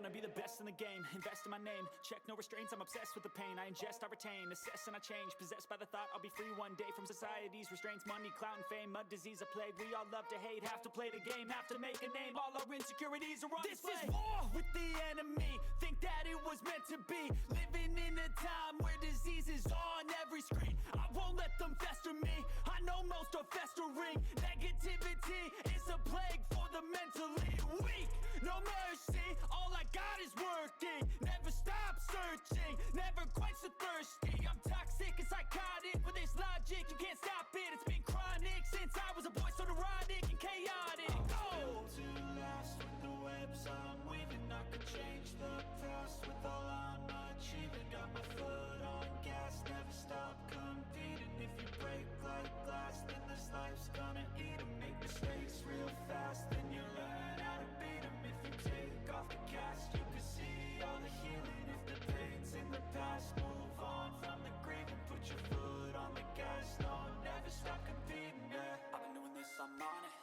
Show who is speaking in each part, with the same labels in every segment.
Speaker 1: wanna be the best in the game, invest in my name, check no restraints, I'm obsessed with the pain. I ingest, I retain, assess and I change, possessed by the thought I'll be free one day from society's restraints. Money, clout and fame, mud, disease, a plague. We all love to hate, have to play the game, have to make a name. All our insecurities are on display. This is war with the enemy, think that it was meant to be. Living in a time where disease is on every screen. I won't let them fester me, I know most are festering. Negativity is a plague for the mentally weak. No mercy, all I got is working. Never stop searching, never quench the thirsty. I'm toxic and psychotic, with this logic you can't stop it. It's been chronic since I was a boy, so neurotic and chaotic. Built to last with the webs I'm weaving. I could change the past with all I'm achieving. Got my foot on gas, never stop competing. If you break like glass, then this life's gonna eat 'em. Make mistakes real fast, then you learn how to beat 'em. If you take off the cast, you can see all the healing. If the pain's in the past, move on from the grave and put your foot on the gas. No, never stop competing, yeah. I've been doing this, I'm on it.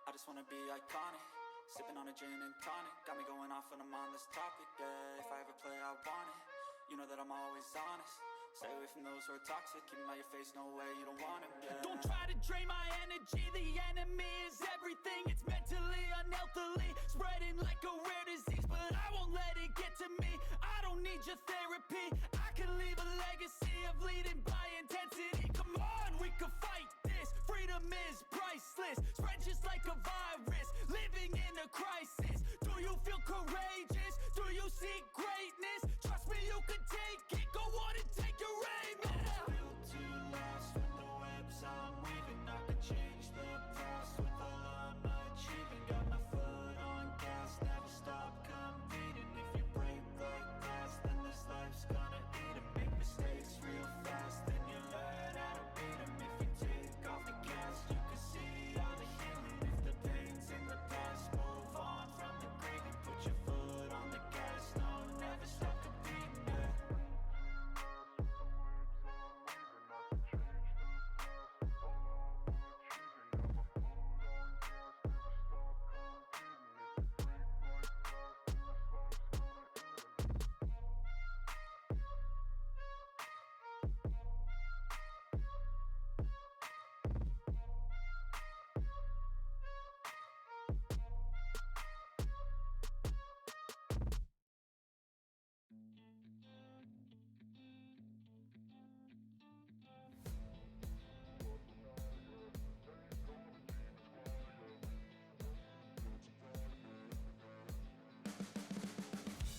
Speaker 1: I just wanna be iconic. Sipping on a gin and tonic, got me going off when I'm on this topic, yeah. If I ever play, I want it. You know that I'm always honest. Stay away from those who are toxic. Keep them out your face, no way, you don't want it, yeah. Don't try to drain my energy. The enemy is everything. It's mentally, unhealthily, spreading like a rare disease. But I won't let it get to me. I don't need your therapy. I can leave a legacy of leading by intensity. Come on, we can fight this. Freedom is priceless. Spread just like a virus. Living in a crisis. Do you feel courageous? Do you seek greatness? Trust me, you can take it. Go on and take your aim. Yeah. Built to last with the webs I'm weaving. I can change the past with all I'm achieving. Got my foot on gas, never stop competing. If you break like glass, then this life's gonna eat 'em. Make mistakes real fast, then you learn how to beat 'em. If you take off the gas, you can see all the healing. If the pain's in the past, move on from the grave and put your foot on the gas. No, never stop competing, yeah.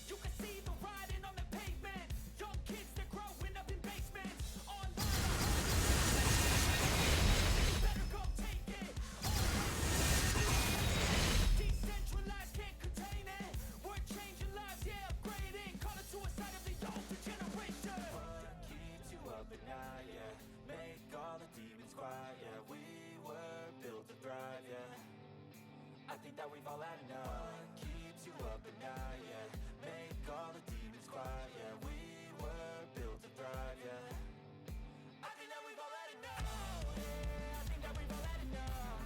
Speaker 1: You can see the writing on the pavement. Young kids, they're growing up in basements. Online, you better go take it. Decentralized, can't contain it. We're changing lives, yeah, upgrading. Call it suicide of the older generation. What keeps you up at night, yeah? Make all the demons quiet, yeah. We were built to thrive, yeah. I think that we've all had enough. What keeps you up at night, yeah? Make all the demons quiet, yeah. We were built to thrive, yeah. I think that we've all had enough. Yeah, I think that we've all had enough.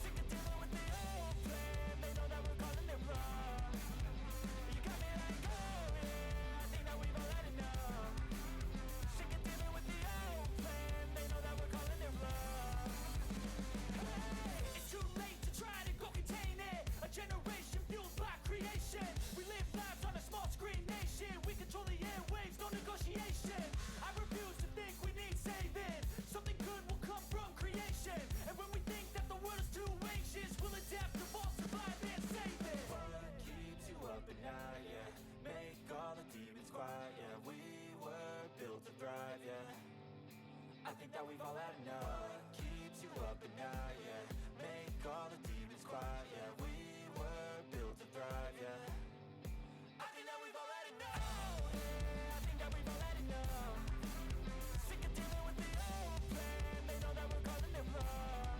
Speaker 1: Sick of dealing with the old plan. They know that we're calling it wrong. You got me like, oh yeah, I think that we've all had enough. Sick of dealing with the old plan. They know that we're calling it wrong. Hey, it's too late to try to go contain it. A generation fueled by creation. We live lives on a small screen nation. We control the airwaves, no negotiation. I refuse to think we need saving. Something good will come from creation. And when we think that the world is too anxious, we'll adapt, evolve, survive, and save it. What keeps you up at night, yeah? Make all the demons quiet, yeah. We were built to thrive, yeah. I think that we've all had enough. What keeps you up at night, yeah? Make all the demons quiet, yeah. We were built to thrive, yeah. I think that we've all had enough. Yeah, I think that we've all had enough. Sick of dealing with the old plan. They know that we're calling it wrong.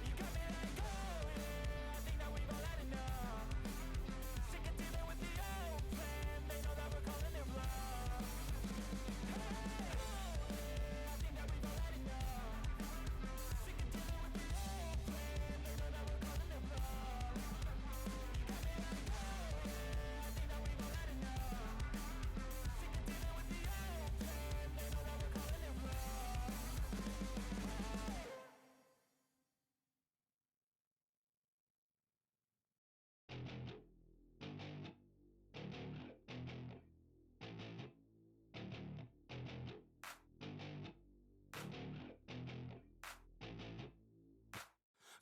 Speaker 1: You got me like, oh yeah, I think that we've all had enough. Sick of dealing with the old plan. They know that we're calling it wrong. Hey, oh yeah, I think that we've all had enough. Sick of dealing with the old plan. They know that we're calling it wrong.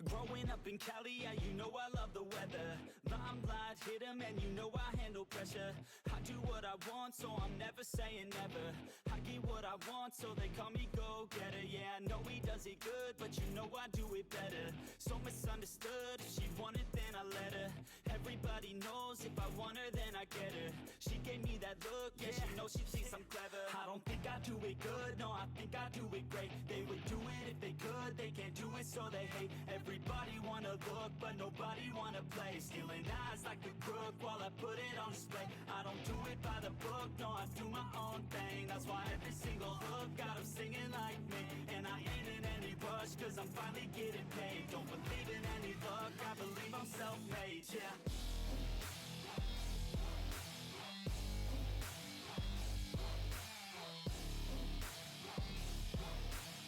Speaker 1: Growing up in Cali, yeah, you know I love the weather. Limelight hit 'em and you know I handle pressure. I do what I want, so I'm never saying never. I get what I want, so they call me go-getter. Yeah, I know he does it good, but you know I do it better. So misunderstood, if she wanted then I let her. Everybody knows if I want her then I get her. She gave me that look, yeah, she knows she thinks I'm clever. I don't think I do it good, no, I think I do it great. They would do it if they could, they can't do it so they hate. Everybody wanna look, but nobody wanna play. Stealing eyes like a crook while I put it on display. I don't do it by the book, no, I do my own thing. That's why every single hook got them singing like me. And I ain't in any rush, cause I'm finally getting paid. Don't believe in any luck, I believe I'm self-made, yeah.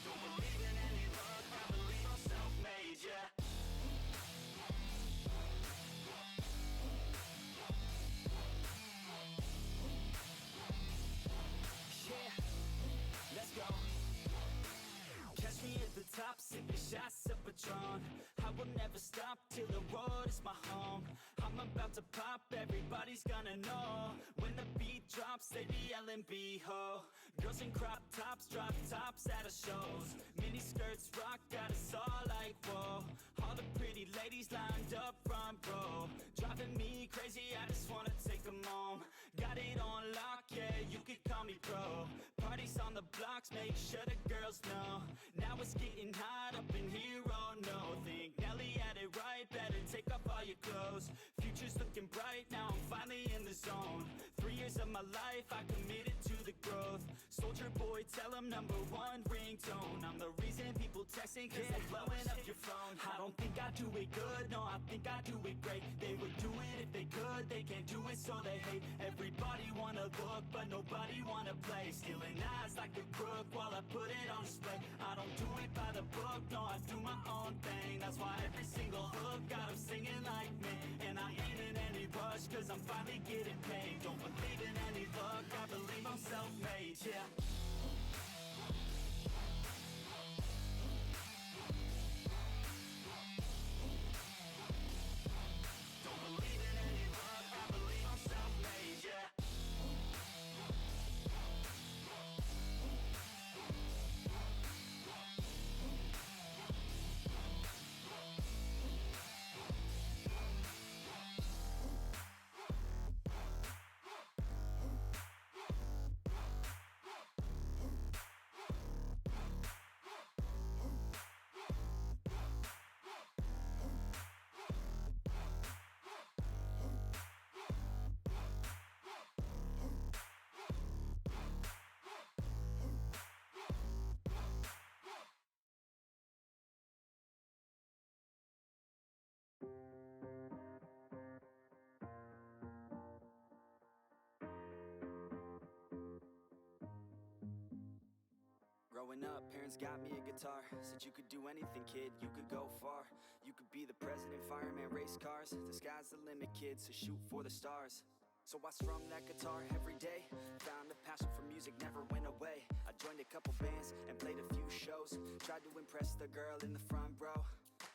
Speaker 1: Don't believe in any luck, I believe I'm self-made, yeah. Yeah, let's go. Catch me at the top, sipping shots of Patron. I will never stop till the road is my home. I'm about to pop, everybody's gonna know. When the beat drops, they be yelling B-ho. Girls in crop tops, drop tops at our shows. Mini skirts rock, got us all like whoa. All the pretty ladies lined up front row. Driving me crazy, I just wanna take them home. Got it on lock, yeah, you could call me pro. Parties on the blocks, make sure the girls know. Now it's getting hot up in here, oh no. Think Nelly had it right, better take off all your clothes. Future's looking bright, now I'm finally in the zone. 3 years of my life, I committed to the growth. Soldier boy, tell him #1 ringtone. I'm the reason people texting, cause they're blowing up your phone. I don't think I do it good, no, I think I do it great. They would do it if they could, they can't do it so they hate. Everybody wanna look, but nobody wanna play. Stealing eyes like a crook while I put it on display. I don't do it by the book, no, I do my own thing. That's why every single hook got them singing like me. And I ain't in any rush, cause I'm finally getting paid. Don't believe in any luck, I believe I'm self-made, yeah. Don't believe in any luck, I believe I'm self-made, yeah. Growing up, parents got me a guitar. Said you could do anything, kid, you could go far. You could be the president, fireman, race cars. The sky's the limit, kid, so shoot for the stars. So I strummed that guitar every day. Found a passion for music, never went away. I joined a couple bands and played a few shows. Tried to impress the girl in the front row.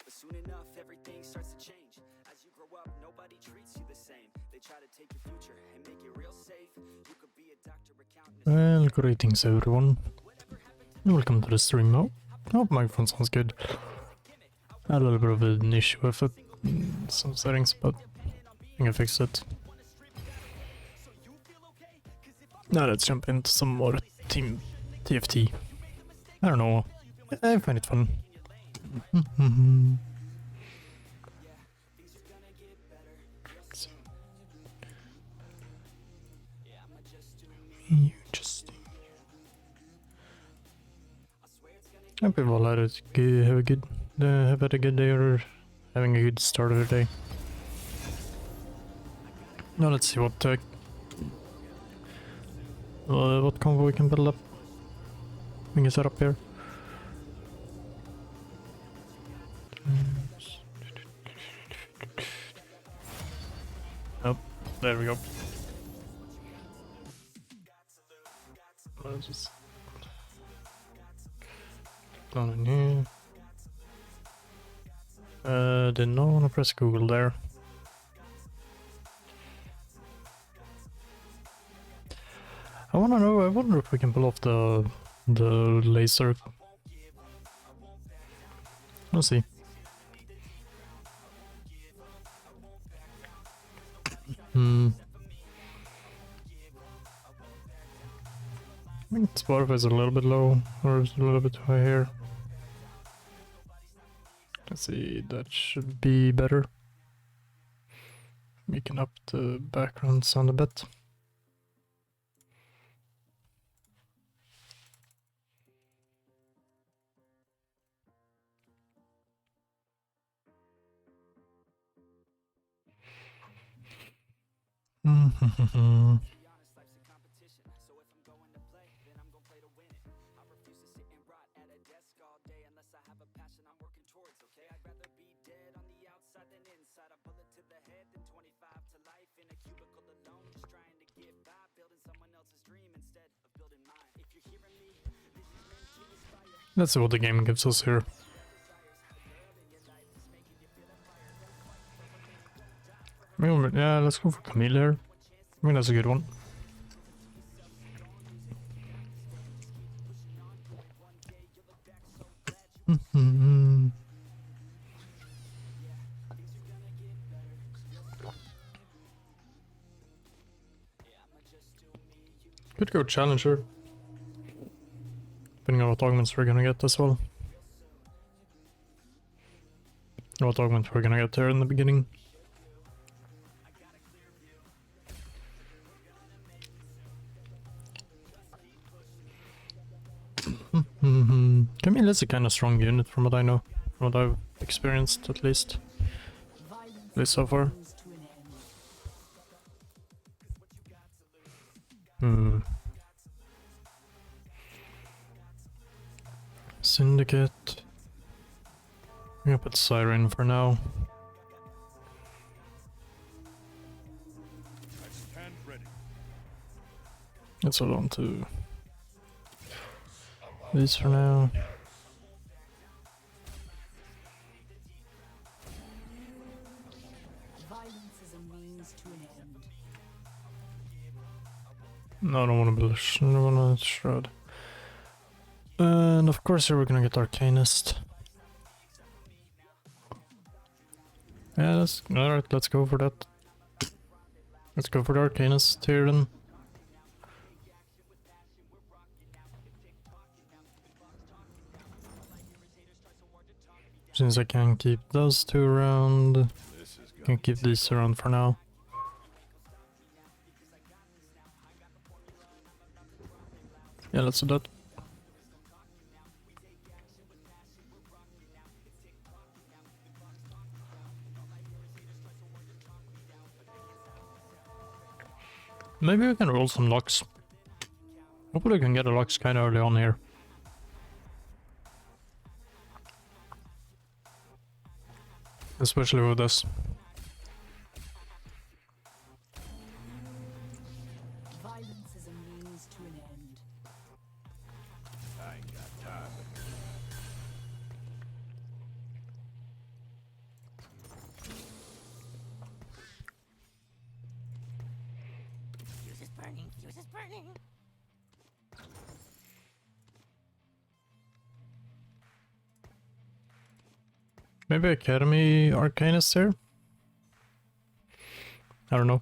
Speaker 1: But soon enough, everything starts to change. As you grow up, nobody treats you the same. They try to take your future and make it real safe. You could be a doctor, accountant.
Speaker 2: Well, greetings everyone. Welcome to the stream now. I hope my phone sounds good. I had a little bit of an issue with it, some settings, but I can fix it. Now let's jump into some more Team TFT. I don't know, I find it fun. I hope you've all had have had a good day or having a good start of the day. Now let's see what combo we can build up. We can set up here. Oh, there we go. Let's just down in here. Did not want to press Google there. I wanna know, I wonder if we can pull off the laser. Let's see. I think Spotify is a little bit low, or is a little bit high here. Let's see, that should be better. We can up the background sound a bit. Let's see what the game gives us here. Yeah, let's go for Camille here. I mean, that's a good one. Could go Challenger. Depending on what augments we're gonna get as well. What augment we're gonna get there in the beginning. Camille is a kind of strong unit from what I know. From what I've experienced at least. At least so far. Syndicate. I'm gonna put Siren for now. Let's hold on to these for now. No, I don't want to blush. I don't want to shroud. And of course here we're gonna get Arcanist. Yeah, alright, let's go for that. Let's go for the Arcanist here then. Since I can keep those two around, I can keep these around for now. Yeah, let's do that. Maybe we can roll some locks. Hopefully we can get a locks kind of early on here. Especially with this.
Speaker 3: Violence is a means to an end.
Speaker 4: I ain't got time.
Speaker 3: Fuse is burning, fuse is burning.
Speaker 2: Maybe Academy Arcanist here? I don't know.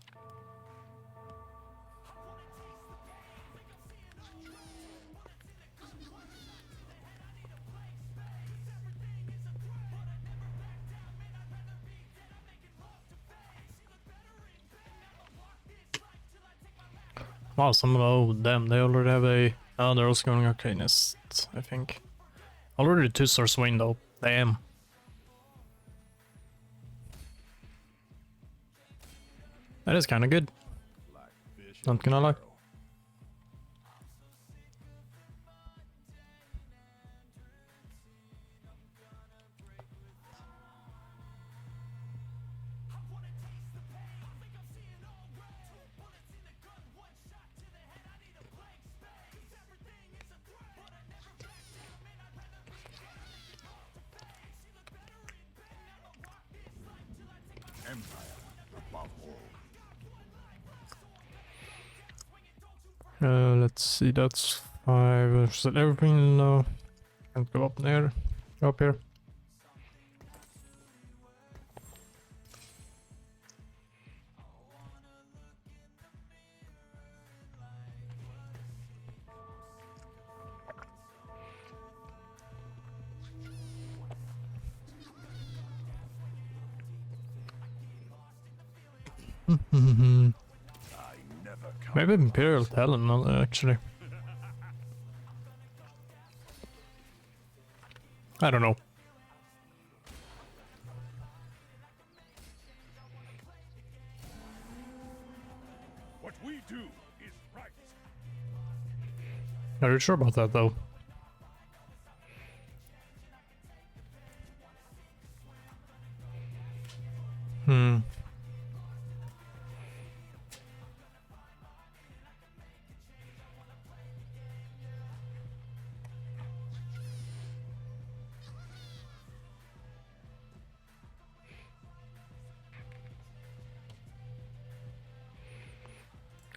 Speaker 2: Wow, oh damn, they already have a... Oh, they're also going Arcanist, I think. Already 2-star Swain though, damn. That is kinda good. Not gonna lie.
Speaker 4: Empire above all.
Speaker 2: Let's see, that's 5. Is that everything low? Can't go up there. Go up here.
Speaker 4: I never come.
Speaker 2: Maybe Imperial Talon, actually. I don't know.
Speaker 4: What we do is right.
Speaker 2: Are you sure about that, though? Hmm.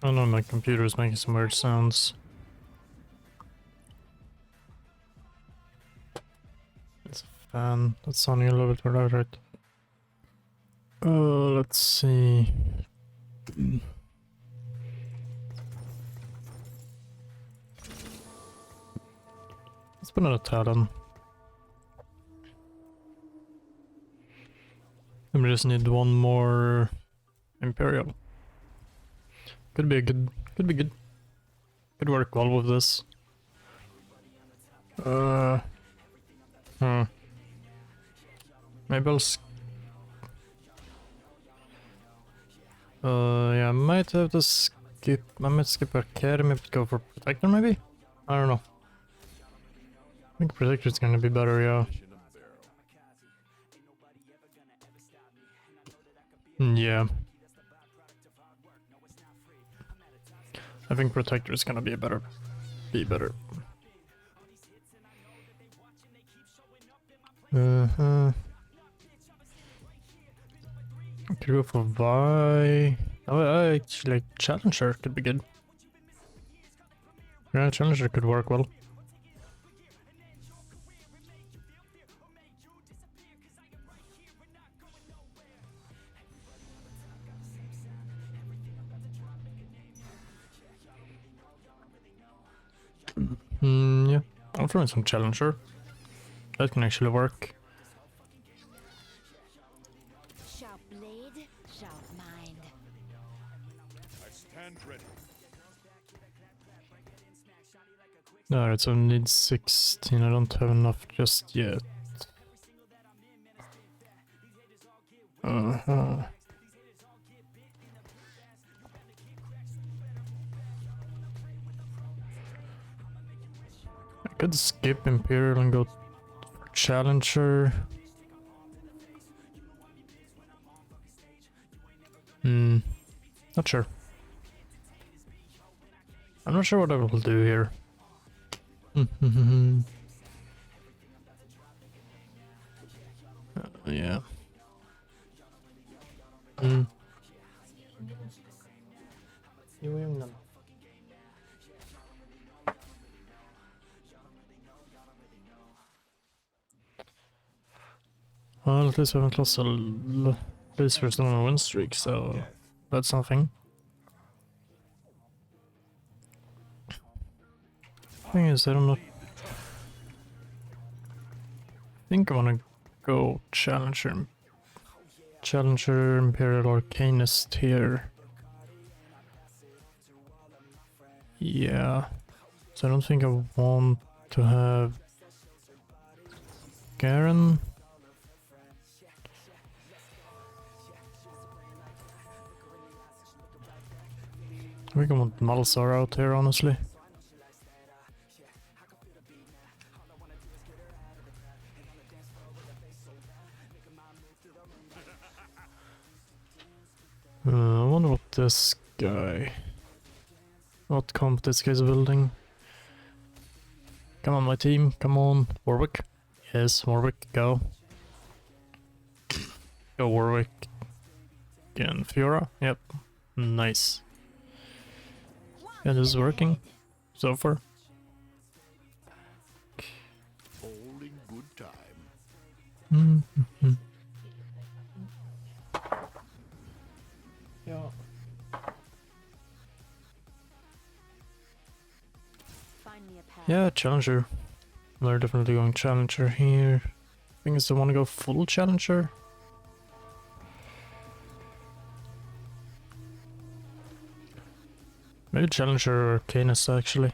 Speaker 2: I don't know, my computer is making some weird sounds. It's a fan. That's sounding a little bit loud, right? Let's see. Let's put on a Talon. And we just need one more Imperial. Could be good. Could be good. Could work well with this. Maybe I'll yeah, I might have to skip. I might skip Academy, but go for Protector maybe? I don't know. I think Protector's gonna be better, yeah. Yeah. I think Protector is gonna be better. Could go for Vi. Oh, I actually like Challenger could be good. Yeah, Challenger could work well. Yeah, I'll throw in some Challenger. That can actually work.
Speaker 3: Sharp blade, sharp mind.
Speaker 4: I stand ready.
Speaker 2: Alright, so I need 16. I don't have enough just yet. I could skip Imperial and go for Challenger. Not sure. I'm not sure what I will do here. Yeah. Well, at least we haven't lost at least we're still on a win streak, so that's something. Thing is, I don't know. I think I wanna go Challenger Imperial Arcanist here. Yeah. So I don't think I want to have Garen. I think I want Malzar out here, honestly. I wonder what this guy... What comp this guy's building. Come on, my team, come on. Warwick. Yes, Warwick, go. Go, Warwick. and Fiora. Yep. Nice. Yeah, this is working so far.
Speaker 4: All in good time.
Speaker 2: Mm-hmm. Yeah.
Speaker 3: Find me a path.
Speaker 2: Yeah, Challenger. We're definitely going Challenger here. I think I want to go full Challenger. Maybe Challenger or Canis actually.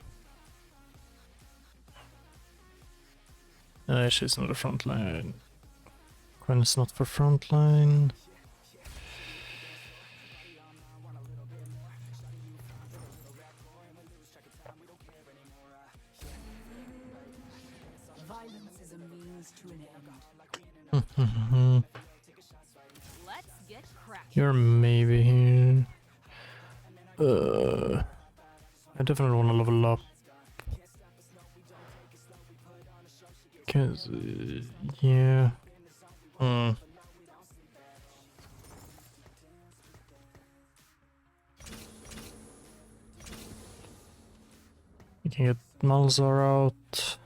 Speaker 2: She's not a frontline. Gwen is not for frontline.
Speaker 5: Violence is a means to an end.
Speaker 3: Let's get cracking.
Speaker 2: You're maybe here. I definitely want to level up. Cause, yeah. We can get Malzar out.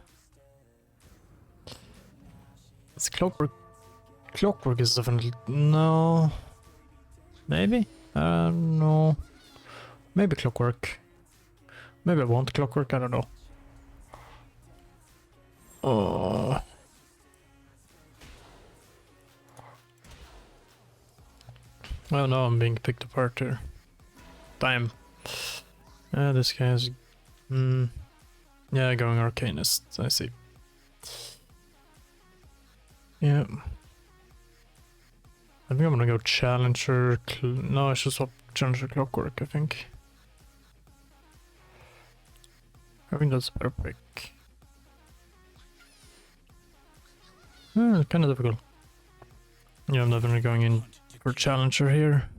Speaker 2: It's Clockwork. Clockwork is definitely... No. Maybe? No. Maybe Clockwork. Maybe I want Clockwork, I don't know. Oh no, I'm being picked apart here. Damn. This guy's... Yeah, going Arcanist, I see. Yeah. I think I'm gonna go Challenger... No, I should swap Challenger Clockwork, I think. I think that's a better pick. Kind of difficult. Yeah, I'm definitely going in for Challenger here.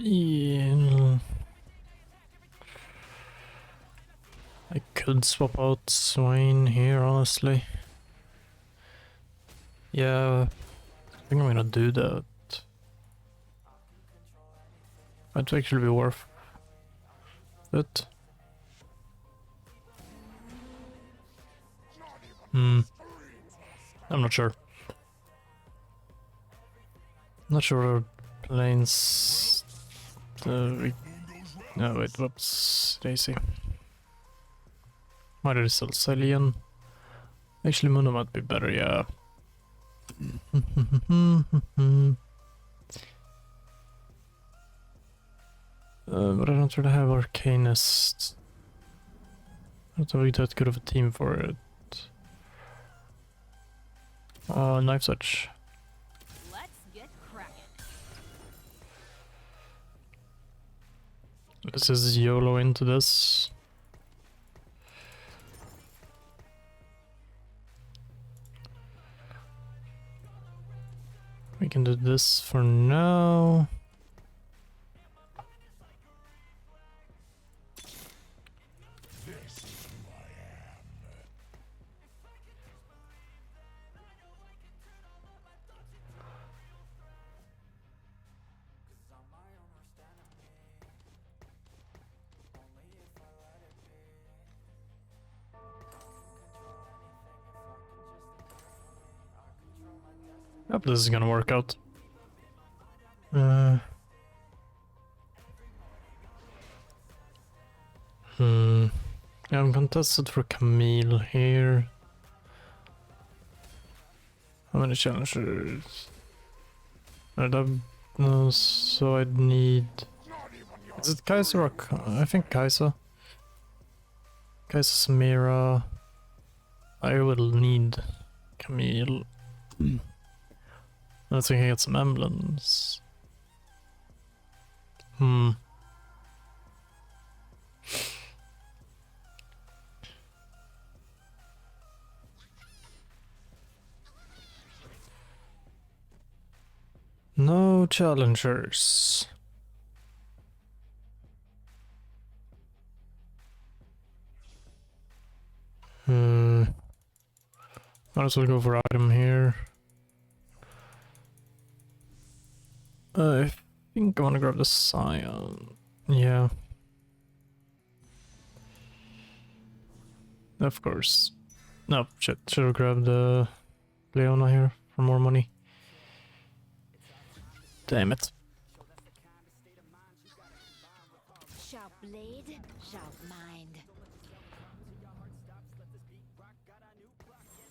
Speaker 2: Yeah. I could swap out Swain here, honestly. Yeah, I think I'm gonna do that. Might actually be worth it. I'm not sure. Not sure planes. No, wait, whoops, Daisy. Might have still Cillian. Actually, Muno might be better, yeah. But I don't really have Arcanist. I don't think that good of a team for it. Knife Edge.
Speaker 3: Let's get cracking.
Speaker 2: This is YOLO into this. We can do this for now. Yep, this is gonna work out. Yeah, I'm contested for Camille here. How many challengers? No, so I'd need... Is it Kai'Sa or... I think Kai'Sa. Kai'Sa, Samira... I will need Camille. I think I get some emblems. Hmm. No challengers. Might as well go for item here. I think I want to grab the Scion. Yeah. Of course. No, shit. Should have grabbed the Leona here for more money. Damn it.
Speaker 3: Sharp blade, sharp mind.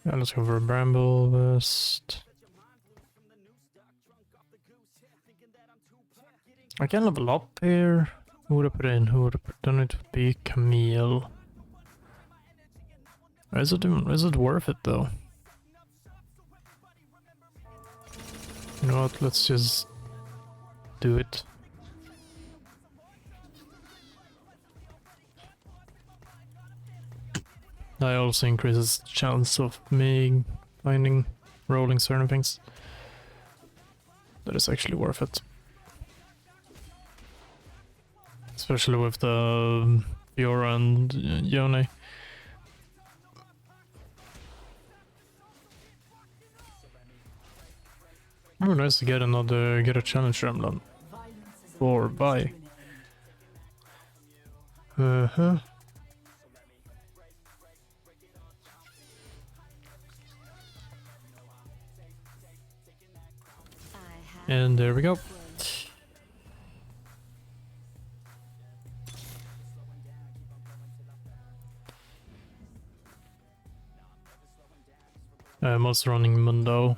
Speaker 2: Yeah, let's go for a Bramble Vest. I can level up here. Who would I put in? Who would I put in? It would be Camille. Is it worth it though? You know what? Let's just do it. That also increases the chance of me finding rolling certain things. That is actually worth it. Especially with the Fiora and Yone. Oh, nice to get a challenge emblem. Or buy. Uh-huh. And there we go. I'm also running Mundo.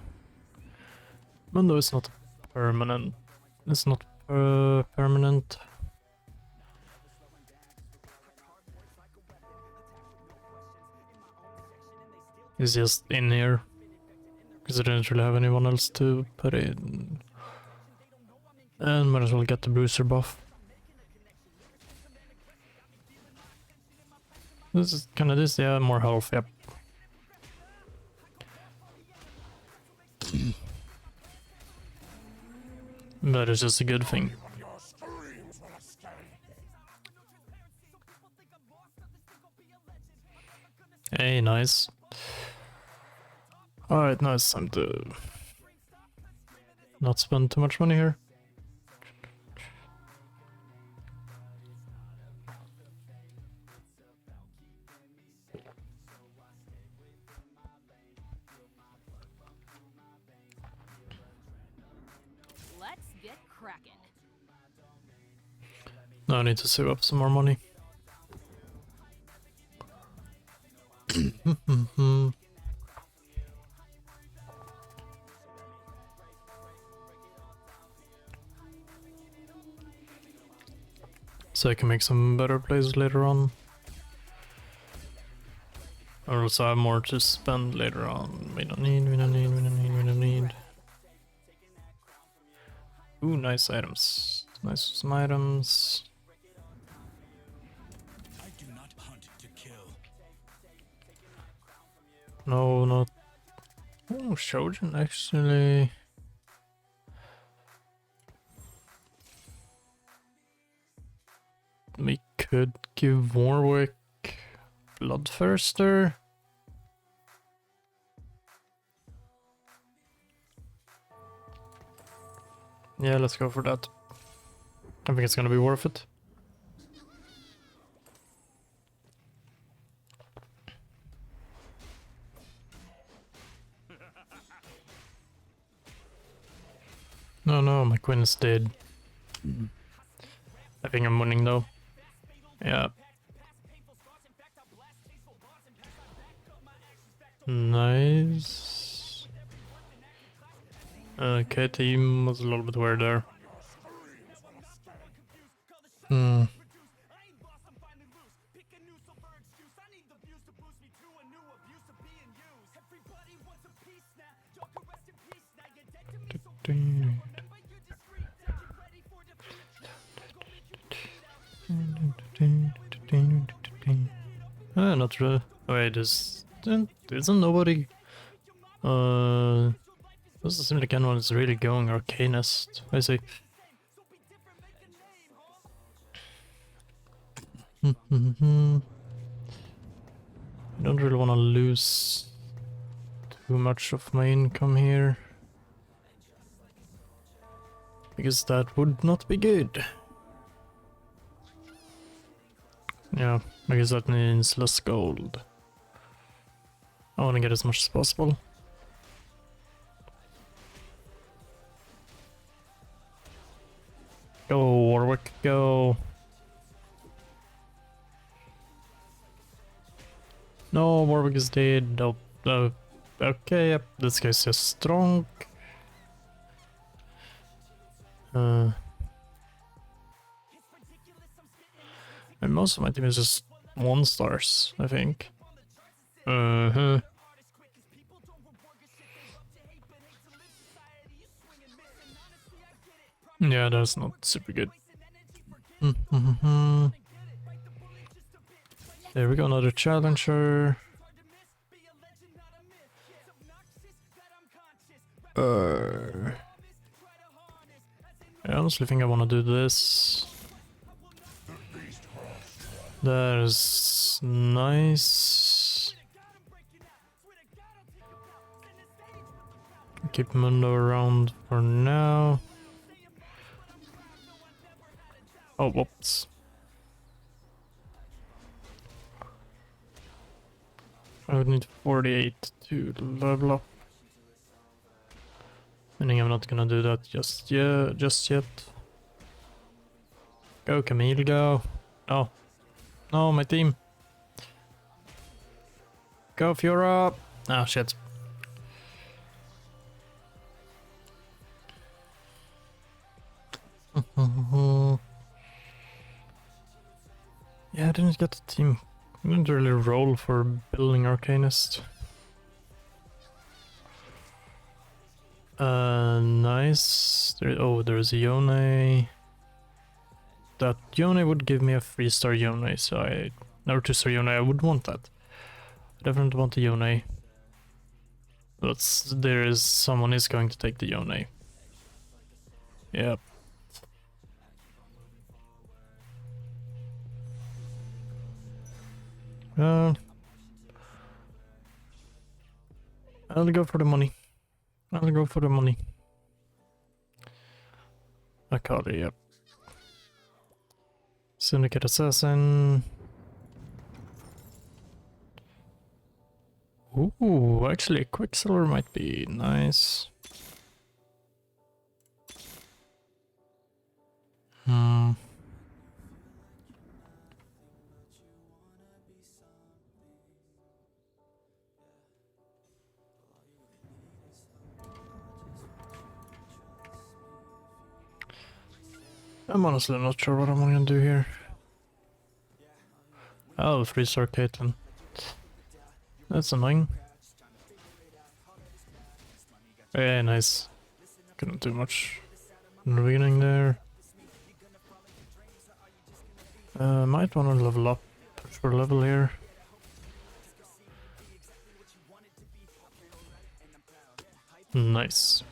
Speaker 2: Mundo is not permanent. It's not permanent. It's just in here. Because I didn't really have anyone else to put in. And might as well get the bruiser buff. This is kind of this, yeah, more health, yep. That is just a good thing. Hey, nice. Alright, now it's time to not spend too much money here.
Speaker 5: Let's get cracking.
Speaker 2: Now I need to save up some more money. So I can make some better plays later on. Or also have more to spend later on. We don't need. Ooh, nice items. Nice some items.
Speaker 4: I do not hunt to kill.
Speaker 2: No, not. Oh, Shojin actually. We could give Warwick Bloodthirster. Yeah, let's go for that. I think it's gonna be worth it. No, my queen is dead. I think I'm winning though. Yeah. Nice. Okay, team was a little bit weird there. Hmm. Not really. Wait, isn't nobody? Doesn't seem like anyone is really going Arcanist. I see. I don't really want to lose too much of my income here, because that would not be good. Yeah, because that means less gold. I want to get as much as possible. Go, Warwick, go. No, Warwick is dead. Oh, okay, yep, this guy's just strong. And most of my team is just 1-stars, I think. Yeah, that's not super good. There we go, another challenger. I honestly think I want to do this. That is nice. Keep Mundo around for now. Oh, whoops. I would need 48 to level up. Meaning I'm not gonna do that just yet. Go, Camille, go. Oh. No, my team. Go, Fiora. Oh, shit. Yeah, I didn't get the team. I didn't really roll for building Arcanist. Nice. There's a Yone. That Yone would give me a 3-star Yone, or 2-star Yone, I would want that. I definitely want the Yone. Someone is going to take the Yone. Yep. I'll go for the money. Akali, yep. Syndicate Assassin. Ooh, actually, Quicksilver might be nice. I'm honestly not sure what I'm gonna do here. Oh, 3-star Caitlyn. That's annoying. Yeah, nice. Couldn't do much in the beginning there. Might want to level up, push for level here. Nice.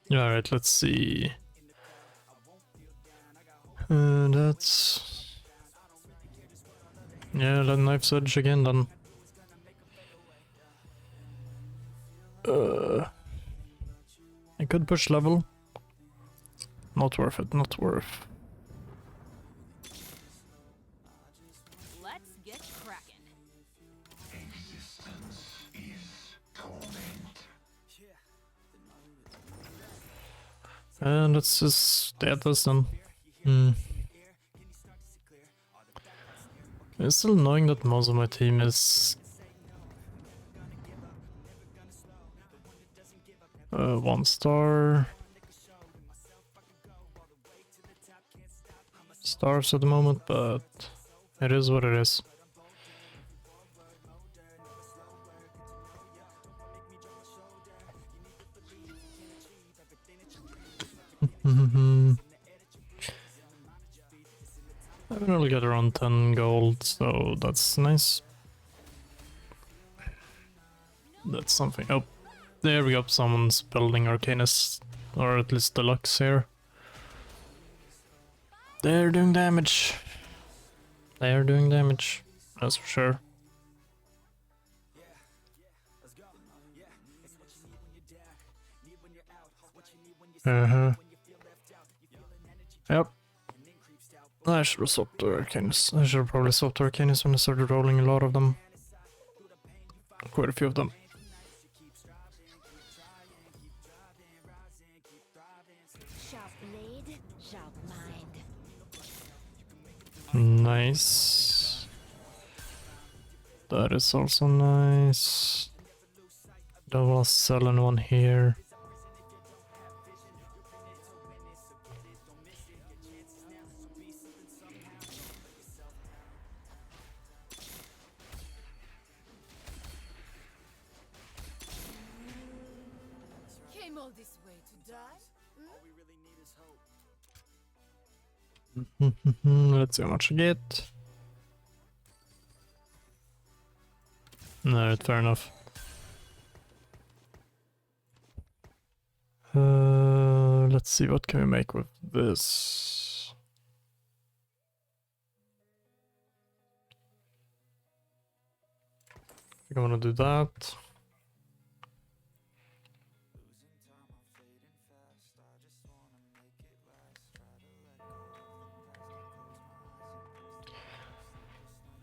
Speaker 2: Alright, let's see. That's... Yeah, let Knife's Edge again then. I could push level. Not worth it, not worth.
Speaker 3: Let's get cracking.
Speaker 2: And let's just dead this then. It's still annoying that most of my team is 1-star stars at the moment, but it is what it is. And I'll get around 10 gold, so that's nice. That's something. Oh, there we go. Someone's building Arcanus, or at least Deluxe here. They're doing damage. They are doing damage, that's for sure. Yep. I should have swapped to Arcanus. I should have probably swapped to Arcanus when I started rolling a lot of them. Quite a few of them.
Speaker 3: Sharp blade, sharp mind.
Speaker 2: Nice. That is also nice. Double selling one here.
Speaker 3: Came all this way to die?
Speaker 2: Let's see how much I get. No, fair enough. Let's see, what can we make with this? I think I want to do that.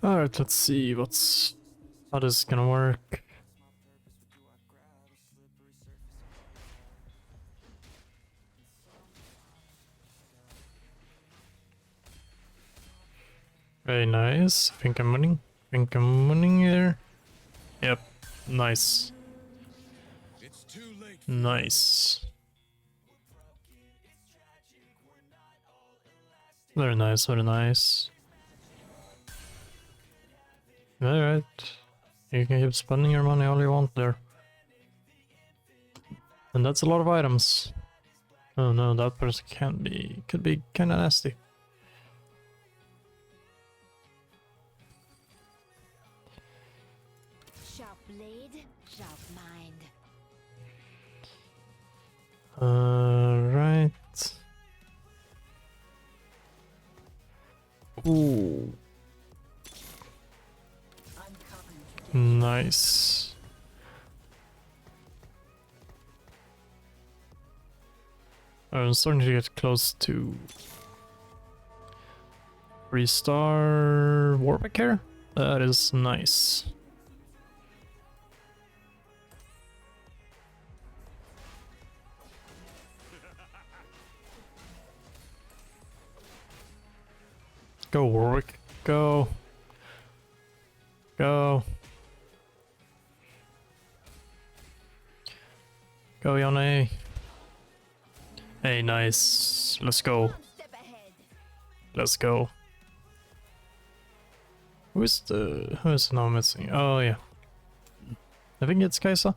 Speaker 2: Alright, let's see how this is gonna work. Very nice. I think I'm winning. Here. Yep. Nice.
Speaker 4: It's too late.
Speaker 2: Nice. Very nice, very nice. Alright. You can keep spending your money all you want there. And that's a lot of items. Oh no, that person could be kinda nasty.
Speaker 3: Sharp blade, sharp mind.
Speaker 2: Right. Ooh. Nice. I'm starting to get close to 3-star Warwick here. That is nice. Go Warwick, go. Go. Go Yone. Hey, nice. Let's go.
Speaker 3: One step ahead.
Speaker 2: Let's go. Who is now missing? Oh yeah. I think it's Kaisa.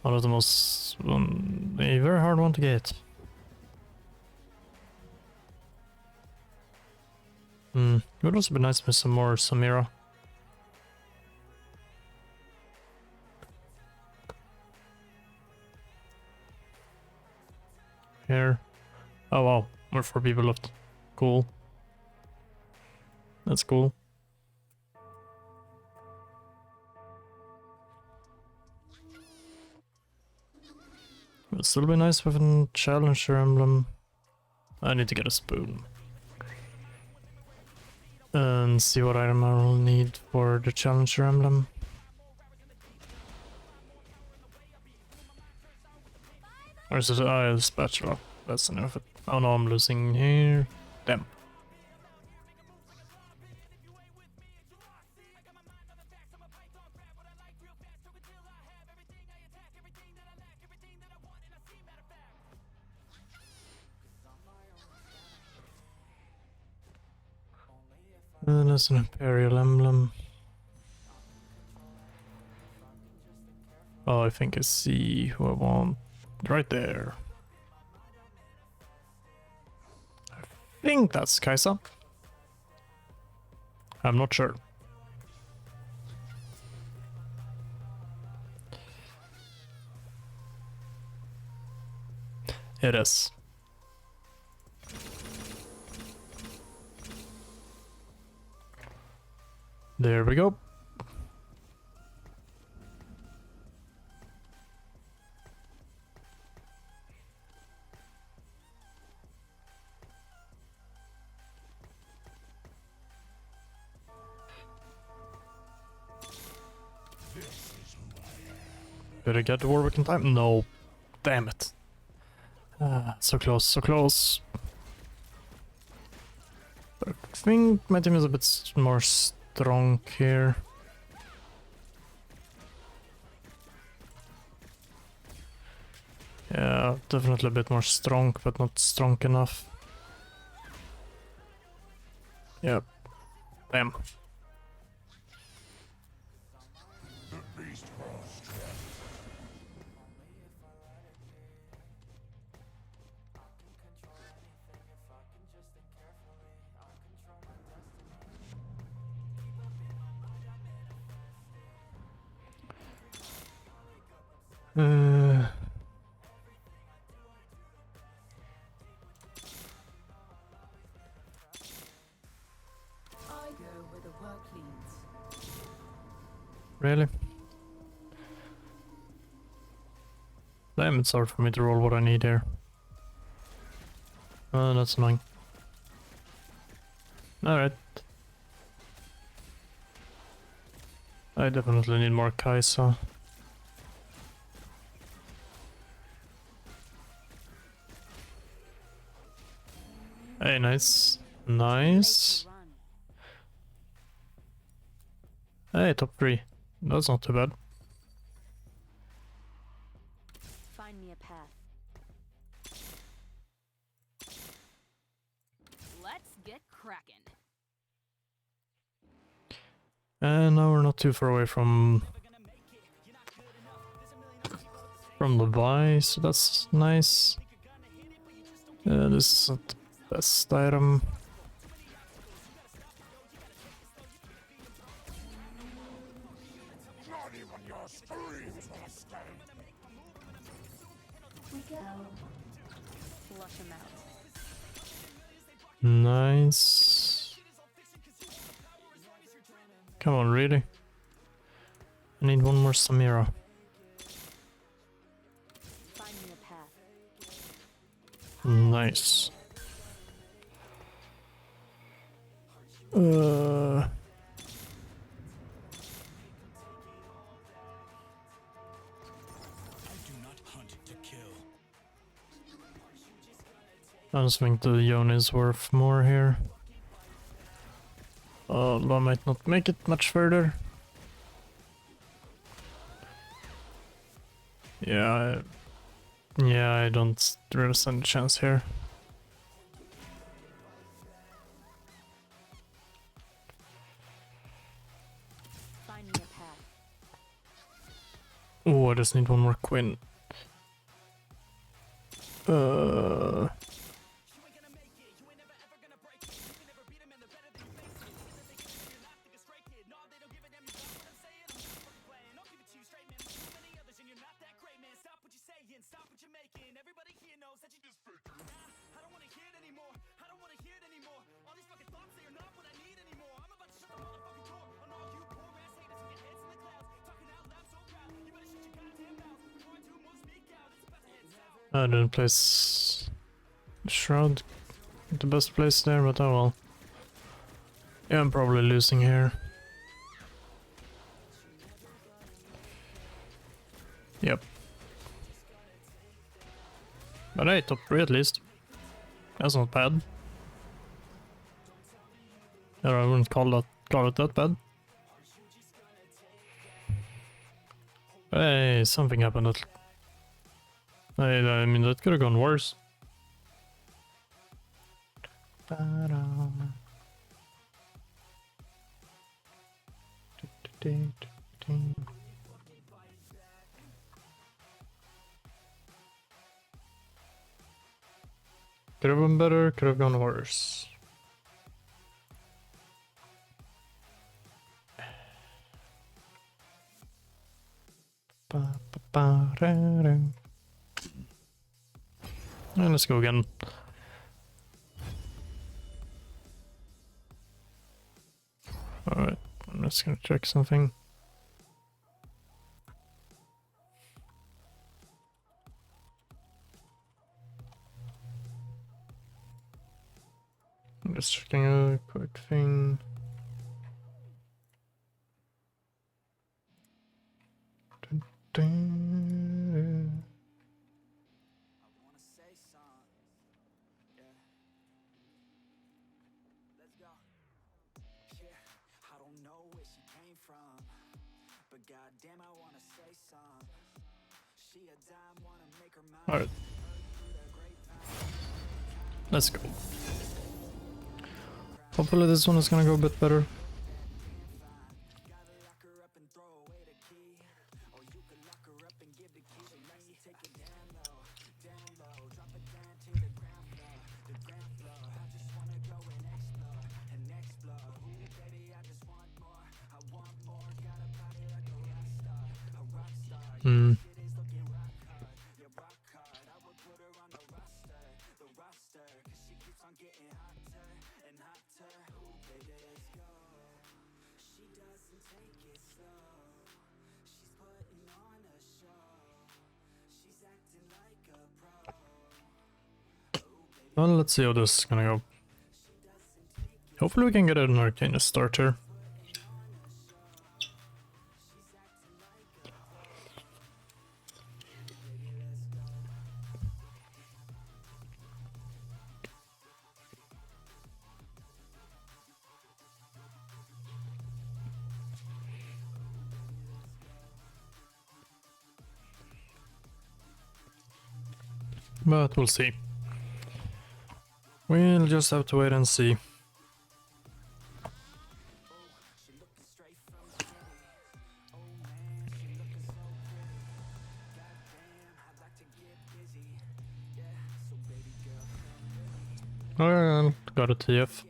Speaker 2: One of the most a very hard one to get. It would also be nice with some more Samira. Here. Oh wow, we're 4 people left. Cool. That's cool. It would still be nice with a Challenger emblem. I need to get a spoon. And see what item I will need for the Challenger emblem. Or is it the spatula? That's enough. Oh no, I'm losing here. Damn. And there's an Imperial emblem. Oh, I think I see who I want. Right there. I think that's Kaisa. I'm not sure. It is. There we go. Did I get the Warwick in time? No. Damn it. So close, so close. But I think my team is a bit more strong here. Yeah, definitely a bit more strong, but not strong enough. Yep. Damn.
Speaker 4: The beast grows strong.
Speaker 5: I go where the work leads.
Speaker 2: Really? Damn, it's hard for me to roll what I need here. Oh, that's annoying. Alright. I definitely need more Kaisa. Hey, nice. Nice. Hey, top 3. That's not too bad.
Speaker 3: Find me a path. Let's get cracking.
Speaker 2: And now we're not too far away from the buy, so that's nice. This is not the best item.
Speaker 4: Not even your screams will stay.
Speaker 3: We go. Flush him out.
Speaker 2: Nice. Come on, really? I need one more Samira.
Speaker 3: Find me a path.
Speaker 2: Nice. I just think the Yone is worth more here. Although I might not make it much further. Yeah, I don't really stand a chance here.
Speaker 3: Find me a path.
Speaker 2: Oh, I just need one more Quinn. I didn't place Shroud the best place there, but oh well. Yeah, I'm probably losing here. Yep. But hey, top 3 at least. That's not bad. Or I wouldn't call it that bad. Hey, something happened that... I mean, that could have gone worse. Could have been better, could have gone worse. And let's go again. Alright, I'm just gonna check something. I'm just checking a quick thing. Dun, dun.
Speaker 1: wanna say something. Yeah. Let's go. Yeah, I don't know where she came from, but goddamn, I wanna say something. She a dime, wanna make her mine.
Speaker 2: Alright. Let's go. Hopefully this one is gonna go a bit better.
Speaker 1: Gotta lock her up and throw away the key, or you could lock her up and give the key to me. Take it down low, drop it down to the ground floor, the ground floor. I just wanna go and explore, Ooh, baby, I just want more, Got a body like a rock star,
Speaker 2: Hmm.
Speaker 1: Shit is looking rock hard, yeah, rock hard. I would put her on the roster, 'cause she keeps on getting hotter and hotter. Ooh, baby, let's go. She doesn't take it slow. She's putting on a show. She's acting like a pro.
Speaker 2: Well, let's see how this is gonna go. Hopefully we can get an Arcanist starter. But we'll see. We'll just have to wait and see. Well, got a TF.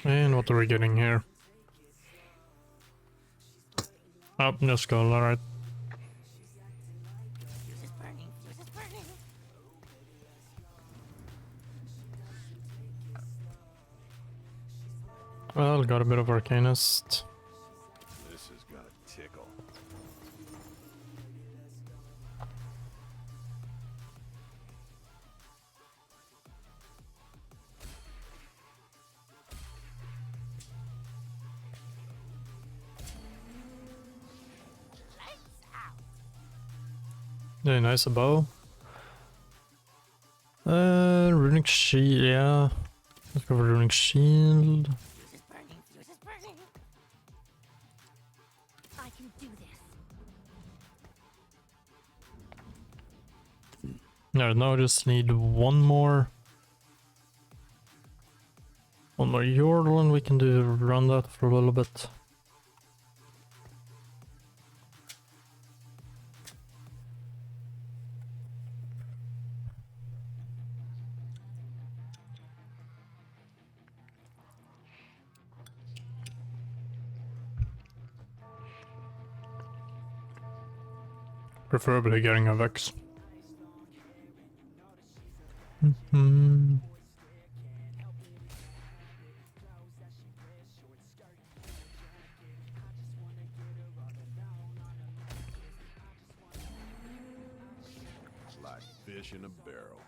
Speaker 2: And what are we getting here? Oh, no skull, alright.
Speaker 3: Fuse is burning. Fuse is burning.
Speaker 2: Well, got a bit of Arcanist.
Speaker 4: This is gonna tickle.
Speaker 2: Very nice, a bow. Runic Shield, yeah. Let's go for Runic Shield.
Speaker 3: Fuse is burning. Fuse is burning. I can do this.
Speaker 2: No, now I just need one more. One more Yordle and we can run that for a little bit. Preferably getting a Vex. Mm-hmm.
Speaker 4: Like fish in a barrel.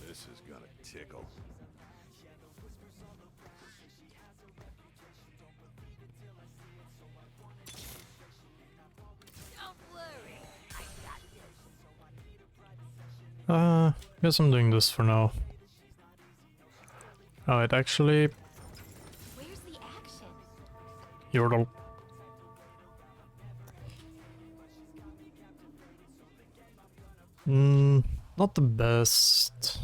Speaker 4: This is gonna tickle.
Speaker 2: Guess I'm doing this for now. Oh, it actually...
Speaker 3: Where's the action?
Speaker 2: Yordle. Not the best.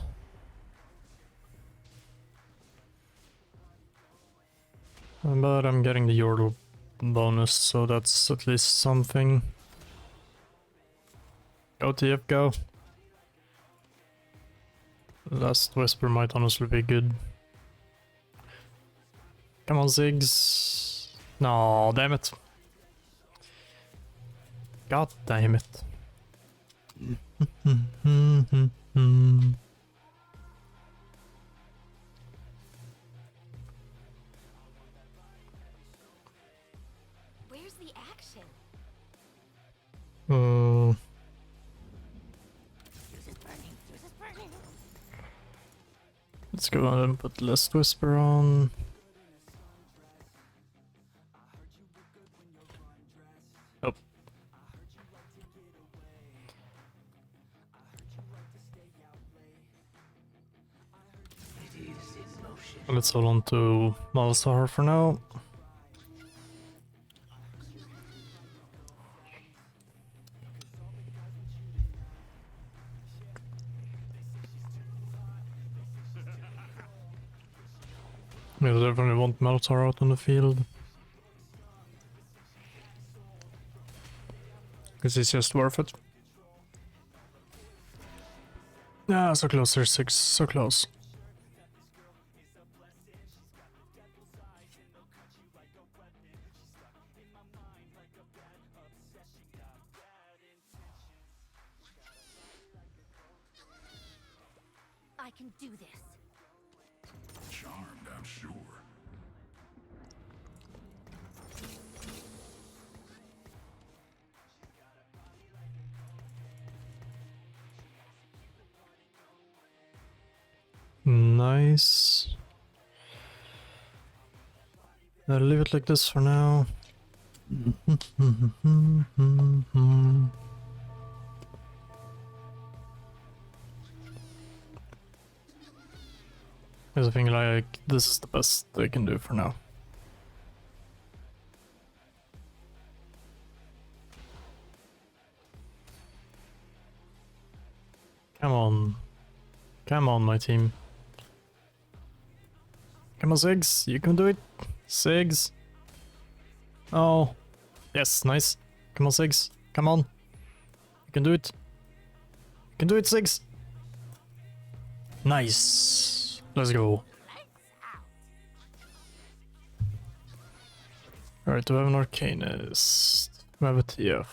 Speaker 2: But I'm getting the Yordle bonus, so that's at least something. Go TF, go. Last Whisper might honestly be good. Come on, Ziggs. No, damn it. God damn it.
Speaker 3: Where's the action?
Speaker 2: Uh,
Speaker 3: Fuse is burning. Fuse is burning.
Speaker 2: let's go ahead and put Last Whisper on. Oh. Let's hold on to Malzahar for now. Yeah, I definitely want Malzahar out on the field. Because it's just worth it. Ah, so close, there's 6, so close.
Speaker 3: I can do this.
Speaker 4: Charmed, I'm sure.
Speaker 2: Nice. I'll leave it like this for now. I think like this is the best they can do for now. Come on. Come on, my team. Come on, Ziggs. You can do it. Ziggs. Oh. Yes, nice. Come on, Ziggs. Come on. You can do it. You can do it, Ziggs. Nice. Let's go. Alright, do we have an Arcanist? We have a TF.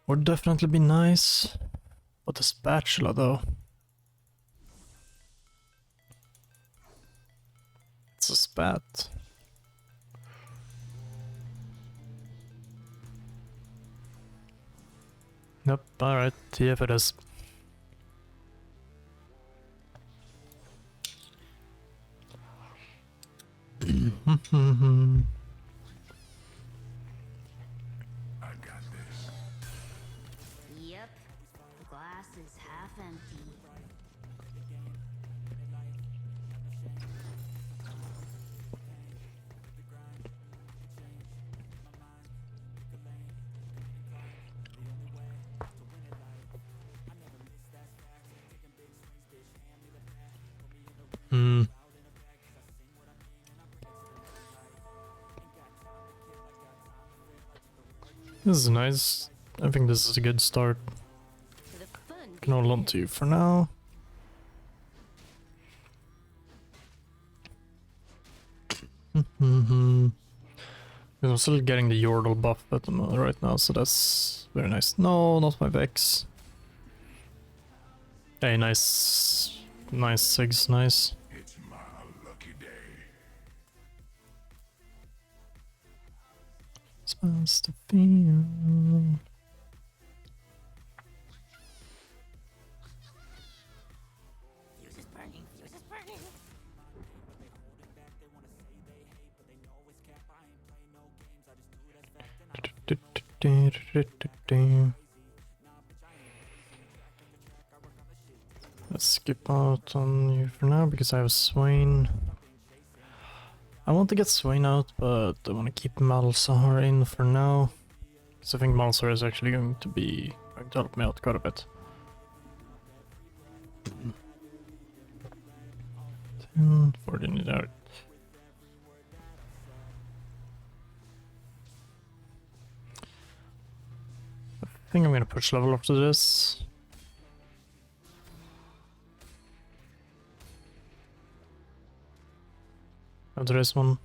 Speaker 2: Would definitely be nice. But the spatula though. It's a spat. Yep, alright, TF it is.
Speaker 4: I got this.
Speaker 3: Yep. The glass is half empty.
Speaker 2: This is nice. I think this is a good start.
Speaker 3: The fun
Speaker 2: Can hold on to you for now. Because I'm still getting the Yordle buff at the moment right now, so that's very nice. No, not my Vex. Hey, nice. Nice, Sigs, nice.
Speaker 4: It's my lucky day.
Speaker 2: Supposed to feel.
Speaker 3: Fuse is burning. Fuse is burning.
Speaker 2: Let's skip out on you for now because I have Swain. I want to get Swain out, but I want to keep Malzahar in for now. Because I think Malzahar is actually going to help me out quite a bit. 10, 14 out. I think I'm gonna push level after this. After this one.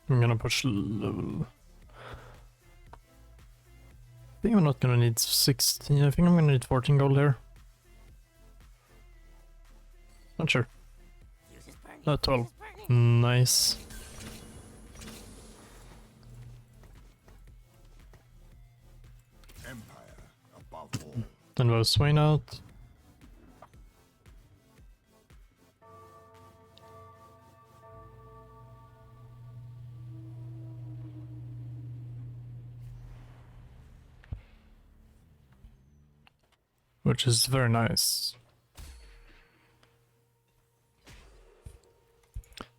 Speaker 2: I'm gonna push level. I think I'm not gonna need 16, I think I'm gonna need 14 gold here. Not sure.
Speaker 3: Fuse is burning.
Speaker 2: Not 12.
Speaker 3: Fuse is burning.
Speaker 2: Nice.
Speaker 4: Empire above all.
Speaker 2: Then we'll Swain out. Which is very nice.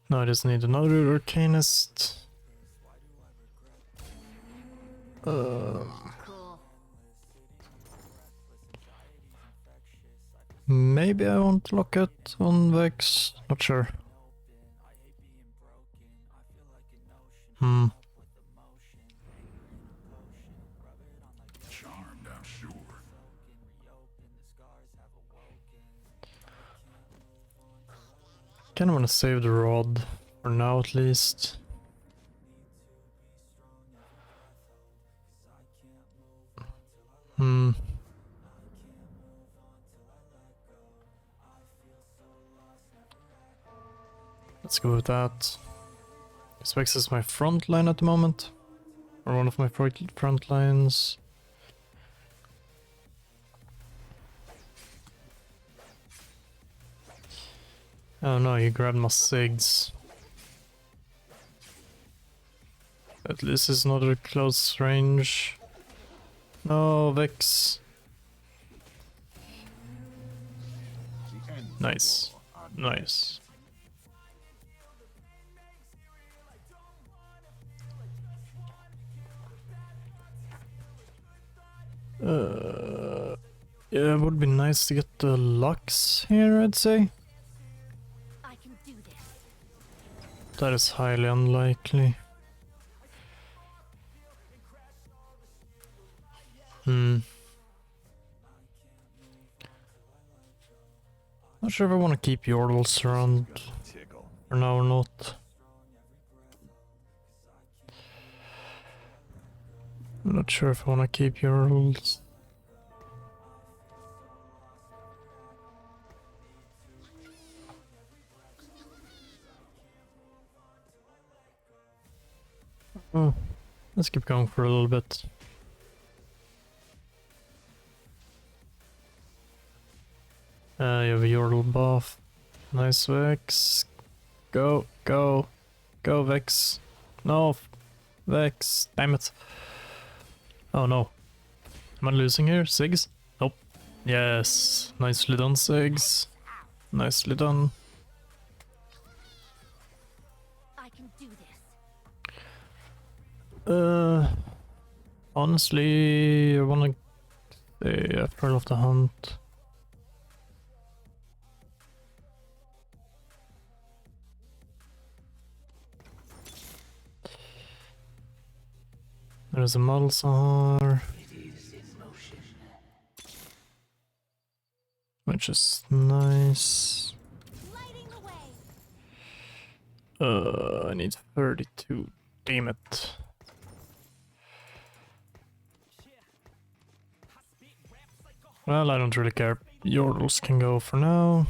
Speaker 2: Now I just need another Arcanist.
Speaker 3: Cool.
Speaker 2: Maybe I want Locket on Vex. Not sure.
Speaker 4: Charmed, I'm sure.
Speaker 2: Kinda wanna save the rod. For now at least. Let's go with that. This Vex is my front line at the moment. Or one of my front lines. Oh no, you grabbed my Sigs. At least it's not a close range. No, Vex.
Speaker 4: The end
Speaker 2: Nice. Nice. Yeah, it would be nice to get the Lux here, I'd say.
Speaker 3: I can do this.
Speaker 2: That is highly unlikely. Not sure if I want to keep Yordles around
Speaker 4: tickle.
Speaker 2: for now or not. I'm not sure if I want to keep Yordles. Oh, let's keep going for a little bit. You have a Yordle buff. Nice Vex. Go, go, go Vex. No, Vex. Damn it. Oh no. Am I losing here? Sigs? Nope. Yes. Nicely done, Sigs. Nicely done.
Speaker 3: I can do this.
Speaker 2: Honestly, I wanna say Pearl of the Hunt. There's a Malzahar. Which is nice.
Speaker 3: Lighting the way.
Speaker 2: I need 32. Damn it. Well, I don't really care. Yordles can go for now.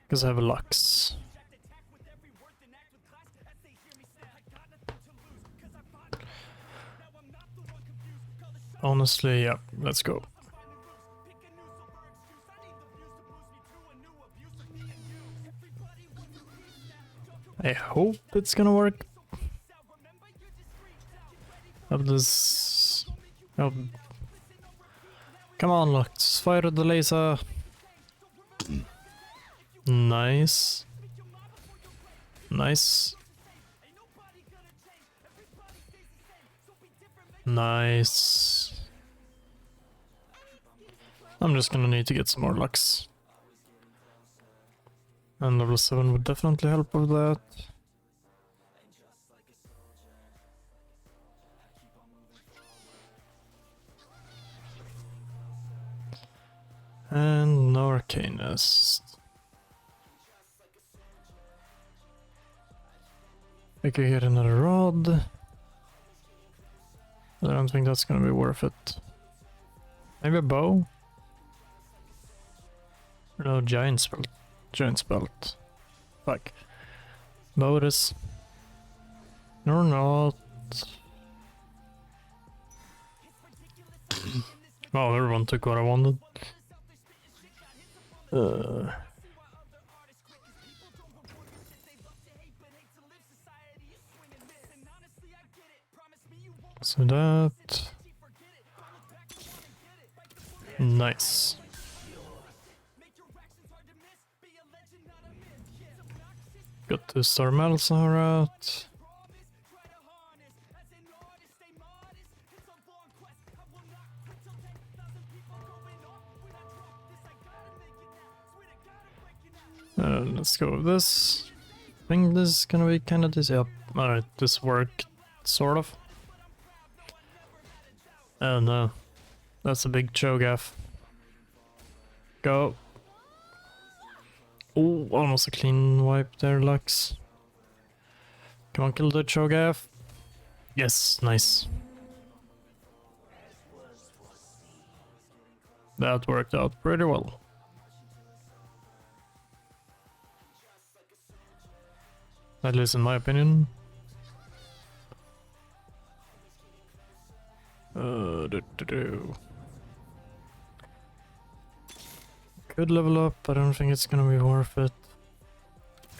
Speaker 2: Because I have a Lux. Honestly, yeah, let's go. I hope it's gonna work. have this. Oh. Come on, Lux, fire the laser. Nice. Nice. Nice. I'm just gonna need to get some more Lux. And level 7 would definitely help with that. And no Arcanist. I could get another rod. I don't think that's gonna be worth it. Maybe a bow? No, giant belt. Giant belt. Fuck. Bow it is. Or not. Oh, everyone took what I wanted. So that... Nice. Got the Star Malzahar out. Let's go with this. I think this is gonna be kind of this. Yep. Alright, this worked, sort of. Oh no. That's a big Cho'Gath. Go. Oh, almost a clean wipe there, Lux. Come on, kill the Cho'Gath. Yes, nice. That worked out pretty well. At least in my opinion. Could level up, but I don't think it's gonna be worth it.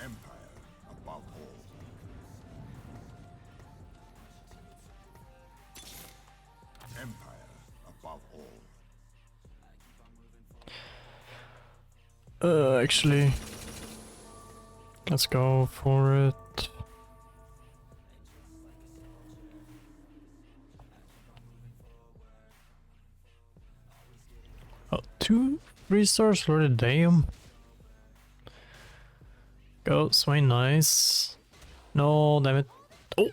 Speaker 4: Empire above all. Empire above all.
Speaker 2: Actually, let's go for it. Oh, 2 3-stars already, damn. Go, Swain, nice. No, damn it. Oh,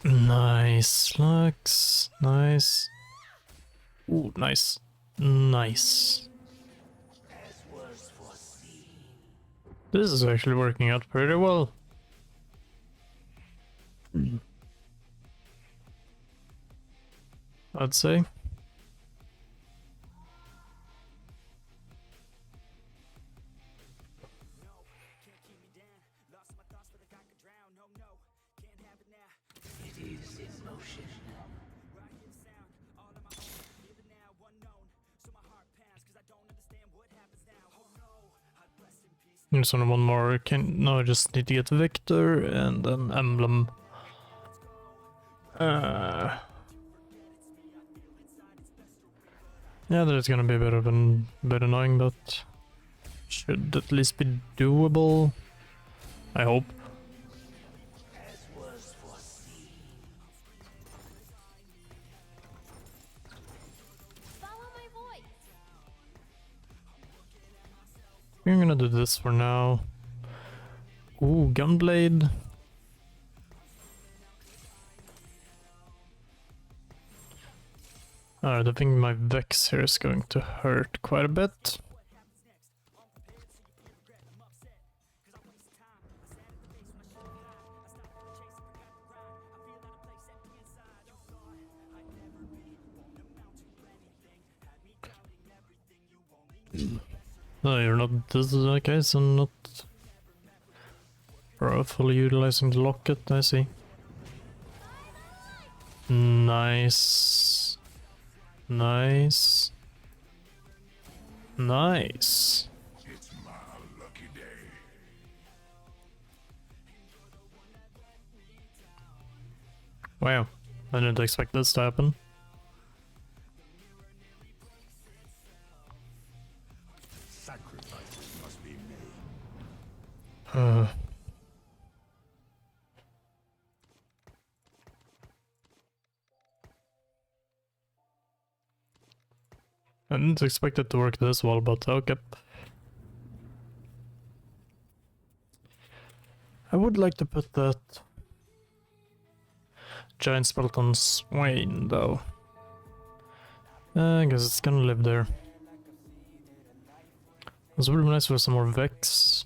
Speaker 2: nice, Lux, nice. Ooh, nice, nice. This is actually working out pretty well. I'd say. There's only one more. No, I just need to get Victor and an emblem. Yeah, there's gonna be a bit of a bit annoying, but should at least be doable. I hope.
Speaker 3: Follow my voice.
Speaker 2: I'm gonna do this for now. Ooh, Gunblade. Alright, I think my Vex here is going to hurt quite a bit. No, you're not. This is okay, so not fully utilizing the locket, I see. Nice. Nice. Nice.
Speaker 4: It's my lucky day.
Speaker 2: Wow. I didn't expect this to happen.
Speaker 4: Sacrifices must be made.
Speaker 2: I didn't expect it to work this well, but okay. I would like to put that giant spelt on Swain, though. I guess it's gonna live there. It would be nice for some more Vex.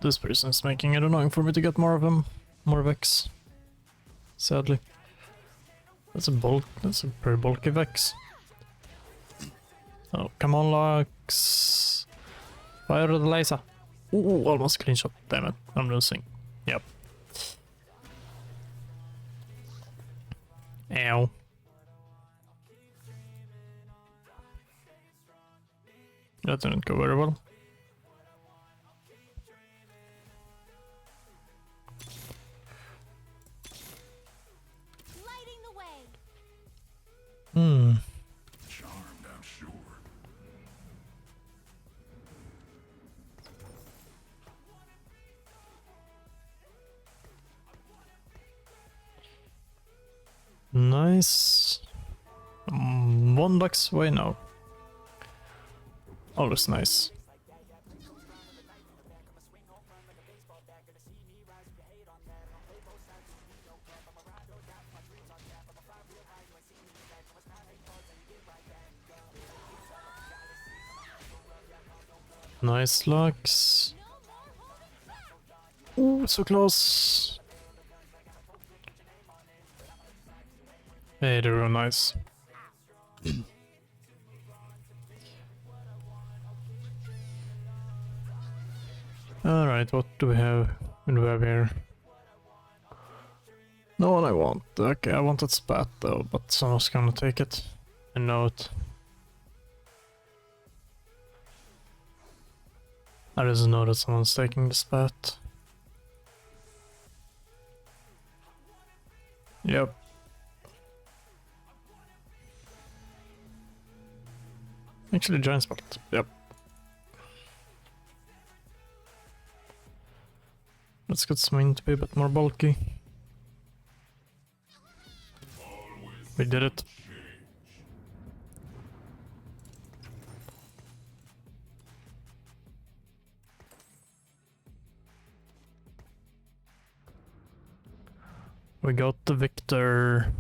Speaker 2: This person is making it annoying for me to get more of him. More Vex. Sadly. That's a pretty bulky Vex. Oh, come on, Lux. Fire the laser. Ooh, almost clean shot. Damn it, I'm losing. Yep. Ow. That didn't go very well.
Speaker 3: Lighting the way.
Speaker 4: Charmed, I'm sure.
Speaker 2: Nice. $1 away now. Always nice. Nice Lux. Ooh, so close. Hey, they were nice. Alright, what do we have? What do we have here? No one I want. Okay, I wanted Spat though, but someone's gonna take it. I know it. I just know that someone's taking the Spat. Yep. Actually, giant spot. Yep. Let's get Swain to be a bit more bulky. We did it. We got the victor.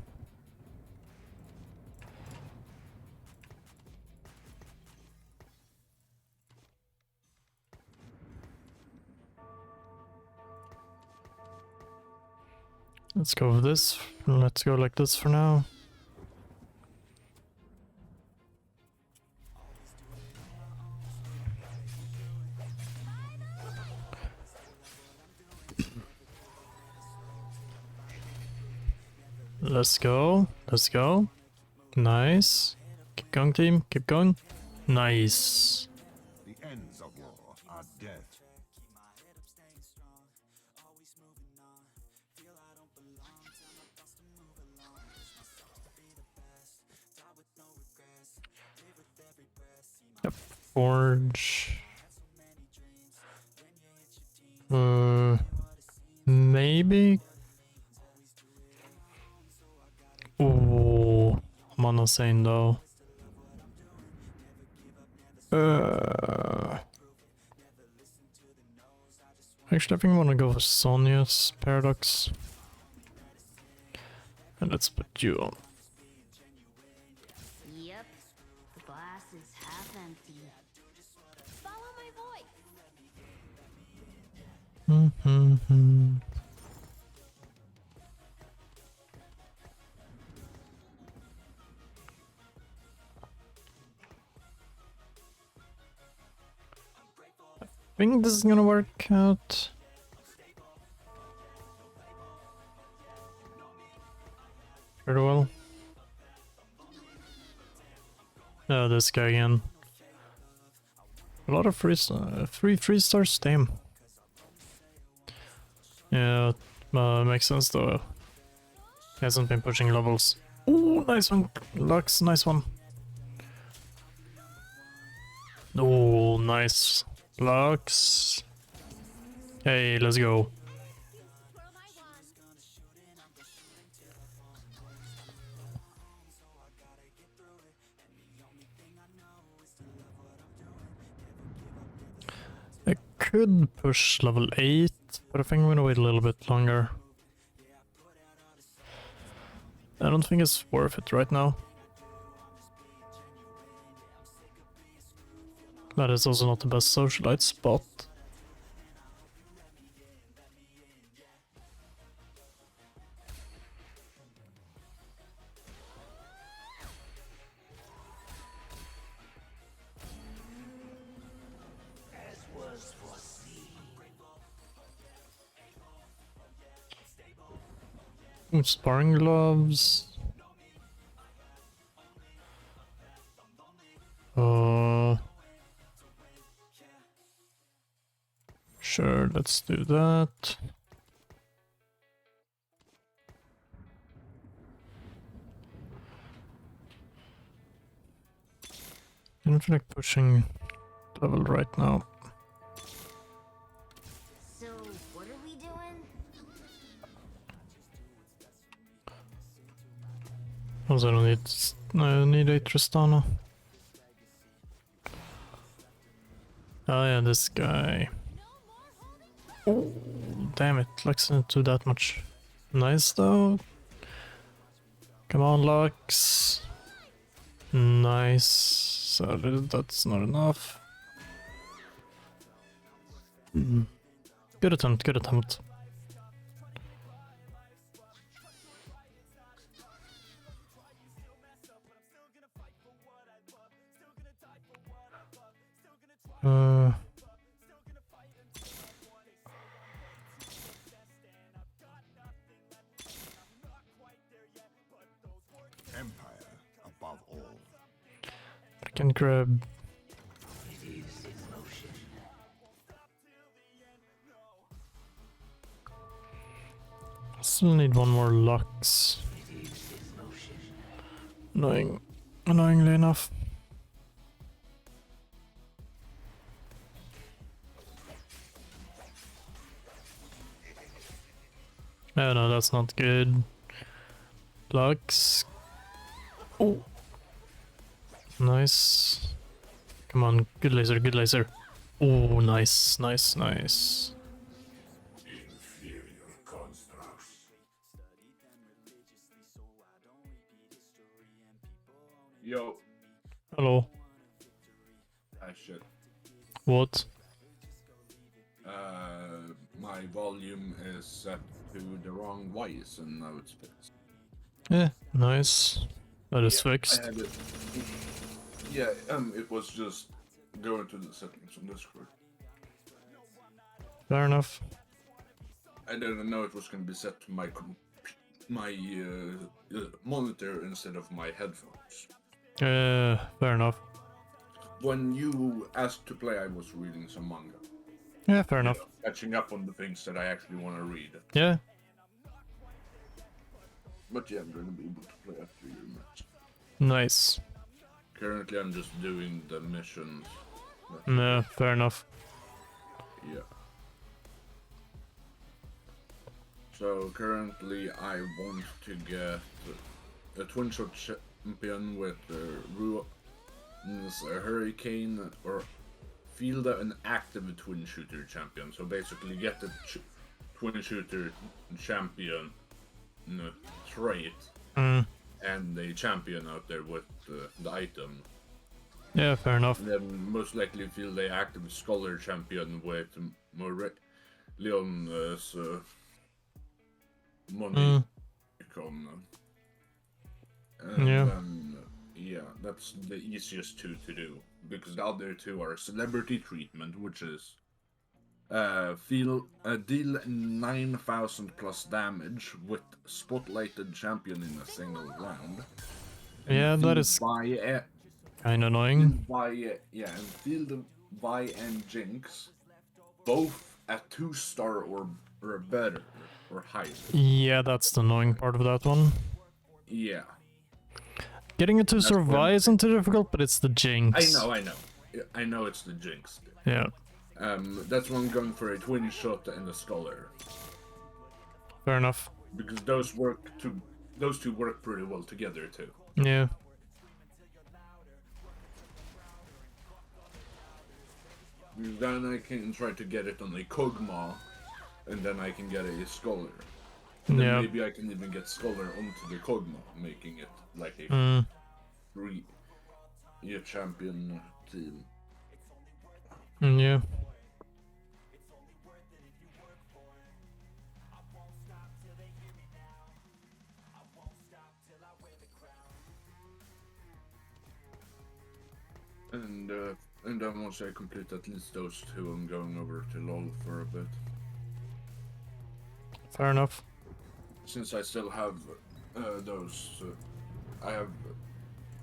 Speaker 2: Let's go with this. Let's go like this for now. Let's go. Let's go. Nice. Keep going, team. Keep going. Nice.
Speaker 4: The ends of war are death.
Speaker 2: Yep. Forge. Maybe. Oh, Mono Sane though. Actually, I think I want to go for Sonya's Paradox. And let's put you on.
Speaker 3: Yep. The glass is half empty. Follow my voice.
Speaker 2: I think this is gonna work out. Very well. Oh, this guy again. A lot of free stars, damn. Yeah, makes sense though. He hasn't been pushing levels. Oh, nice one, Lux, nice one. Oh, nice. Lux. Hey, let's go. I could push level 8, but I think I'm gonna wait a little bit longer. I don't think it's worth it right now. That is also not the best socialite spot. Sparring gloves. Sure, let's do that. I don't feel like pushing level right now.
Speaker 3: So, what are we doing?
Speaker 2: Also, I don't need a Tristana. Oh yeah, this guy. Oh, damn it, Lux didn't do that much. Nice though. Come on, Lux. Nice. So that's not enough. Good attempt, good attempt.
Speaker 4: Empire above all.
Speaker 2: I can grab. Still need one more Lux. Annoyingly enough. Oh no, that's not good. Lux. Oh. Nice. Come on, good laser, good laser. Oh, nice, nice, nice.
Speaker 6: Yo.
Speaker 2: Hello.
Speaker 6: Ah, shit.
Speaker 2: What?
Speaker 6: My volume is set to the wrong voice and now it's fixed.
Speaker 2: Yeah, nice. That is fixed.
Speaker 6: I had it. Yeah, it was just going to the settings on Discord.
Speaker 2: Fair enough.
Speaker 6: I didn't know it was going to be set to my monitor instead of my headphones.
Speaker 2: Fair enough.
Speaker 6: When you asked to play, I was reading some manga.
Speaker 2: Yeah, fair enough.
Speaker 6: Catching up on the things that I actually want to read.
Speaker 2: Yeah.
Speaker 6: But yeah, I'm going to be able to play after your match.
Speaker 2: Nice.
Speaker 6: Currently, I'm just doing the missions.
Speaker 2: Yeah, fair enough.
Speaker 6: Yeah. So currently, I want to get a twin shot champion with ruins a hurricane or field an active twin shooter champion. So basically, get the twin shooter champion trait and a champion out there with the item.
Speaker 2: Yeah, fair enough.
Speaker 6: And then most likely field the active scholar champion with Leon's money icon. And
Speaker 2: Yeah.
Speaker 6: then, yeah, that's the easiest two to do because the other two are celebrity treatment, which is deal 9,000 plus damage with spotlighted champion in a single round.
Speaker 2: Yeah, that is kind of annoying.
Speaker 6: And field Vi and Jinx, both at 2-star or better. or higher.
Speaker 2: Yeah, that's the annoying part of that one.
Speaker 6: Yeah.
Speaker 2: Getting it to
Speaker 6: That's
Speaker 2: survive
Speaker 6: one-
Speaker 2: isn't too difficult, but it's the jinx.
Speaker 6: I know. I know it's the jinx.
Speaker 2: Yeah,
Speaker 6: That's one going for a twin shot and a scholar.
Speaker 2: fair enough.
Speaker 6: Because those two work pretty well together too.
Speaker 2: Yeah.
Speaker 6: Then I can try to get it on a Kog'Maw, and then I can get a scholar. And then
Speaker 2: Yeah.
Speaker 6: maybe I can even get scholar onto the Kog'Maw, making it like a
Speaker 2: Mm.
Speaker 6: free champion team.
Speaker 2: Yeah.
Speaker 6: And then once I complete at least those two, I'm going over to LoL for a bit.
Speaker 2: Fair enough.
Speaker 6: Since I still have those, I have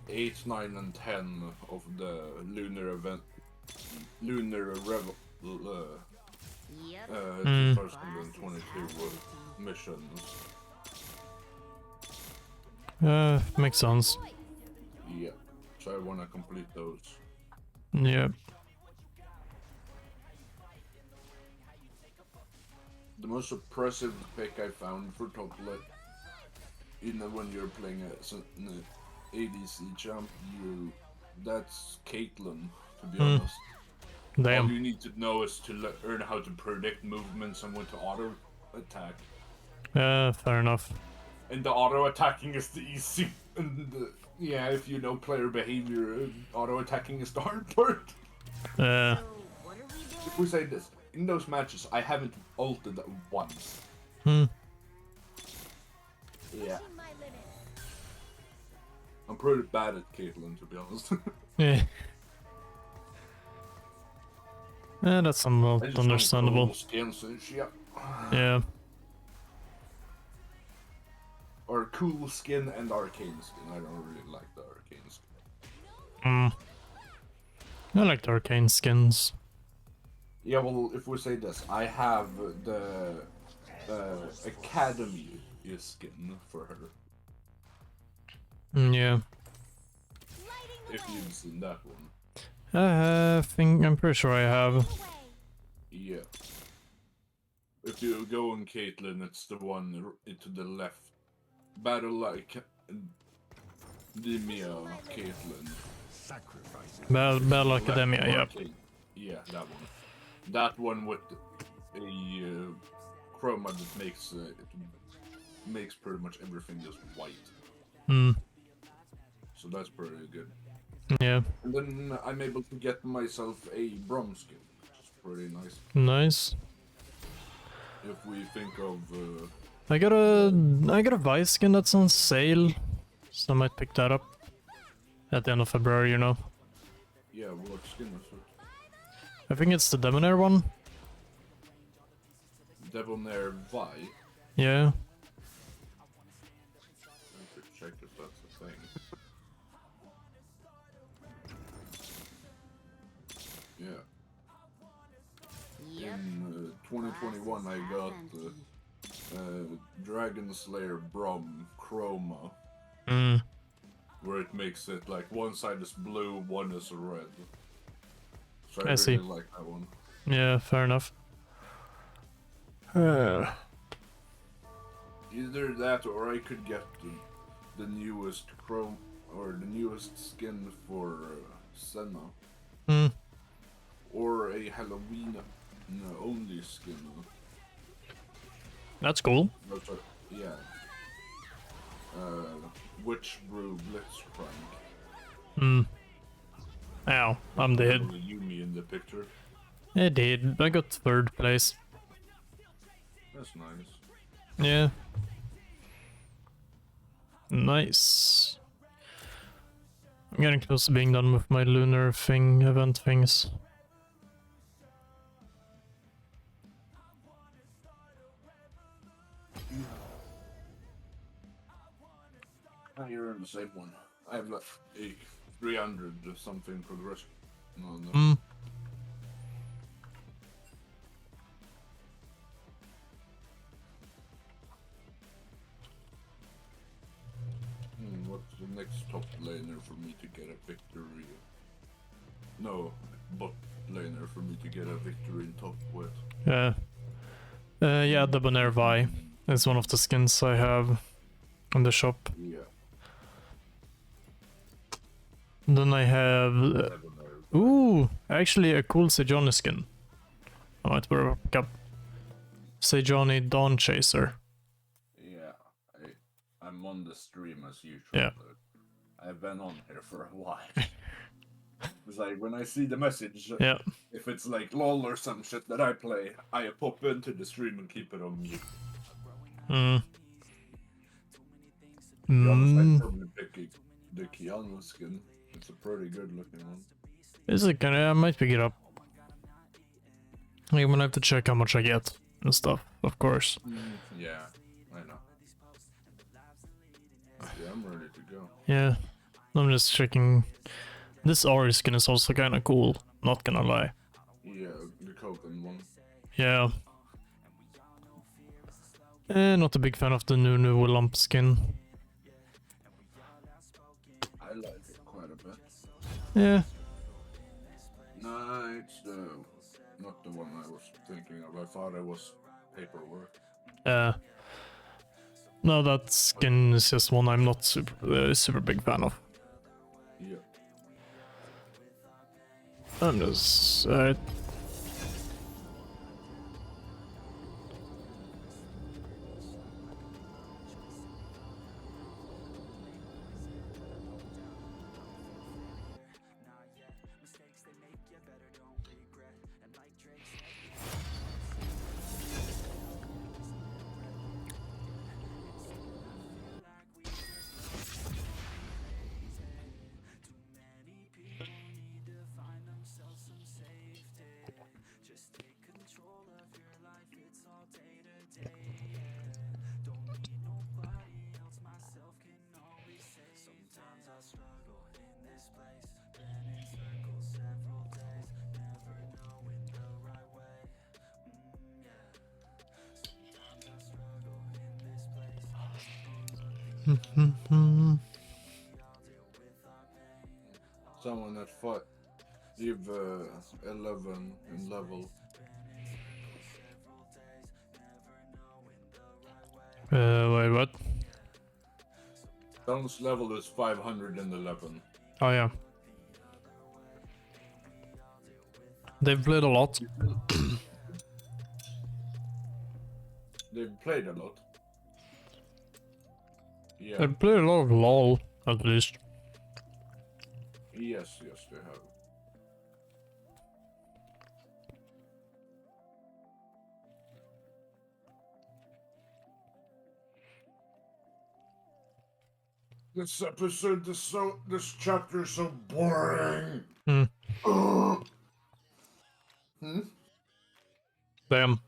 Speaker 6: 8, 9, and 10 of the lunar event, lunar revel,
Speaker 3: Yep.
Speaker 6: 2022 missions.
Speaker 2: Makes sense.
Speaker 6: Yeah, so I want to complete those.
Speaker 2: Yeah.
Speaker 6: The most impressive pick I found for top lane, when you're playing an ADC champ, that's Caitlyn, to be honest. All
Speaker 2: Damn.
Speaker 6: you need to know is to learn how to predict movements and when to auto attack.
Speaker 2: Fair enough.
Speaker 6: And the auto attacking is the easy. And yeah, if you know player behavior, auto attacking is the hard part.
Speaker 3: So, what are we doing?
Speaker 6: If we say this, in those matches, I haven't ulted once.
Speaker 2: Hmm.
Speaker 6: Yeah. I'm pretty bad at Caitlyn, to be honest.
Speaker 2: Yeah. Yeah, that's
Speaker 6: I
Speaker 2: somewhat
Speaker 6: just
Speaker 2: understandable.
Speaker 6: don't skins and shit.
Speaker 2: Yeah.
Speaker 6: Or cool skin and arcane skin. I don't really like the arcane skin.
Speaker 2: Mm. I like the arcane skins.
Speaker 6: Yeah, well, if we say this, I have the Academy skin for her.
Speaker 2: Yeah.
Speaker 6: If you've seen that one.
Speaker 2: I'm pretty sure I have.
Speaker 6: Yeah. If you go on Caitlyn, it's the one to the left. Battle like Demia Caitlyn.
Speaker 2: Battle Academia, yep.
Speaker 6: Arcane. Yeah, that one. That one with a chroma that makes it makes pretty much everything just white.
Speaker 2: Hmm.
Speaker 6: So that's pretty good.
Speaker 2: Yeah.
Speaker 6: And then I'm able to get myself a Brom skin, which is pretty nice.
Speaker 2: Nice.
Speaker 6: If we think of
Speaker 2: I got a Vice skin that's on sale, so I might pick that up at the end of February, you know.
Speaker 6: yeah, what skin is it?
Speaker 2: I think it's the Debonair one.
Speaker 6: Debonair Vi.
Speaker 2: Yeah.
Speaker 6: I could check if that's a thing. Yeah.
Speaker 3: Yep.
Speaker 6: In 2021, I got Dragon Slayer Brom Chroma,
Speaker 2: Mm.
Speaker 6: where it makes it like one side is blue, one is red. So I
Speaker 2: I
Speaker 6: really
Speaker 2: see.
Speaker 6: like that one.
Speaker 2: Yeah, fair enough.
Speaker 6: Either that, or I could get the newest Chrome or the newest skin for Senna,
Speaker 2: Hmm.
Speaker 6: or a Halloween only skin.
Speaker 2: That's cool.
Speaker 6: Those are, yeah. Witch Brew Blitzcrank.
Speaker 2: Hmm. Ow, I'm dead.
Speaker 6: Yumi in the picture.
Speaker 2: I did. I got 3rd place.
Speaker 6: That's nice.
Speaker 2: Yeah. Nice. I'm getting close to being done with my lunar event things.
Speaker 6: You're in the same one. I have like a 300 or something progression. No.
Speaker 2: Hmm.
Speaker 6: no bot laner for me to get a victory in top with.
Speaker 2: Yeah. Yeah, Debonair Vi is one of the skins I have in the shop.
Speaker 6: Yeah.
Speaker 2: Then I have... ooh, actually a cool Sejuani skin. I might pick up Sejuani Dawn Chaser.
Speaker 6: Yeah, I'm on the stream as usual.
Speaker 2: Yeah.
Speaker 6: But I've been on here for a while. It's like when I see the message,
Speaker 2: Yeah.
Speaker 6: if it's like LOL or some shit that I play, I pop into the stream and keep it on mute.
Speaker 2: Mm.
Speaker 6: To be honest,
Speaker 2: Mm.
Speaker 6: I'm probably picking the Kiana skin. It's a pretty good looking one.
Speaker 2: Is it gonna? I might pick it up. I'm gonna have to check how much I get and stuff, of course.
Speaker 6: Yeah, I know. Yeah, I'm ready to go.
Speaker 2: Yeah. I'm just checking. This Ari skin is also kinda cool, not gonna lie.
Speaker 6: Yeah, the Copen one.
Speaker 2: Yeah. Not a big fan of the new Willump skin.
Speaker 6: I like it quite a bit.
Speaker 2: Yeah.
Speaker 6: No, it's not the one I was thinking of. I thought it was Paperwork.
Speaker 2: No, that skin is just one I'm not super big fan of.
Speaker 6: Yeah.
Speaker 2: I'm just...
Speaker 6: Someone at 5. Leave 11 in level.
Speaker 2: wait, what?
Speaker 6: Someone's level is 511.
Speaker 2: Oh yeah. They've played a lot.
Speaker 6: They've played a lot. Yeah.
Speaker 2: They've played a lot of LOL, at least.
Speaker 6: Yes, they have. This episode is this chapter is so boring.
Speaker 2: Damn.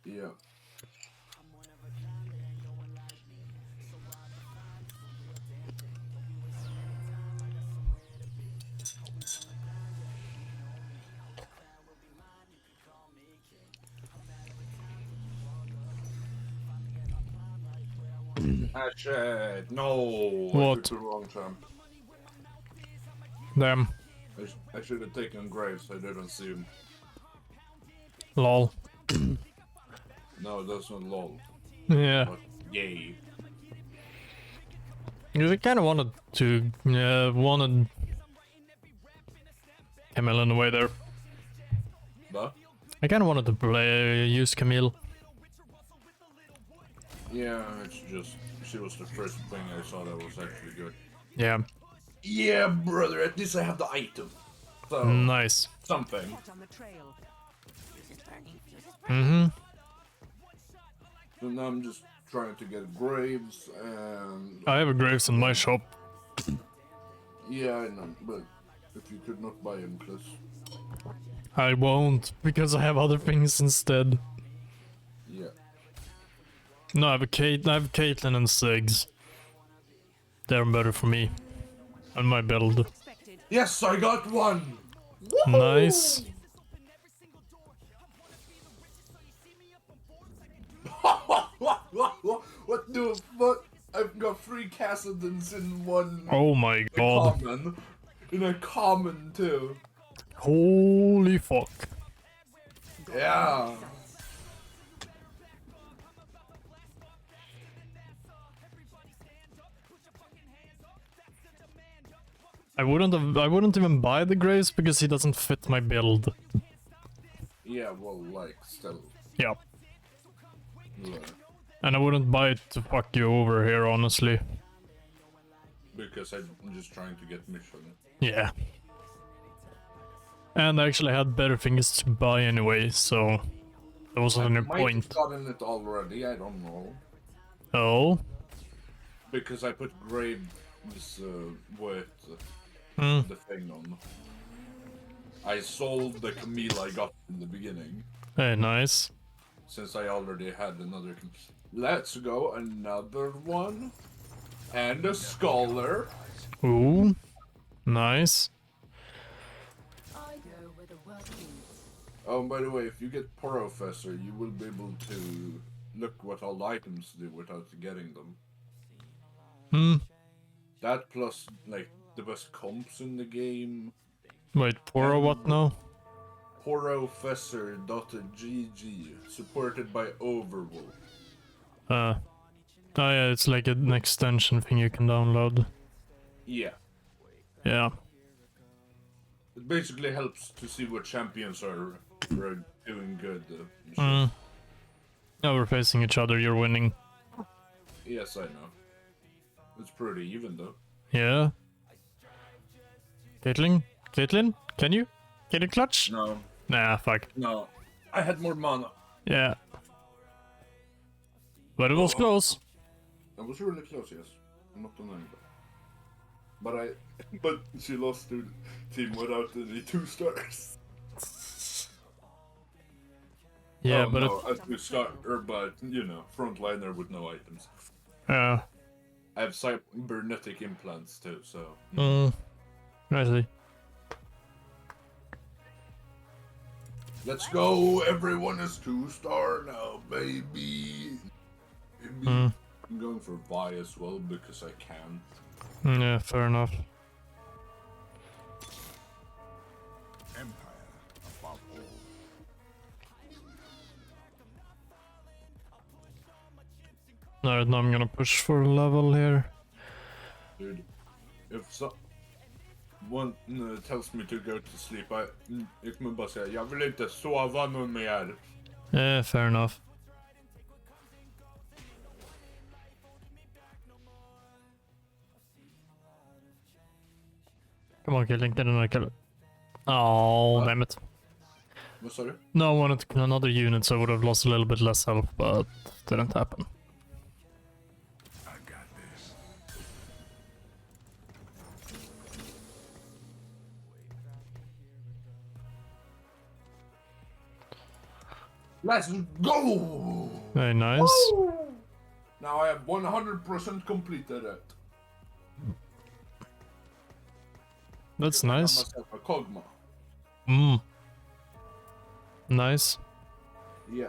Speaker 6: Yeah. Ah shit, no. I
Speaker 2: What?
Speaker 6: took the wrong champ.
Speaker 2: Damn.
Speaker 6: I should have taken Graves, I didn't see him.
Speaker 2: LOL.
Speaker 6: No, that's not LOL.
Speaker 2: Yeah.
Speaker 6: But yay.
Speaker 2: I kind of wanted to, wanted Camille in a way there.
Speaker 6: But?
Speaker 2: I kind of wanted to use Camille.
Speaker 6: Yeah, it's just, she was the first thing I saw that was actually good.
Speaker 2: Yeah.
Speaker 6: Yeah, brother, at least I have the item. So,
Speaker 2: Nice.
Speaker 6: something.
Speaker 5: On the trail.
Speaker 2: Mm-hmm.
Speaker 6: So now I'm just trying to get Graves and...
Speaker 2: I have a Graves in my shop.
Speaker 6: Yeah, I know, but if you could not buy him, please.
Speaker 2: I won't, because I have other things instead.
Speaker 6: Yeah.
Speaker 2: No, I have Caitlyn and Sigs. They're better for me. And my build.
Speaker 6: Yes, I got one!
Speaker 2: Nice.
Speaker 6: What the fuck? I've got 3 Cassidans in one
Speaker 2: Oh my god.
Speaker 6: common. In a common too.
Speaker 2: Holy fuck.
Speaker 6: Yeah.
Speaker 2: I wouldn't even buy the Graves because he doesn't fit my build.
Speaker 6: Yeah, well, like, still.
Speaker 2: Yeah.
Speaker 6: Yeah.
Speaker 2: And I wouldn't buy it to fuck you over here, honestly.
Speaker 6: Because I'm just trying to get mission.
Speaker 2: Yeah. And I actually had better things to buy anyway, so there wasn't any
Speaker 6: Might
Speaker 2: point.
Speaker 6: have gotten it already, I don't know.
Speaker 2: Oh?
Speaker 6: Because I put Graves with
Speaker 2: Hmm.
Speaker 6: the thing on. I sold the Camille I got in the beginning.
Speaker 2: Hey, nice.
Speaker 6: Since I already had another. Let's go, another one. And a scholar.
Speaker 2: Ooh. Nice.
Speaker 5: I go where the world leads.
Speaker 6: Oh, by the way, if you get Professor, you will be able to look what all items do without getting them.
Speaker 2: Hmm.
Speaker 6: That plus, like, the best comps in the game.
Speaker 2: Wait, Poro what now?
Speaker 6: Professor.gg, supported by Overwolf.
Speaker 2: Oh yeah, it's like an extension thing you can download.
Speaker 6: Yeah.
Speaker 2: Yeah.
Speaker 6: It basically helps to see what champions are doing good. And shit.
Speaker 2: Hmm. Now we're facing each other, you're winning.
Speaker 6: Yes, I know. It's pretty even though.
Speaker 2: Yeah. Caitlyn? Caitlyn? Can you? Can you clutch?
Speaker 6: No,
Speaker 2: Nah, fuck.
Speaker 6: no. I had more mana.
Speaker 2: Yeah. But it was close.
Speaker 6: It was really close, yes. I'm not denying that. But she lost to team without any 2 stars.
Speaker 2: Yeah,
Speaker 6: oh,
Speaker 2: but
Speaker 6: no, a 2-star, but you know, frontliner with no items.
Speaker 2: yeah.
Speaker 6: I have cybernetic implants too, so.
Speaker 2: I see.
Speaker 6: Let's go! Everyone is 2-star now, baby.
Speaker 2: Mm.
Speaker 6: I'm going for Vi as well because I can.
Speaker 2: Yeah, fair enough.
Speaker 4: Empire above all.
Speaker 2: Alright, now I'm gonna push for a level here.
Speaker 6: Dude, if someone tells me to go to sleep, jag kommer bara säga jag vill inte sova någon mer.
Speaker 2: Yeah, fair enough. Come on, killing, get another kill. Oh, damn it.
Speaker 6: Vad sa du?
Speaker 2: No, I wanted to kill another unit, so I would have lost a little bit less health, but didn't happen.
Speaker 4: I got this.
Speaker 6: Let's go!
Speaker 2: Very nice.
Speaker 6: Now I have 100% completed it.
Speaker 2: That's
Speaker 6: I got
Speaker 2: nice.
Speaker 6: myself a Kog'Maw.
Speaker 2: Nice.
Speaker 6: Yeah.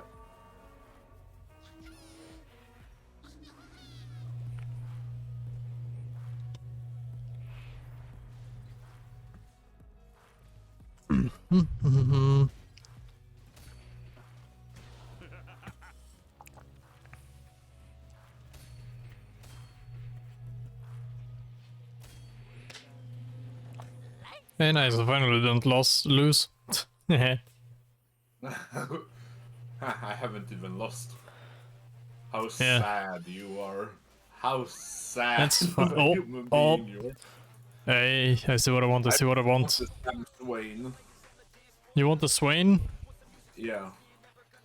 Speaker 2: Hey, nice. I finally didn't lose.
Speaker 6: I haven't even lost. How
Speaker 2: Yeah.
Speaker 6: sad you are. How sad.
Speaker 2: That's
Speaker 6: of
Speaker 2: fine.
Speaker 6: a
Speaker 2: Oh,
Speaker 6: human
Speaker 2: oh.
Speaker 6: being you are.
Speaker 2: Hey, I see what I want. I see what I want.
Speaker 6: The Sam Swain.
Speaker 2: You want the Swain?
Speaker 6: Yeah.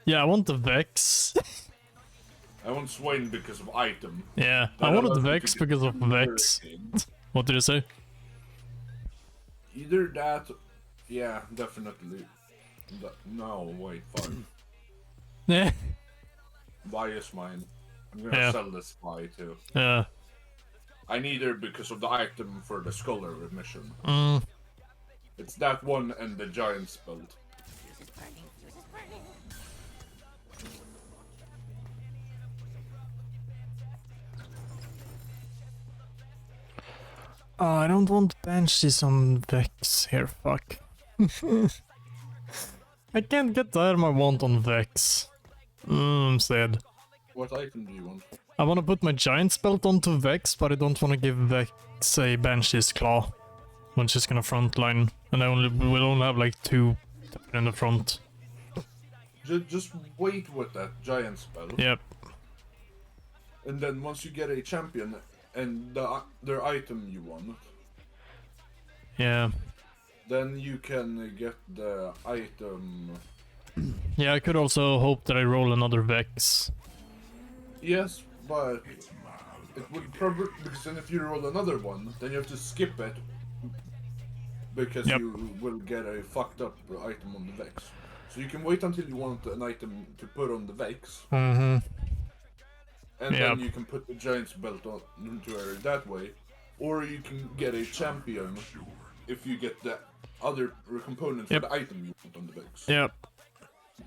Speaker 2: Yeah, I want the Vex.
Speaker 6: I want Swain because of item.
Speaker 2: Yeah,
Speaker 6: But
Speaker 2: I wanted the
Speaker 6: want you
Speaker 2: Vex
Speaker 6: to get
Speaker 2: because of Vex.
Speaker 6: Hurricane.
Speaker 2: What did you say?
Speaker 6: Either that, yeah, definitely. No, wait, fuck.
Speaker 2: Yeah.
Speaker 6: Vi is mine. I'm gonna
Speaker 2: Yeah.
Speaker 6: sell this Vi too.
Speaker 2: Yeah.
Speaker 6: I need her because of the item for the Scholar mission.
Speaker 2: Mm.
Speaker 6: It's that one and the Giant's belt.
Speaker 2: Oh, I don't want Banshees on Vex here, fuck. I can't get the item I want on Vex. I'm sad.
Speaker 6: What item do you want?
Speaker 2: I want to put my Giant's Belt onto Vex, but I don't want to give Vex a Banshee's Claw when she's gonna frontline, and we'll only have like 2 in the front.
Speaker 6: Just wait with that giant spell.
Speaker 2: Yep.
Speaker 6: And then once you get a champion and their item you want,
Speaker 2: Yeah.
Speaker 6: then you can get the item.
Speaker 2: Yeah, I could also hope that I roll another Vex.
Speaker 6: Yes, but it would probably, because then if you roll another one, then you have to skip it because
Speaker 2: Yep.
Speaker 6: you will get a fucked up item on the Vex. So you can wait until you want an item to put on the Vex,
Speaker 2: Mm-hmm.
Speaker 6: and
Speaker 2: Yep.
Speaker 6: then you can put the Giant's Belt on into her that way, or you can get a champion if you get the other components
Speaker 2: Yep.
Speaker 6: for the item you want on the Vex.
Speaker 2: Yep.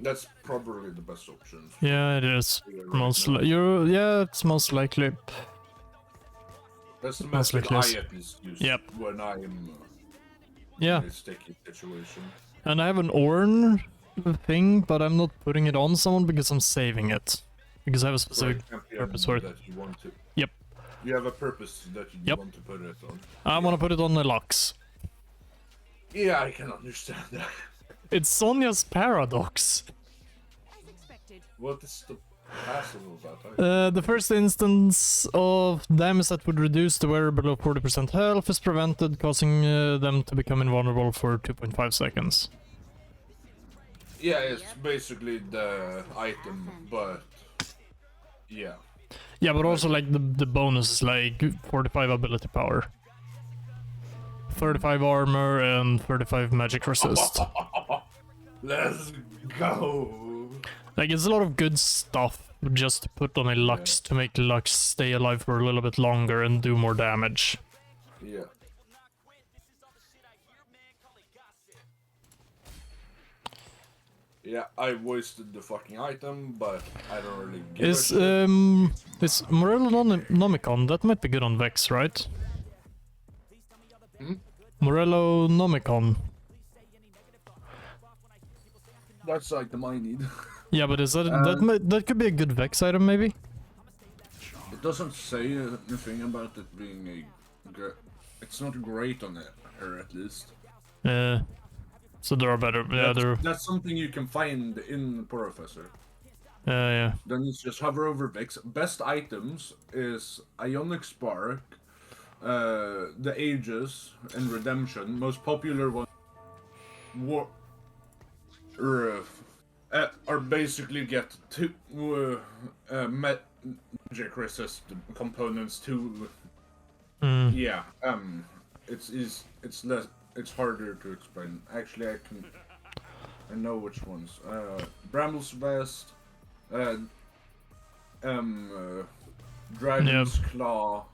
Speaker 6: That's probably the best option.
Speaker 2: Yeah, it is.
Speaker 6: Right now.
Speaker 2: Yeah, it's most likely.
Speaker 6: That's the
Speaker 2: most
Speaker 6: method
Speaker 2: likely is.
Speaker 6: I at least use
Speaker 2: Yep.
Speaker 6: when I'm
Speaker 2: Yeah.
Speaker 6: in a sticky situation.
Speaker 2: And I have an Ornn thing, but I'm not putting it on someone because I'm saving it. Because I have a
Speaker 6: For a
Speaker 2: specific
Speaker 6: champion
Speaker 2: purpose for it.
Speaker 6: that you want to.
Speaker 2: Yep.
Speaker 6: You have a purpose that you
Speaker 2: Yep.
Speaker 6: want to put it on.
Speaker 2: I want to put it on the Lux.
Speaker 6: Yeah, I can understand that.
Speaker 2: It's Sonya's paradox.
Speaker 6: What is the passive of that?
Speaker 2: The first instance of damage that would reduce the wearer below 40% health is prevented, causing them to become invulnerable for 2.5 seconds.
Speaker 6: Yeah, it's basically the item, but yeah.
Speaker 2: Yeah, but also like the bonus is like 45 ability power, 35 armor, and 35 magic resist.
Speaker 6: Let's go.
Speaker 2: Like, it's a lot of good stuff just to put on a Lux to make Lux stay alive for a little bit longer and do more damage.
Speaker 6: Yeah. Yeah, I wasted the fucking item, but I don't really give a shit.
Speaker 2: Is Morello Nomicon, that might be good on Vex, right? Morello Nomicon.
Speaker 6: That's the item I need.
Speaker 2: Yeah, but is that that could be a good Vex item, maybe?
Speaker 6: It doesn't say anything about it being a. It's not great on her, at least.
Speaker 2: So there are better. Yeah,
Speaker 6: That's something you can find in Professor.
Speaker 2: yeah.
Speaker 6: Then you just hover over Vex. Best items is Ionic Spark, the Aegis, and Redemption. Most popular one. Are basically get two magic resist components to. Yeah. It's less. It's harder to explain. Actually, I know which ones. Bramble's Vest, Dragon's Claw,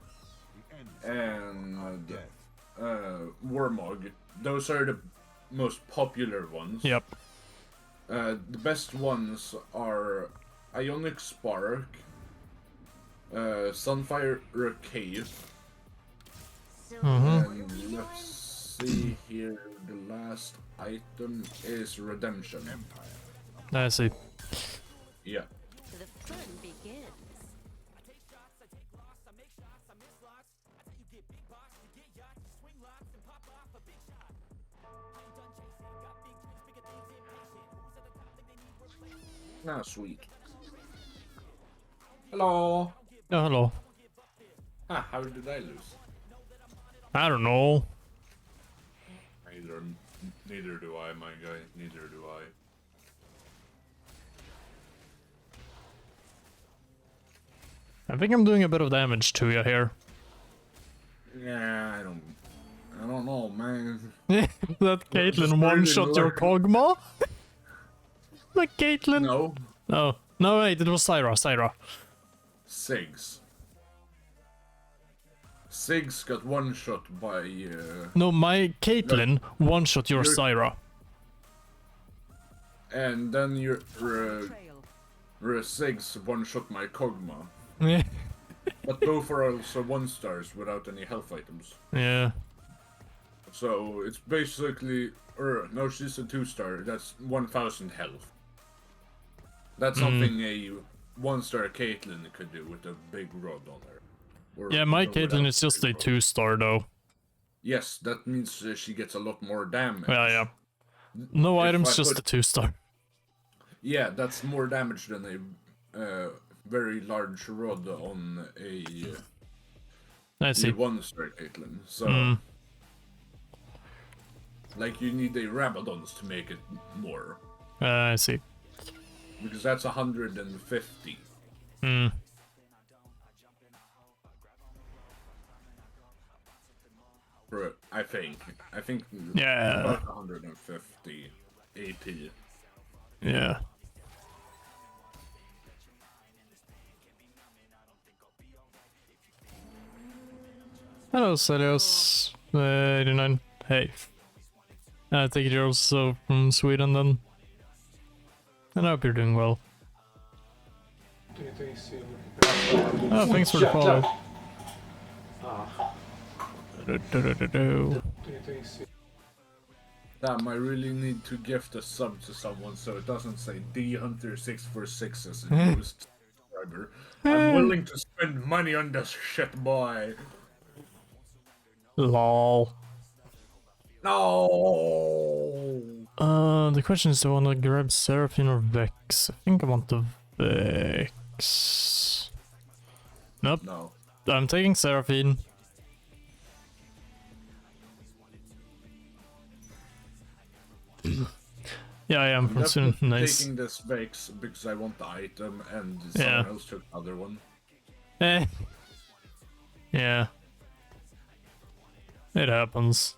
Speaker 6: and Warmog. Those are the most popular ones.
Speaker 2: Yep.
Speaker 6: The best ones are Ionic Spark, Sunfire Cave, and let's see here, the last item is Redemption.
Speaker 2: I see.
Speaker 6: Yeah.
Speaker 3: The fun begins.
Speaker 6: Ah, sweet. Hello.
Speaker 2: Oh, hello.
Speaker 6: Ah, how did I lose?
Speaker 2: I don't know.
Speaker 6: Neither do I, my guy. Neither do I.
Speaker 2: I think I'm doing a bit of damage to you here.
Speaker 6: Yeah, I don't know, man.
Speaker 2: That Caitlyn
Speaker 6: just
Speaker 2: one-shot
Speaker 6: really
Speaker 2: your
Speaker 6: low.
Speaker 2: Kog'Maw? Like Caitlyn?
Speaker 6: No,
Speaker 2: Oh. No, wait, it was Syra.
Speaker 6: Sigs. Sigs got one shot by.
Speaker 2: No, my Caitlyn one-shot your
Speaker 6: You're-
Speaker 2: Syra.
Speaker 6: And then your Sigs one shot my Kog'Maw. But both are also 1-stars without any health items.
Speaker 2: Yeah.
Speaker 6: So it's basically, or no, she's a 2-star. That's 1,000 health. That's something a 1-star Caitlyn could do with a big rod on her. Or
Speaker 2: Yeah, my
Speaker 6: without
Speaker 2: Caitlyn is just
Speaker 6: big
Speaker 2: a
Speaker 6: rod.
Speaker 2: 2-star though.
Speaker 6: Yes, that means she gets a lot more damage.
Speaker 2: Yeah. No
Speaker 6: If
Speaker 2: items,
Speaker 6: I
Speaker 2: just
Speaker 6: put-
Speaker 2: a 2-star.
Speaker 6: Yeah, that's more damage than a very large rod on a
Speaker 2: I see.
Speaker 6: 1-star Caitlyn. So, like, you need a Rabadons to make it more.
Speaker 2: I see.
Speaker 6: Because that's 150.
Speaker 2: Hmm.
Speaker 6: I think.
Speaker 2: Yeah.
Speaker 6: About 150 AP.
Speaker 2: Yeah. Hello, Celios. 89. Hey. I think you're also from Sweden then. And I hope you're doing well. Oh, thanks for the follow. Do-do-do-do-do.
Speaker 6: Damn, I really need to gift a sub to someone so it doesn't say D-Hunter646 as a newest subscriber. I'm willing to spend money on this shit, boy.
Speaker 2: Lol.
Speaker 6: No.
Speaker 2: The question is, do I want to grab Seraphine or Vex? I think I want the Vex. Nope.
Speaker 6: No.
Speaker 2: I'm taking Seraphine. Yeah, I am
Speaker 6: I'm
Speaker 2: from Sweden.
Speaker 6: definitely
Speaker 2: Nice.
Speaker 6: taking this Vex because I want the item and
Speaker 2: Yeah.
Speaker 6: someone else took the other one.
Speaker 2: Eh. Yeah. It happens.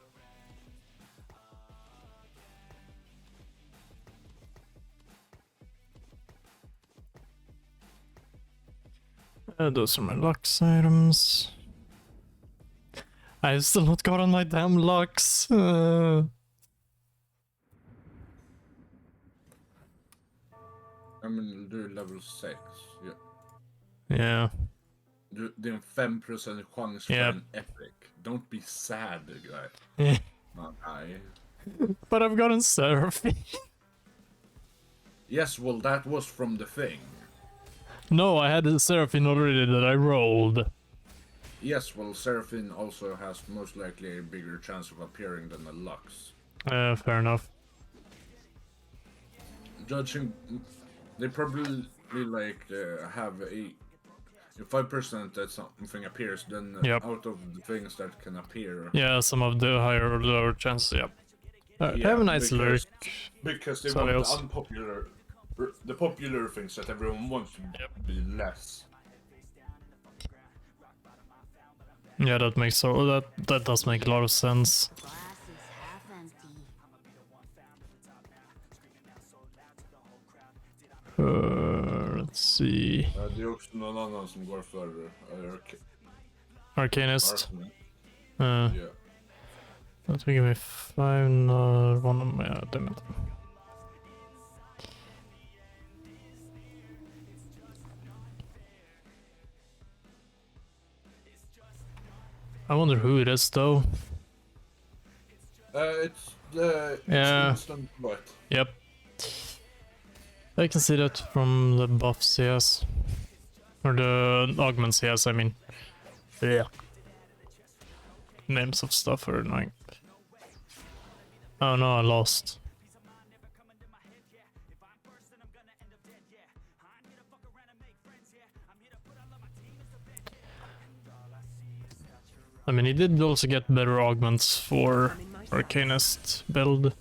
Speaker 2: Those are my Lux items. I've still not gotten my damn Lux.
Speaker 6: I'm gonna do level 6. Ja.
Speaker 2: Yeah.
Speaker 6: Det är en 5% chans för
Speaker 2: Yep.
Speaker 6: en epic. Don't be sad, guy.
Speaker 2: Yeah.
Speaker 6: Nej.
Speaker 2: But I've gotten Seraphine.
Speaker 6: Yes, well, that was from the thing.
Speaker 2: No, I had a Seraphine already that I rolled.
Speaker 6: Yes, well, Seraphine also has most likely a bigger chance of appearing than a Lux.
Speaker 2: Fair enough.
Speaker 6: Judging, they probably like have a 5% that something appears, then
Speaker 2: Yep.
Speaker 6: out of the things that can appear.
Speaker 2: Yeah, some of the higher or lower chances, yep.
Speaker 6: Yeah,
Speaker 2: Have a nice
Speaker 6: because-
Speaker 2: lurk.
Speaker 6: Because they
Speaker 2: Sorry,
Speaker 6: want
Speaker 2: else.
Speaker 6: the unpopular, the popular things that everyone wants to be less.
Speaker 2: Yeah, that makes that does make a lot of sense.
Speaker 3: Glass is half empty.
Speaker 2: Let's see.
Speaker 6: Det är också någon annan som går för
Speaker 2: Arcanist.
Speaker 6: Arsenal.
Speaker 2: Yeah. That will give me 5, no, 1 of my, damn it. I wonder who it is though.
Speaker 6: It's the
Speaker 2: Yeah.
Speaker 6: instant bite.
Speaker 2: Yep. I can see that from the buffs he has. Or the augments he has, I mean. Yeah. Names of stuff are annoying. Oh no, I lost. I mean, he did also get better augments for Arcanist build.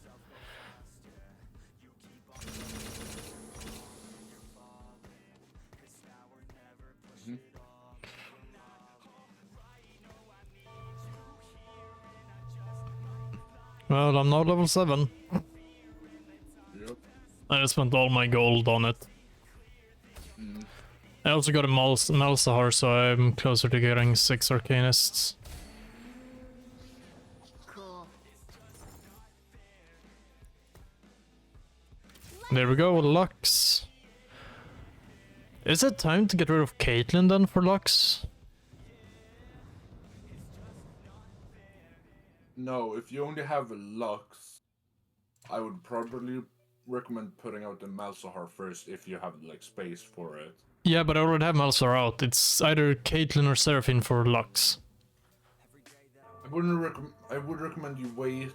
Speaker 2: Well, I'm now level 7.
Speaker 6: Yep.
Speaker 2: I just spent all my gold on it. I also got a Malzahar, so I'm closer to getting 6 Arcanists.
Speaker 3: Cool.
Speaker 2: There we go, Lux. Is it time to get rid of Caitlyn then for Lux?
Speaker 6: No, if you only have a Lux, I would probably recommend putting out the Malzahar first if you have like space for it.
Speaker 2: Yeah, but I already have Malzahar out. It's either Caitlyn or Seraphine for Lux.
Speaker 6: I would recommend you wait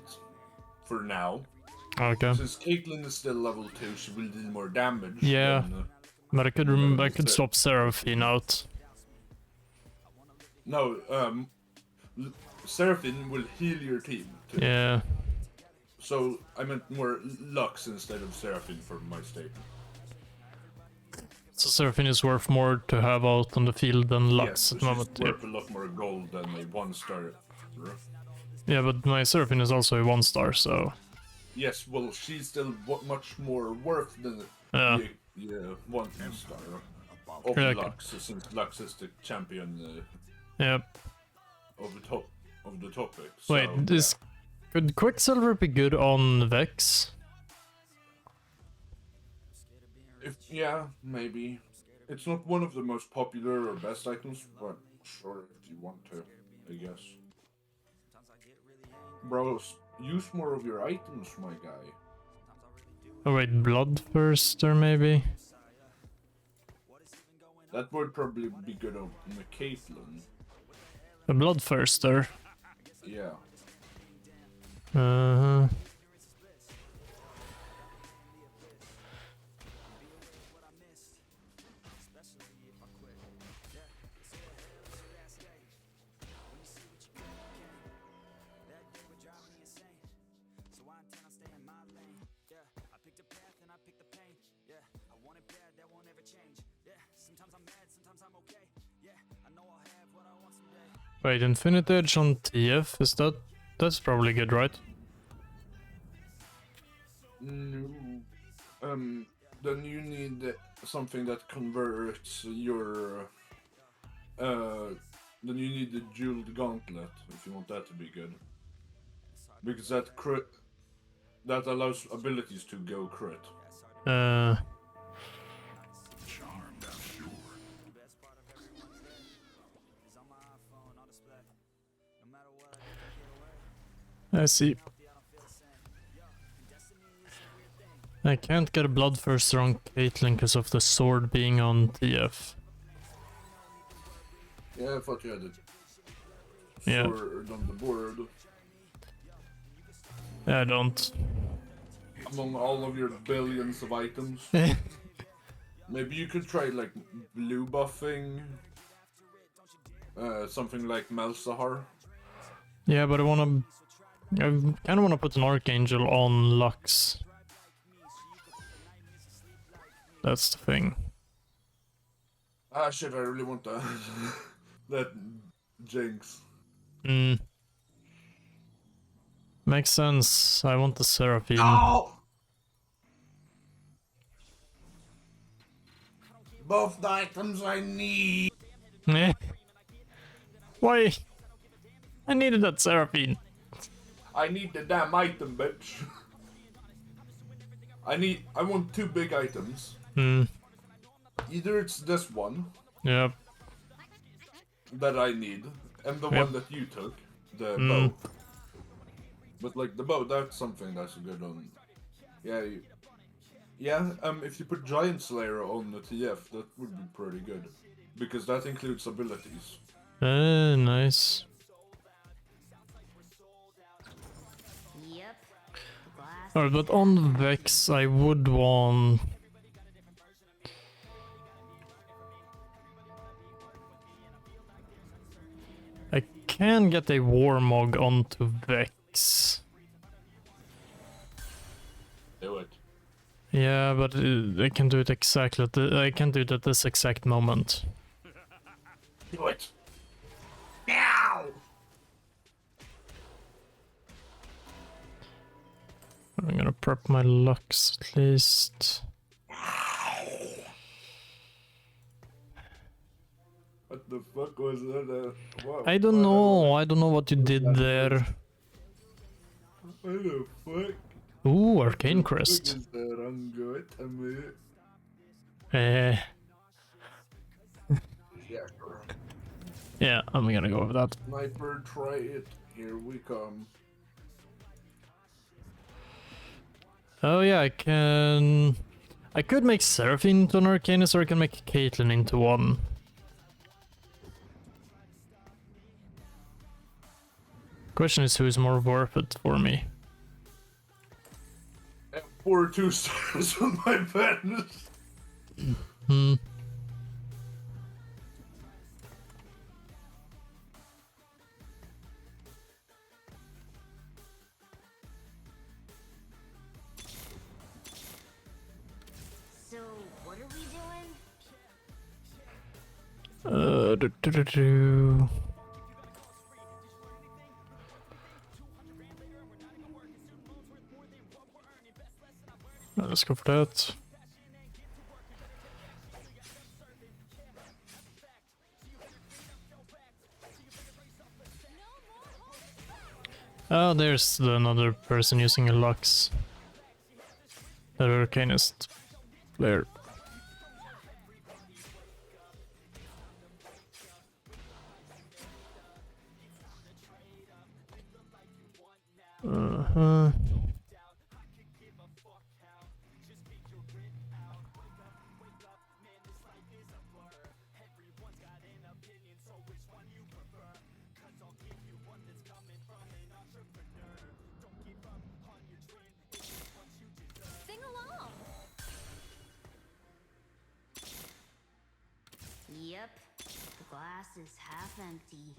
Speaker 6: for now.
Speaker 2: Okay.
Speaker 6: Since Caitlyn is still level 2, she will deal more damage.
Speaker 2: Yeah.
Speaker 6: Than,
Speaker 2: But I could swap Seraphine out.
Speaker 6: no, Seraphine will heal your team too.
Speaker 2: Yeah.
Speaker 6: So I meant more Lux instead of Seraphine for my statement.
Speaker 2: So Seraphine is worth more to have out on the field than Lux
Speaker 6: Yes,
Speaker 2: at the moment.
Speaker 6: she's worth a lot more gold than a 1-star.
Speaker 2: Yeah, but my Seraphine is also a 1-star, so...
Speaker 6: Yes, well, she's still much more worth than
Speaker 2: Yeah.
Speaker 6: the 1-star of
Speaker 2: Yeah,
Speaker 6: Lux, since Lux is the champion
Speaker 2: Yep.
Speaker 6: of the topic.
Speaker 2: Wait,
Speaker 6: So,
Speaker 2: could Quicksilver be good on Vex?
Speaker 6: yeah, maybe. It's not one of the most popular or best items, but sure, if you want to, I guess. Bros, use more of your items, my guy.
Speaker 2: Oh wait, Bloodthirster maybe?
Speaker 6: That would probably be good on the Caitlyn.
Speaker 2: A Bloodthirster?
Speaker 6: Yeah.
Speaker 2: Uh-huh. Wait, Infinite Edge on TF, that's probably good, right?
Speaker 6: No. Then you need something that converts your. Then you need the Jeweled Gauntlet if you want that to be good. Because that allows abilities to go crit.
Speaker 2: I see. I can't get a Bloodthirster on Caitlyn because of the sword being on TF.
Speaker 6: Yeah, I thought you had it.
Speaker 2: Yeah.
Speaker 6: Sword on the board.
Speaker 2: I don't.
Speaker 6: Among all of your billions of items. Maybe you could try like blue buffing. Something like Malzahar.
Speaker 2: Yeah, but I kind of want to put an Archangel on Lux. That's the thing.
Speaker 6: Ah shit, I really want that. That Jinx.
Speaker 2: Makes sense. I want the Seraphine.
Speaker 6: Oh! Both the items I need.
Speaker 2: Eh. Why? I needed that Seraphine.
Speaker 6: I need the damn item, bitch. I want 2 big items. Either it's this one
Speaker 2: Yep.
Speaker 6: that I need, and the
Speaker 2: Yep.
Speaker 6: one that you took, the bow. But like the bow, that's something that's a good one. Yeah, if you put Giant Slayer on the TF, that would be pretty good. Because that includes abilities.
Speaker 2: Nice.
Speaker 3: Yep. Glass
Speaker 2: Alright, but on Vex, I would want... I can get a Warmog onto Vex.
Speaker 6: Do it.
Speaker 2: Yeah, but I can do it exactly I can do it at this exact moment.
Speaker 6: Do it. Now!
Speaker 2: I'm gonna prep my Lux at least.
Speaker 6: What the fuck was that?
Speaker 2: I don't know what you did there.
Speaker 6: What the fuck?
Speaker 2: Ooh, Arcane
Speaker 6: What
Speaker 2: Crest.
Speaker 6: is that? I'm good.
Speaker 2: Eh,
Speaker 6: Yeah, sure.
Speaker 2: yeah, I'm gonna go with that.
Speaker 6: Sniper, try it. Here we come.
Speaker 2: Oh yeah, I can... I could make Seraphine into an Arcanist, or I can make Caitlyn into one. Question is, who is more worth it for me?
Speaker 6: 4 2-stars on my pen.
Speaker 2: Hmm.
Speaker 3: So, what are we doing?
Speaker 2: Do. Let's go for that. Oh, there's another person using a Lux. The Arcanist player. Uh-huh.
Speaker 3: Sing along. Yep, the glass is half empty.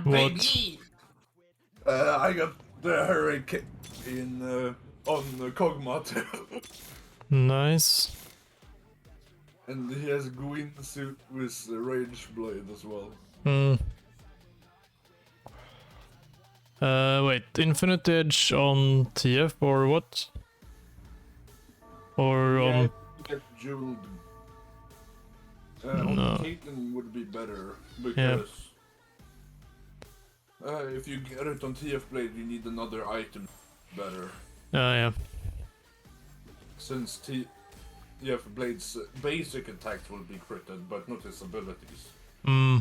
Speaker 6: Baby! I got the Hurricane on Kog'Maw too.
Speaker 2: Nice.
Speaker 6: And he has a green suit with Rage Blade as well.
Speaker 2: Hmm. Wait, Infinite Edge on TF or what? Or
Speaker 6: Yeah,
Speaker 2: on...
Speaker 6: get jeweled.
Speaker 2: No.
Speaker 6: On Caitlyn would be better because if you get it on TF Blade, you need another item better.
Speaker 2: Yeah.
Speaker 6: Since TF Blade's basic attacks will be critted, but not his abilities.
Speaker 2: Hmm.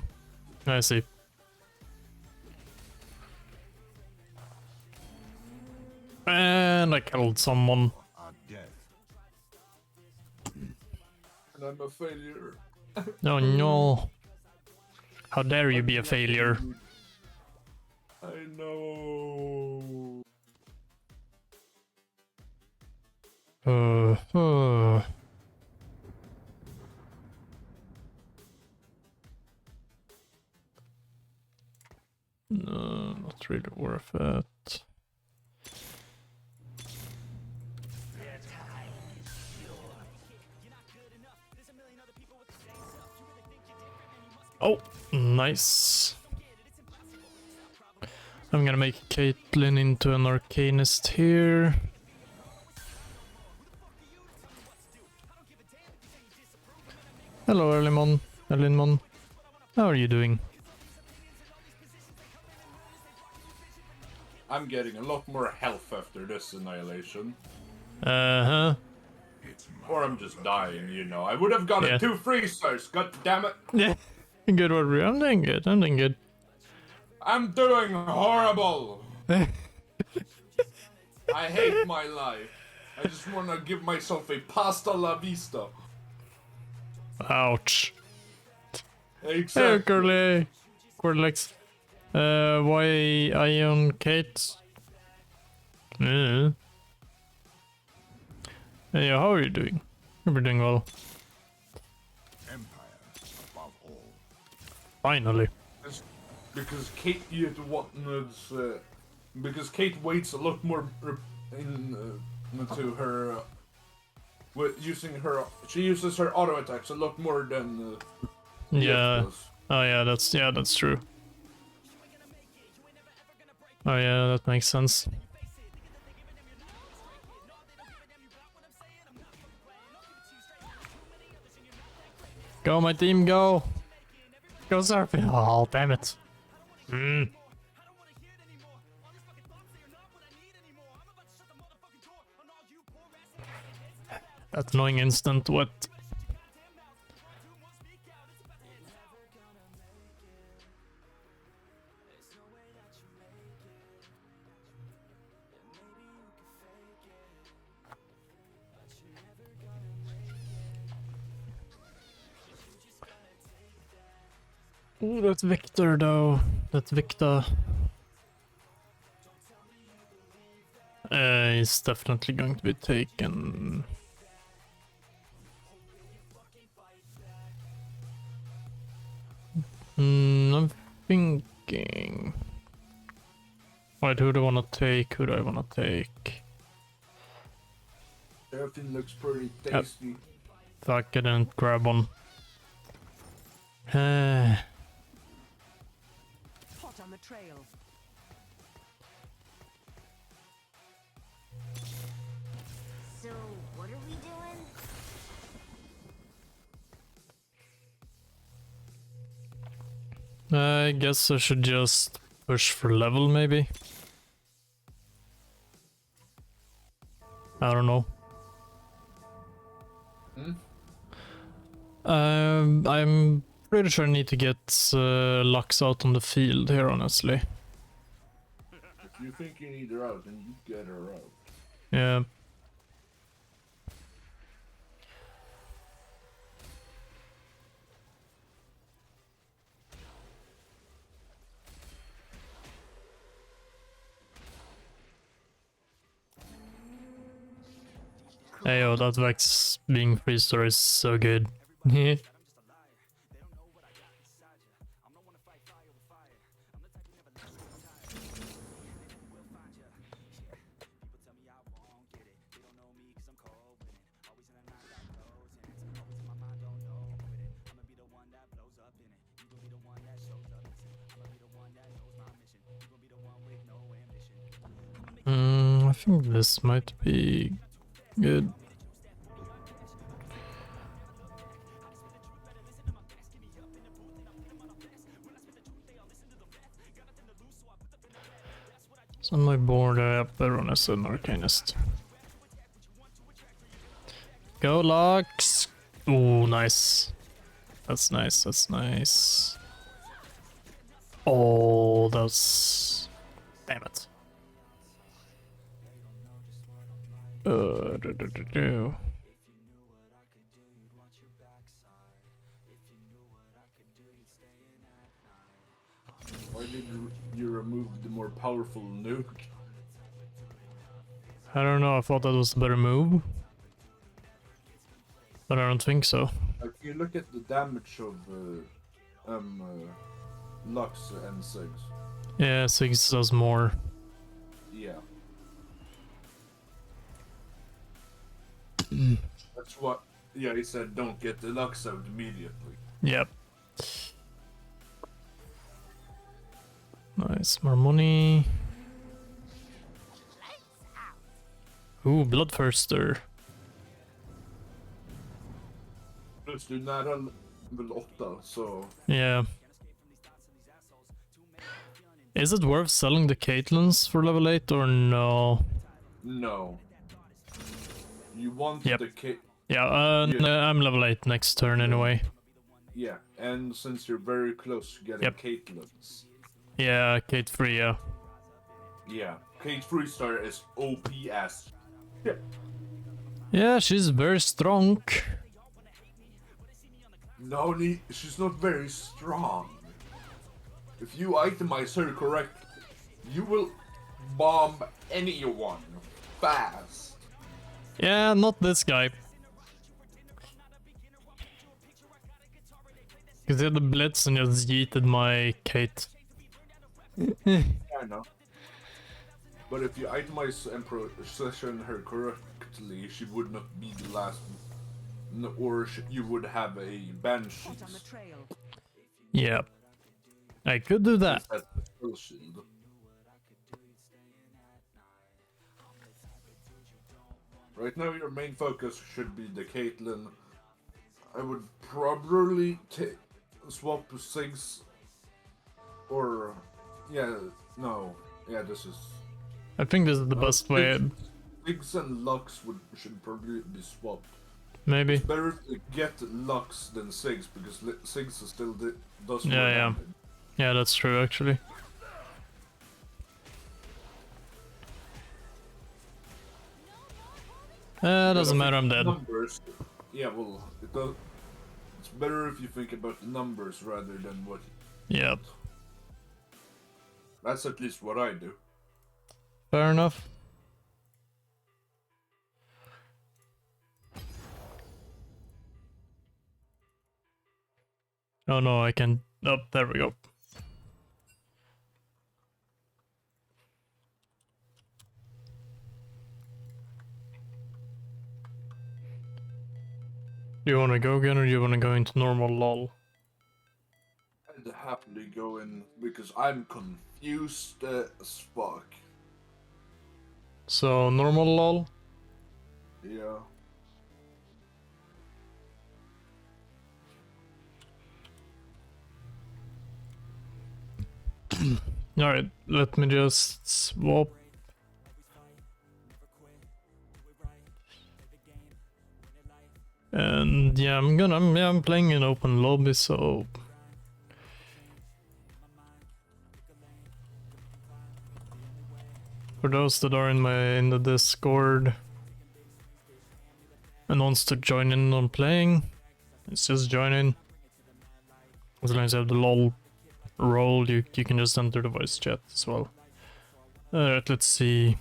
Speaker 2: I see. And I killed someone.
Speaker 6: And I'm a failure.
Speaker 2: Oh no. How dare you be a failure?
Speaker 6: I know.
Speaker 2: No, not really worth it. Oh, nice. I'm gonna make Caitlyn into an Arcanist here. Hello, Elinmon. How are you doing?
Speaker 6: I'm getting a lot more health after this annihilation.
Speaker 2: Uh-huh.
Speaker 6: Or I'm just dying, you know. I would have gotten
Speaker 2: Yeah.
Speaker 6: 2 3-stars, god damn it.
Speaker 2: Yeah. Good work, Rhea. I'm doing good. I'm doing good.
Speaker 6: I'm doing horrible. I hate my life. I just want to give myself a pasta la vista.
Speaker 2: Ouch. Hey,
Speaker 6: Exactly.
Speaker 2: Curly. Corlex. Why Ion Kate? Yeah, how are you doing? You're doing well. Finally.
Speaker 6: Because Kate because Kate waits a lot more into her she uses her auto attacks a lot more than
Speaker 2: Yeah.
Speaker 6: does.
Speaker 2: Oh yeah, that's true. Oh yeah, that makes sense. Go, my team, go! Go, Serpent! Oh, damn it. That annoying instant what? Ooh, that's Victor though. That's Victor. He's definitely going to be taken. I'm thinking. Wait, who do I want to take? Who do I want to take?
Speaker 6: Everything looks pretty tasty.
Speaker 2: Fuck, I didn't grab one.
Speaker 5: Hot on the trail.
Speaker 3: So, what are we doing?
Speaker 2: I guess I should just push for level, maybe. I don't know. I'm pretty sure I need to get Lux out on the field here, honestly.
Speaker 6: If you think you need her out, then you get her out.
Speaker 2: Yeah. Hey, oh, that Vex being freeze-star is so good. I think this might be good. So on my board, I have Baron as an Arcanist. Go, Lux! Ooh, nice. That's nice, that's nice. Oh, that's... Damn it. Do.
Speaker 6: Why did you remove the more powerful nuke?
Speaker 2: I don't know, I thought that was the better move. But I don't think so.
Speaker 6: If you look at the damage of Lux and Sigs.
Speaker 2: Yeah, Six does more.
Speaker 6: Yeah. That's what. Yeah, he said don't get the Lux out immediately.
Speaker 2: Yep. Nice, more money. Ooh, Bloodthirster.
Speaker 6: Plus du är nära level 8, så...
Speaker 2: Yeah. Is it worth selling the Caitlyn's for level 8 or no?
Speaker 6: No. You want
Speaker 2: Yep.
Speaker 6: the Kate...
Speaker 2: Yeah, I'm level 8 next turn anyway.
Speaker 6: Yeah, and since you're very close to getting
Speaker 2: Yep.
Speaker 6: Caitlyn's.
Speaker 2: Yeah, Kate free, yeah.
Speaker 6: Yeah, Kate Freestar is OP as... Yeah.
Speaker 2: Yeah, she's very strong.
Speaker 6: No, she's not very strong. If you itemize her correctly, you will bomb anyone fast.
Speaker 2: Yeah, not this guy. Because he had the blitz and just yeeted my Kate.
Speaker 6: I know. But if you itemize and position her correctly, she would not be the last. Or you would have a Banshee.
Speaker 5: Hot on the trail.
Speaker 2: Yeah. I could do that.
Speaker 6: That's the spell shield. Right now, your main focus should be the Caitlyn, I would probably swap to Sigs or this is
Speaker 2: I think this is the best way.
Speaker 6: Sigs and Lux should probably be swapped.
Speaker 2: Maybe.
Speaker 6: It's better to get Lux than Sigs because Sigs still does more
Speaker 2: Yeah,
Speaker 6: damage.
Speaker 2: Yeah, that's true actually. Doesn't matter, I'm dead.
Speaker 6: Numbers, yeah, well, it's better if you think about the numbers rather than what.
Speaker 2: Yep.
Speaker 6: That's at least what I do.
Speaker 2: Fair enough. Oh no, I can. Oh, there we go. Do you want to go again or do you want to go into normal LOL?
Speaker 6: I'd happily go in because I'm confused as fuck.
Speaker 2: So, normal LOL?
Speaker 6: Yeah.
Speaker 2: Alright, let me just swap. And yeah, I'm playing in open lobby, so for those that are in the Discord and wants to join in on playing, it's just join in. As long as you have the LOL role, you can just enter the voice chat as well. Alright, let's see.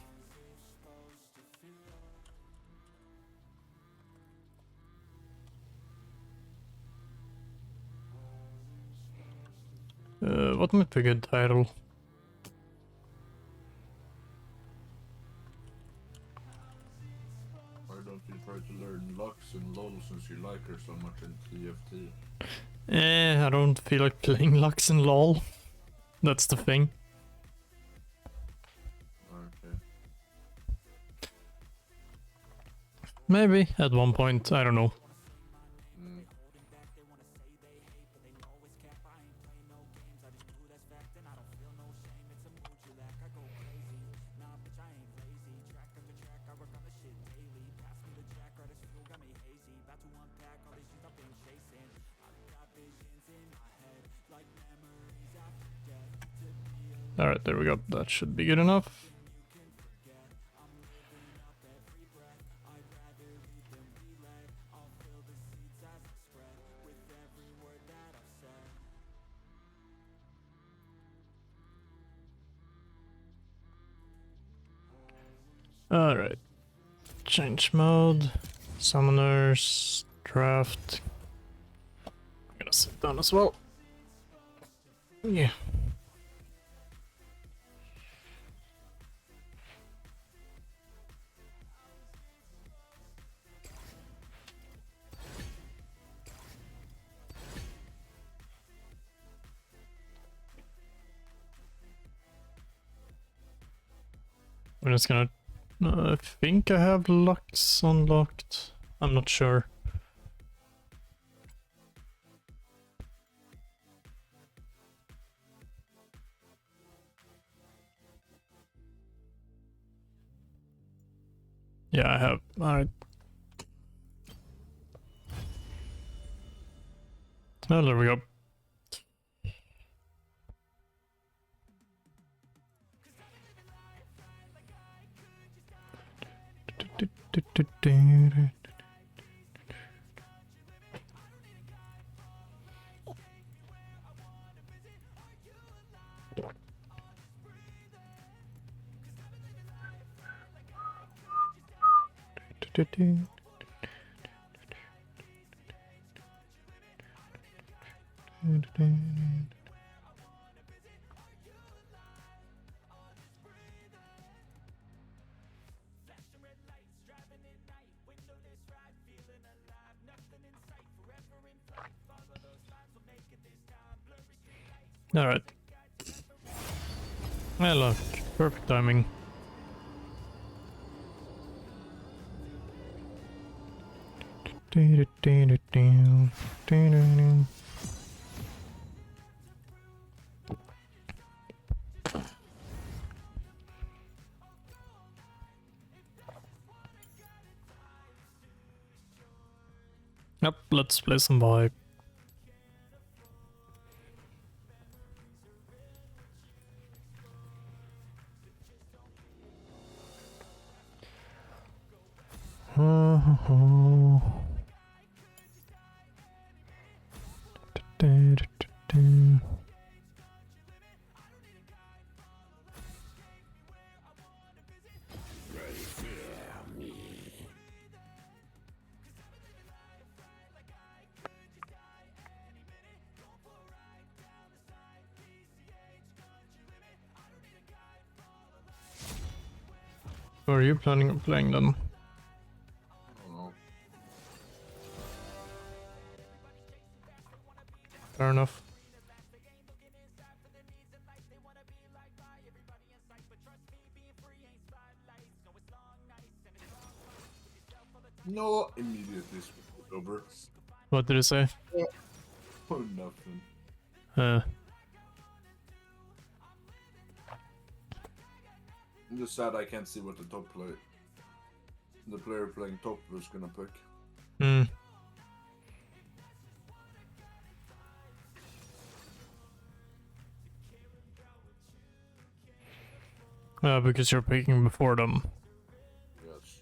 Speaker 2: What might be a good title?
Speaker 6: Why don't you try to learn Lux and LOL since you like her so much in TFT?
Speaker 2: I don't feel like playing Lux and LOL. That's the thing.
Speaker 6: Okay.
Speaker 2: Maybe at one point, I don't know. Alright, there we go. That should be good enough. Alright. Change mode. Summoners. Draft. I'm gonna sit down as well. Yeah. I'm just gonna... I think I have Lux unlocked. I'm not sure. Yeah, I have. Alright. Oh, there we go. Alright. Well, look, perfect timing. Yep, let's play some vibe. Who are you planning on playing then?
Speaker 6: I don't know.
Speaker 2: Fair enough.
Speaker 6: No, immediately switched over.
Speaker 2: What did it say?
Speaker 6: Oh, nothing. I'm just sad I can't see what the player playing top was gonna pick.
Speaker 2: Hmm. Because you're picking before them.
Speaker 6: Yes.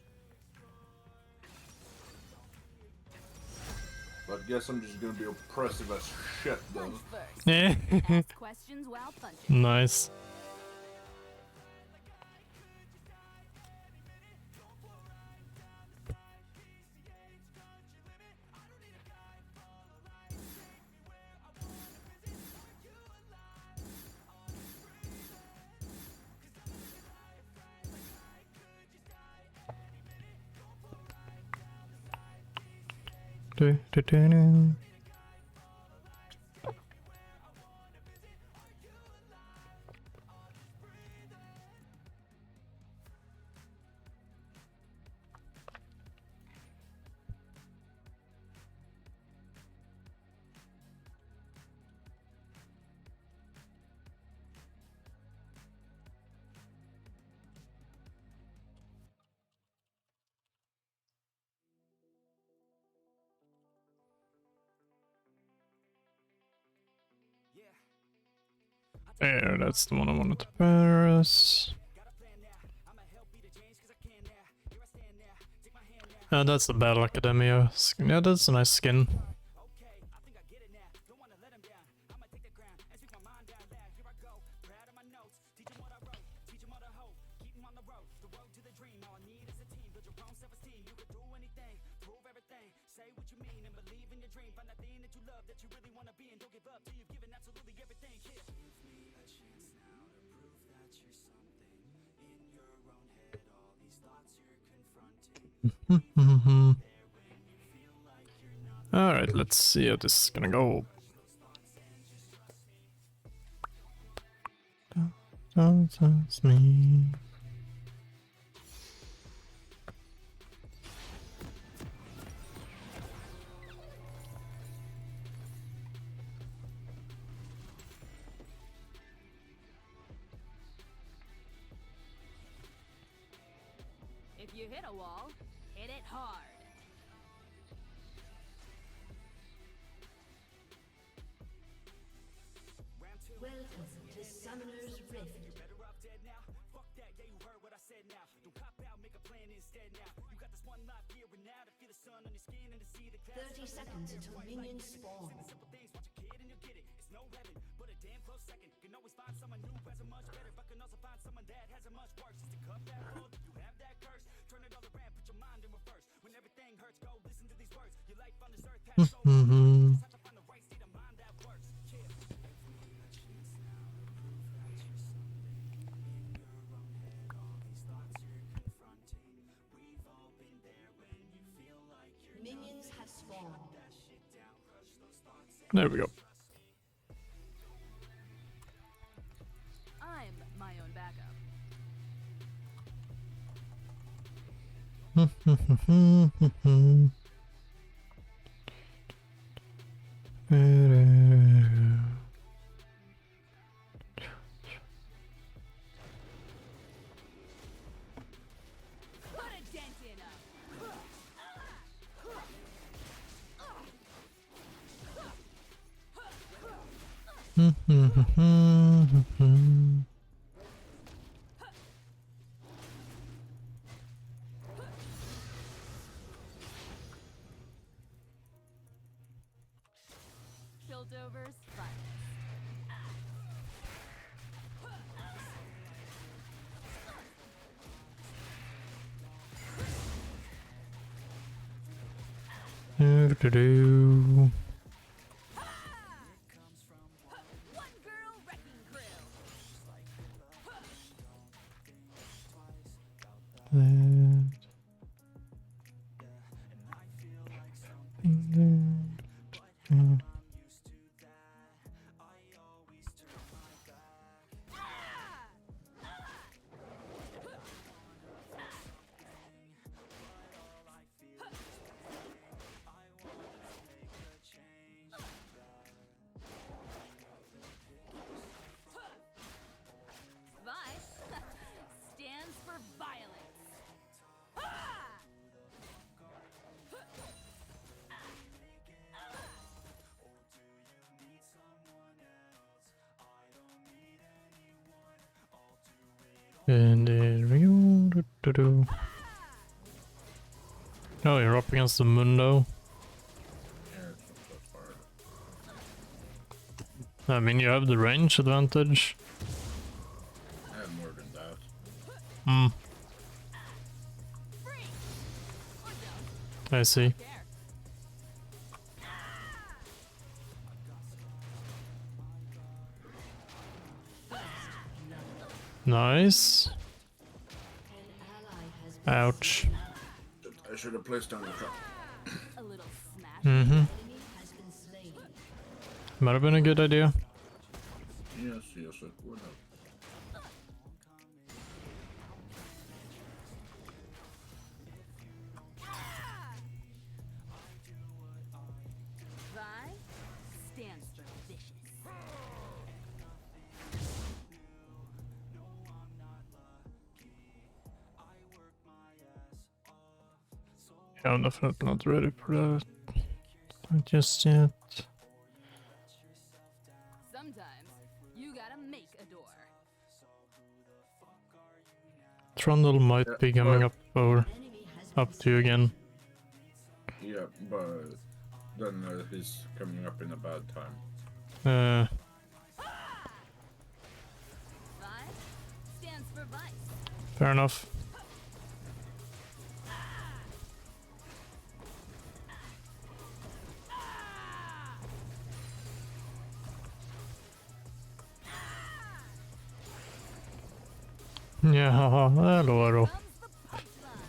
Speaker 6: But guess I'm just gonna be oppressive as shit then.
Speaker 3: Punch first.
Speaker 2: Yeah.
Speaker 3: Ask questions while punching.
Speaker 2: Nice. Do, do, do, do. There, that's the one I wanted to Paris. That's the Battle Academia skin. Yeah, that's a nice skin. Alright, let's see how this is gonna go. That's me.
Speaker 3: If you hit a wall, hit it hard.
Speaker 7: Welcome to Summoner's Rift. 30 seconds until minions spawn. Minions have spawned.
Speaker 2: There we go.
Speaker 3: I'm my own backup.
Speaker 5: Put a dent in 'em. Piltover's finest. One girl wrecking crew. Vi stands for violence.
Speaker 2: And oh, you're up against the Mundo.
Speaker 6: Yeah, it's not that hard.
Speaker 2: I mean, you have the range advantage.
Speaker 6: I have more than that.
Speaker 2: Hmm,
Speaker 5: Free. Or don't
Speaker 2: I see.
Speaker 5: care.
Speaker 2: Nice.
Speaker 7: An ally has been
Speaker 2: Ouch.
Speaker 6: I should have placed down the trap.
Speaker 5: A little smash.
Speaker 2: Mm-hmm.
Speaker 7: enemy has been slain.
Speaker 2: Might have been a good idea.
Speaker 6: Yes, it would have.
Speaker 5: Vi stands for vicious.
Speaker 2: Yeah, I'm definitely not ready for that. Not just yet.
Speaker 5: Sometimes you gotta make a door.
Speaker 2: Trundle might be coming up or
Speaker 7: Enemy has
Speaker 2: up to you again.
Speaker 6: Yeah, but then he's coming up in a bad time.
Speaker 2: Uh,
Speaker 5: Vi stands for vice.
Speaker 2: fair enough. Yeah, haha, hello, hello.
Speaker 5: Comes the punchline.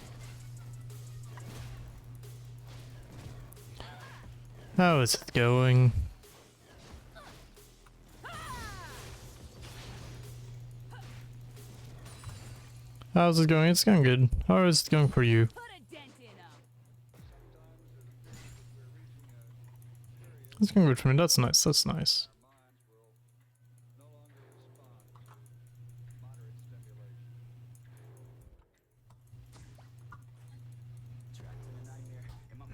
Speaker 2: How is it going? How's it going? It's going good. How is it going for you?
Speaker 5: Put a dent in 'em.
Speaker 2: It's going good for me. That's nice. That's nice.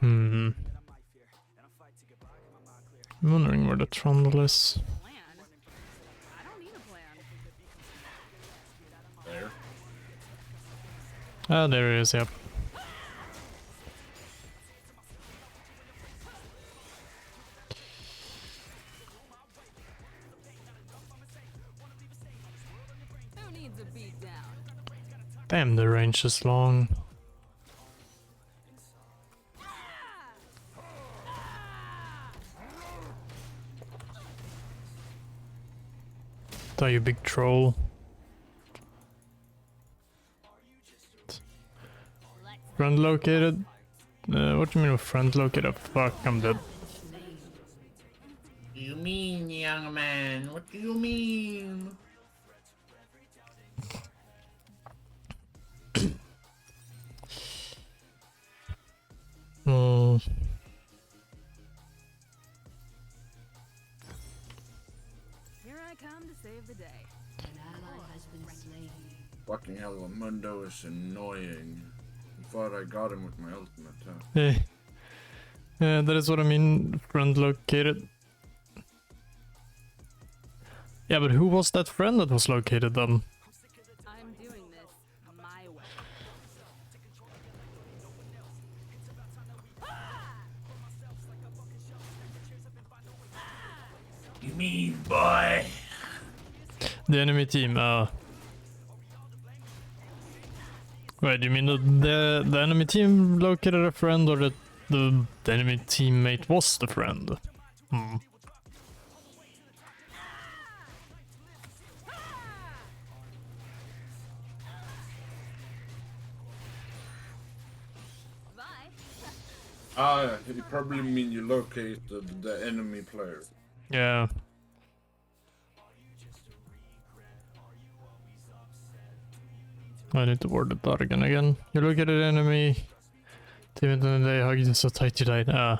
Speaker 2: Hmm. I'm wondering where the Trundle is.
Speaker 5: Plan? I don't need a plan.
Speaker 6: There.
Speaker 2: Ah, there he is, yep.
Speaker 5: Who needs a beat down?
Speaker 2: Damn, the range is long. Thought you big troll. Friend located? What do you mean with friend located? Fuck, I'm dead.
Speaker 6: You mean, young man? What do you mean?
Speaker 2: Hmm.
Speaker 5: save the day.
Speaker 7: An ally has been slain.
Speaker 6: Fucking hell, Mundo is annoying. I thought I got him with my ultimate.
Speaker 2: Yeah. Yeah, that is what I mean, friend located. Yeah, but who was that friend that was located then?
Speaker 5: I'm doing this my way.
Speaker 6: You mean, boy?
Speaker 2: The enemy team, Wait, you mean the enemy team located a friend or that the enemy teammate was the friend? Hmm.
Speaker 5: Bye.
Speaker 6: You probably mean you located the enemy player.
Speaker 2: Yeah. I need to word it out again. You look at an enemy. Team in the day hugged you so tight you died. I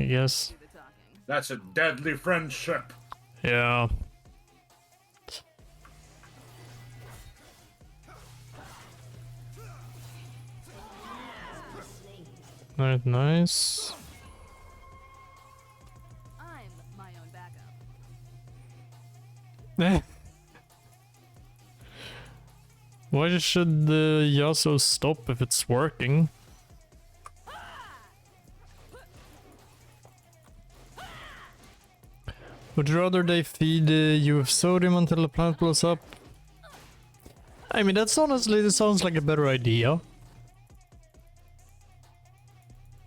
Speaker 2: guess.
Speaker 5: Do the talking.
Speaker 6: That's a deadly friendship.
Speaker 2: Yeah. Alright, nice.
Speaker 5: I'm my own backup.
Speaker 2: Why should the Yasuo stop if it's working? Would you rather they feed you with sodium until the plant blows up? I mean, that's honestly, this sounds like a better idea.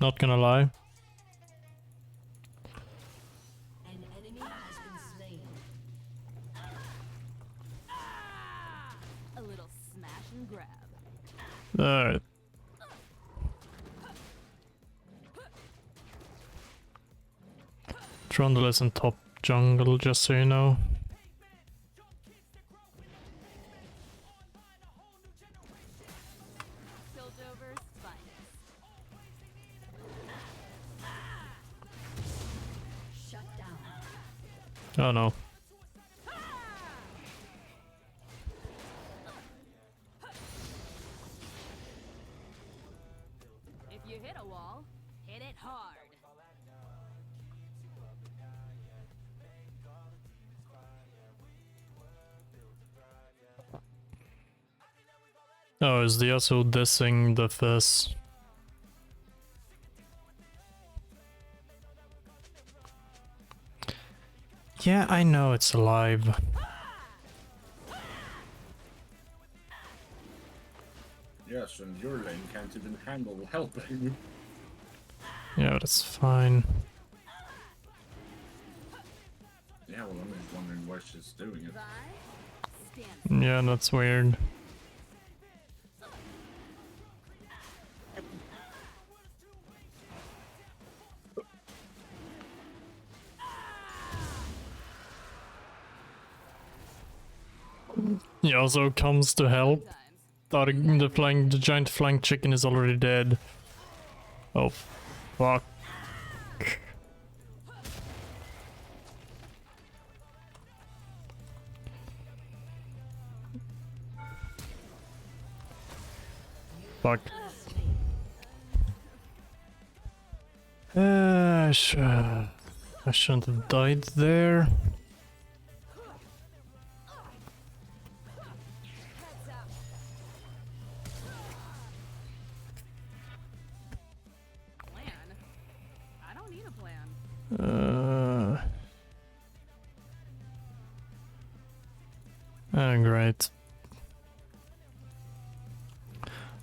Speaker 2: Not gonna lie.
Speaker 7: An enemy has been slain.
Speaker 5: A little smash and grab.
Speaker 2: Alright. Trundle is in top jungle, just so you know.
Speaker 5: Piltover's finest.
Speaker 7: Shut down.
Speaker 2: Oh no.
Speaker 5: If you hit a wall, hit it hard.
Speaker 2: Oh, is the Yasuo dissing the Fizz? Yeah, I know it's alive.
Speaker 6: Yes, and your lane can't even handle helping.
Speaker 2: Yeah, that's fine.
Speaker 6: Yeah, well, I'm just wondering why she's doing it.
Speaker 5: Vi, stand.
Speaker 2: Yeah, that's weird. He also comes to help.
Speaker 5: Times.
Speaker 2: The giant flying chicken is already dead. Oh, fuck. Fuck. I shouldn't have died there.
Speaker 5: Plan? I don't need a plan.
Speaker 2: Great.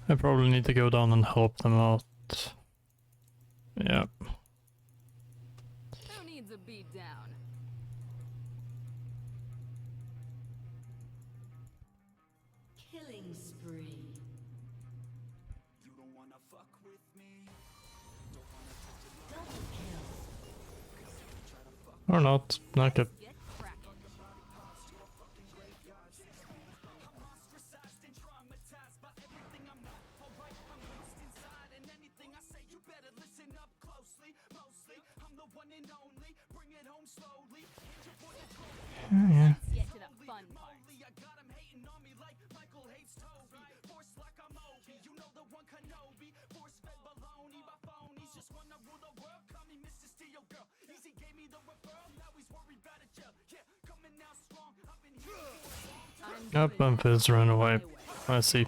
Speaker 2: I probably need to go down and help them out. Yeah.
Speaker 5: Who needs a beat down?
Speaker 7: Killing spree. Double kill.
Speaker 2: Or not. Not good.
Speaker 5: Get cracking.
Speaker 1: Mostly, I'm the one and only. Bring it home slowly.
Speaker 5: fun part.
Speaker 2: Yep, Memphis ran away. I see.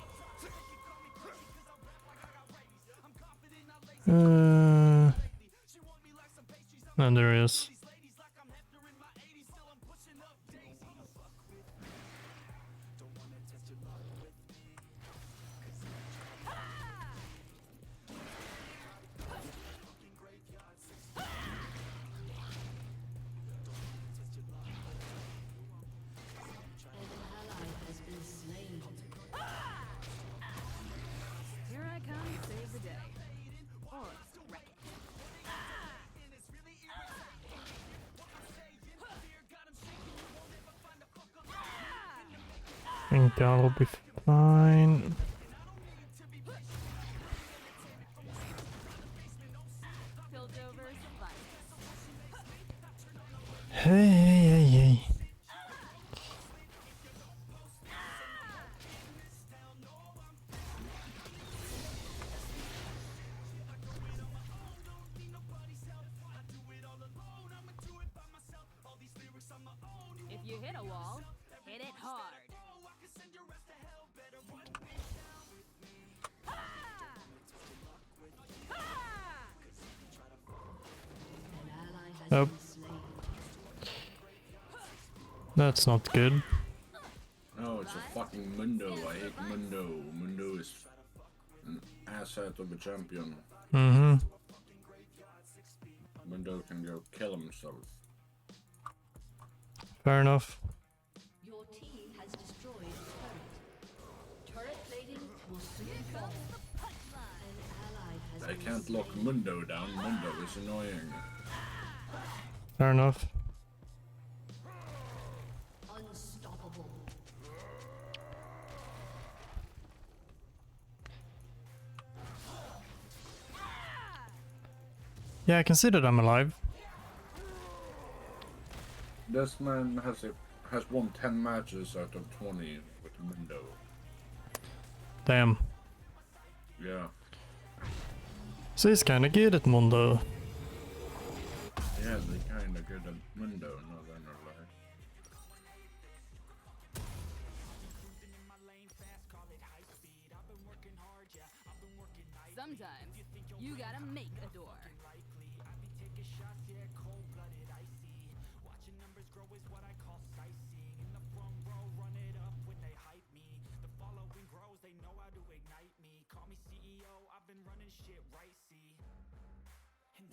Speaker 2: And there he is.
Speaker 5: Here I come to save the day. Or wreck it.
Speaker 2: I think that'll be fine.
Speaker 5: Piltover survival.
Speaker 2: Hey.
Speaker 5: If you hit a wall, hit it hard.
Speaker 7: An ally has
Speaker 2: Nope.
Speaker 7: been slain.
Speaker 2: That's not good.
Speaker 6: No, it's a fucking Mundo. I hate Mundo. Mundo is an asshat of a champion.
Speaker 2: Mm-hmm.
Speaker 6: Mundo can go kill himself.
Speaker 2: Fair enough.
Speaker 7: Your team has destroyed a turret. Turret plating will soon fall. An ally has
Speaker 6: I
Speaker 7: been
Speaker 6: can't
Speaker 7: slain.
Speaker 6: lock Mundo down. Mundo is annoying.
Speaker 2: Fair enough.
Speaker 7: Unstoppable.
Speaker 2: Yeah, I can see that I'm alive.
Speaker 6: This man has won 10 matches out of 20 with Mundo.
Speaker 2: Damn.
Speaker 6: Yeah.
Speaker 2: So he's kinda good at Mundo.
Speaker 6: Yeah, they're kinda good at Mundo, not gonna lie.
Speaker 5: Sometimes you gotta make a door.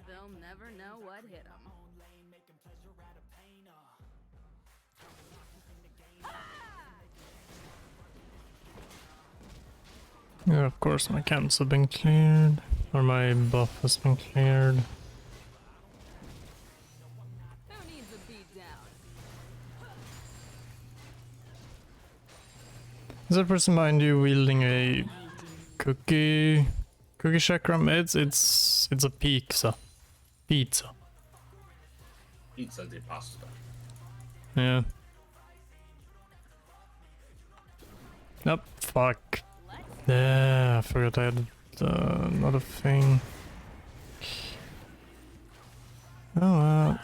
Speaker 5: They'll never know what hit them.
Speaker 2: Yeah, of course my camps have been cleared. Or my buff has been cleared.
Speaker 5: Who needs a beat down?
Speaker 2: Is that person behind you wielding a cookie chakram? It's a pizza. Pizza.
Speaker 6: Pizza di pasta.
Speaker 2: Yeah. Nope, fuck. Yeah, I forgot I had another thing. Oh well.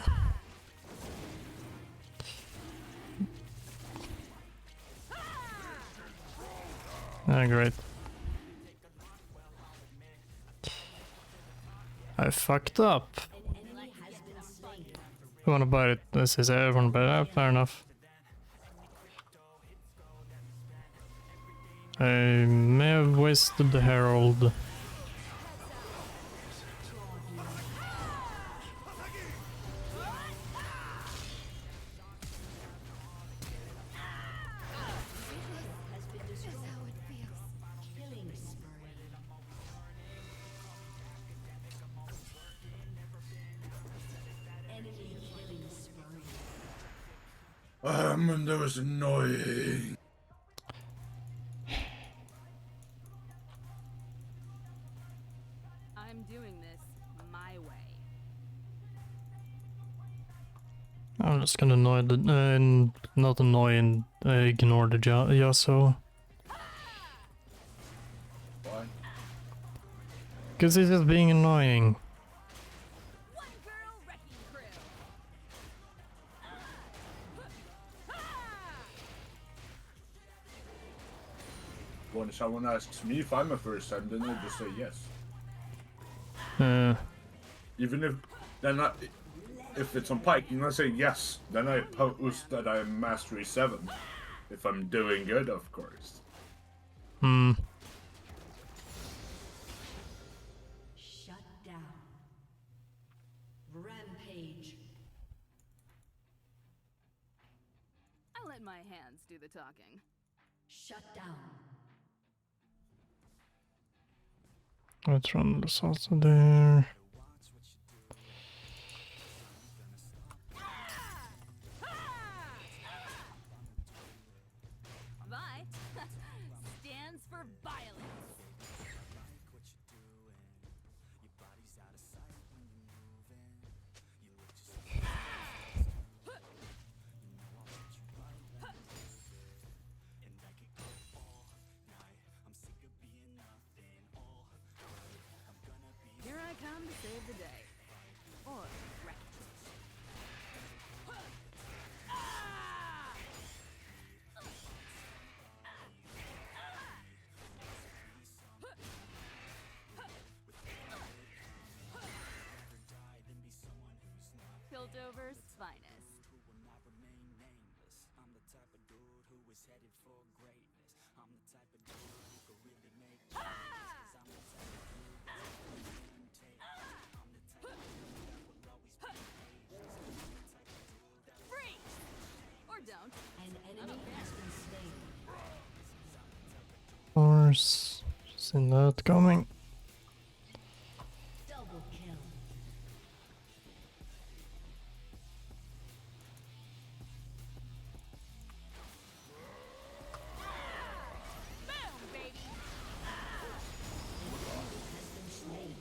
Speaker 2: Ah, great. I fucked up.
Speaker 7: An enemy has been slain.
Speaker 2: You wanna buy it? This is everyone, but fair enough. I may have wasted the Herald.
Speaker 7: Has been destroyed. Killing spree. Enemy killing spree.
Speaker 6: Mundo is annoying.
Speaker 5: I'm doing this my way.
Speaker 2: I'm just gonna annoy the, not annoy and ignore the Yasuo.
Speaker 6: Why?
Speaker 2: Because he's just being annoying.
Speaker 7: One girl wrecking crew.
Speaker 6: When someone asks me if I'm a first time, then I just say yes. Even if then if it's on Piking, I say yes. Then I post that I'm Mastery 7. If I'm doing good, of course.
Speaker 7: Shut down. Rampage.
Speaker 5: I let my hands do the talking.
Speaker 7: Shut down.
Speaker 2: Let's run the salsa there.
Speaker 5: Vi stands for violence. Here I come to save the day. Or wreck it. Piltover's finest. Freeze! Or don't.
Speaker 7: An enemy has been slain.
Speaker 2: Of course. Seen that coming.
Speaker 7: Double kill.
Speaker 5: Boom, baby!
Speaker 7: Has been slain.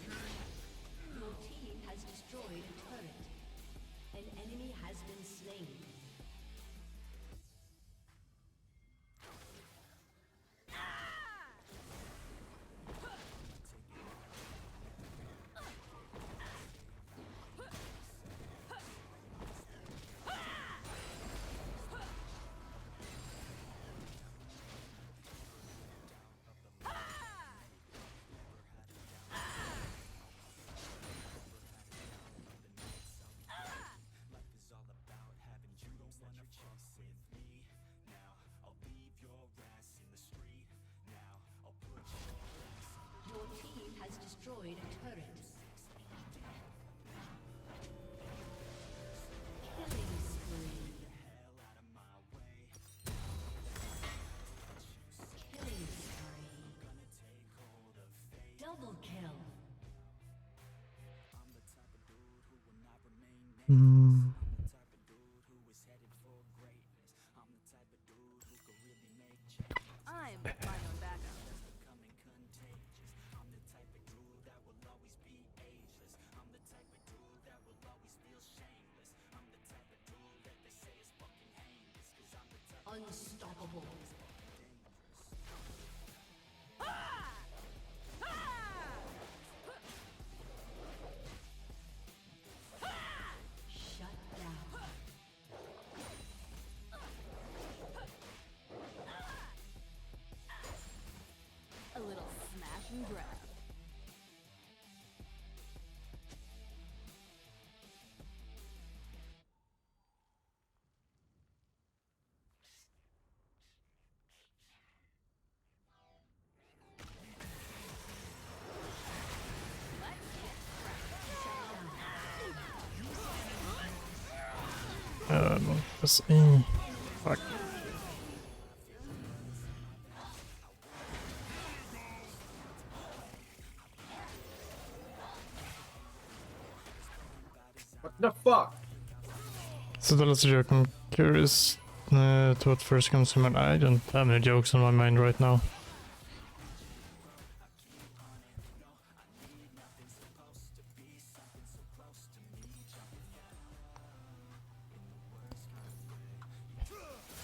Speaker 7: Your team has destroyed a turret. An enemy has been slain. Your team has destroyed a turret. Killing spree. Killing spree. Double kill.
Speaker 5: I'm my own backup.
Speaker 7: Unstoppable. Shut down.
Speaker 5: A little smash and grab.
Speaker 2: Let's see. Fuck.
Speaker 6: What the fuck?
Speaker 2: So that's a joke. I'm curious to what first comes to mind. I don't have any jokes on my mind right now.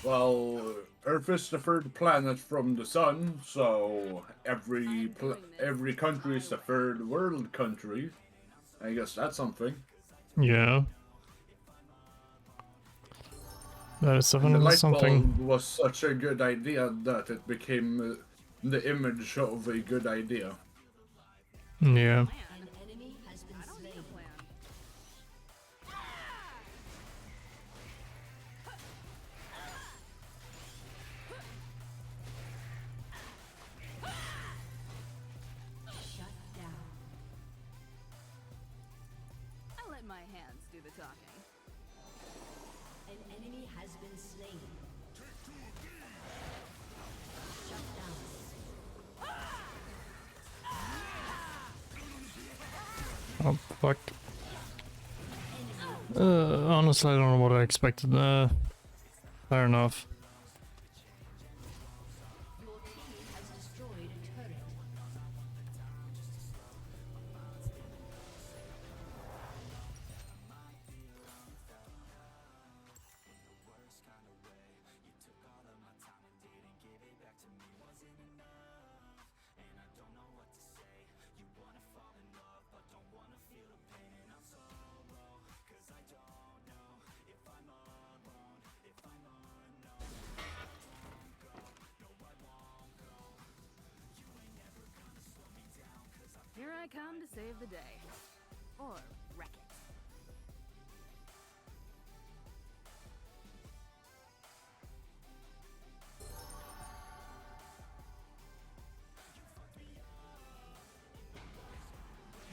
Speaker 6: Well, Earth is the third planet from the sun, so every country is the third world country. I guess that's something.
Speaker 2: Yeah. That is
Speaker 6: And the
Speaker 2: definitely
Speaker 6: light
Speaker 2: something.
Speaker 6: bulb was such a good idea that it became the image of a good idea.
Speaker 2: Yeah.
Speaker 7: An enemy has been slain. Shut down.
Speaker 5: I let my hands do the talking.
Speaker 7: An enemy has been slain. Shut down.
Speaker 2: Oh, fuck. Honestly, I don't know what I expected. Fair enough.
Speaker 7: Your team has destroyed a turret.
Speaker 5: Here I come to save the day. Or wreck it.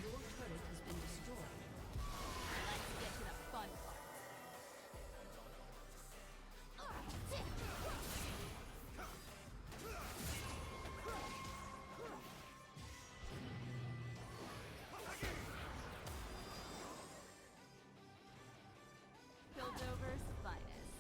Speaker 7: Your turret has been destroyed.
Speaker 5: Let's get to the fun part. Piltover's finest.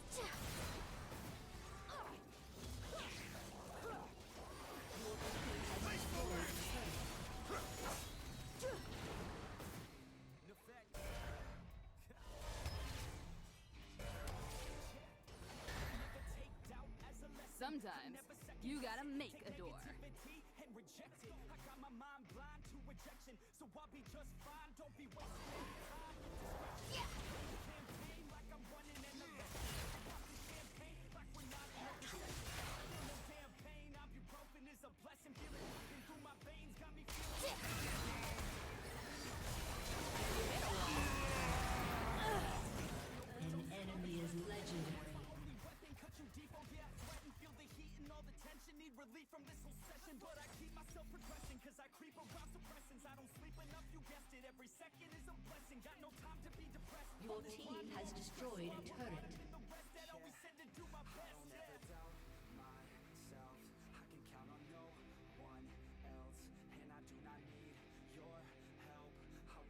Speaker 5: Sometimes you gotta make a door.
Speaker 7: An enemy is legendary. Your team has destroyed a turret.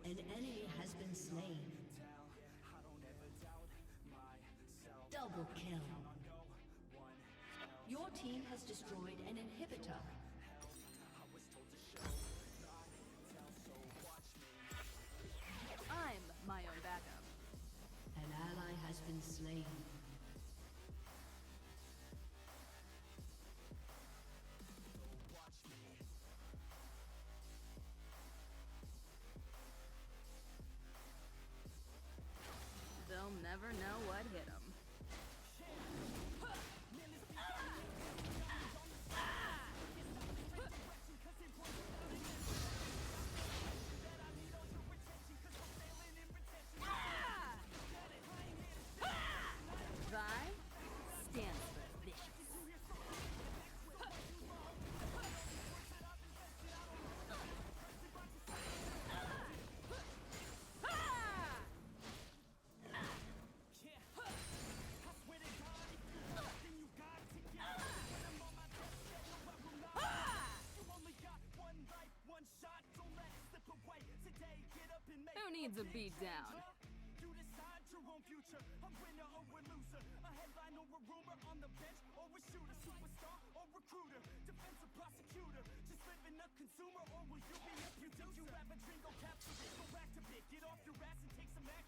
Speaker 7: An enemy has been slain. Double kill. Your team has destroyed an inhibitor.
Speaker 5: I'm my own backup.
Speaker 7: An ally has been slain.
Speaker 5: They'll never know what hit them. Vi stands for vicious. Who needs a beat down?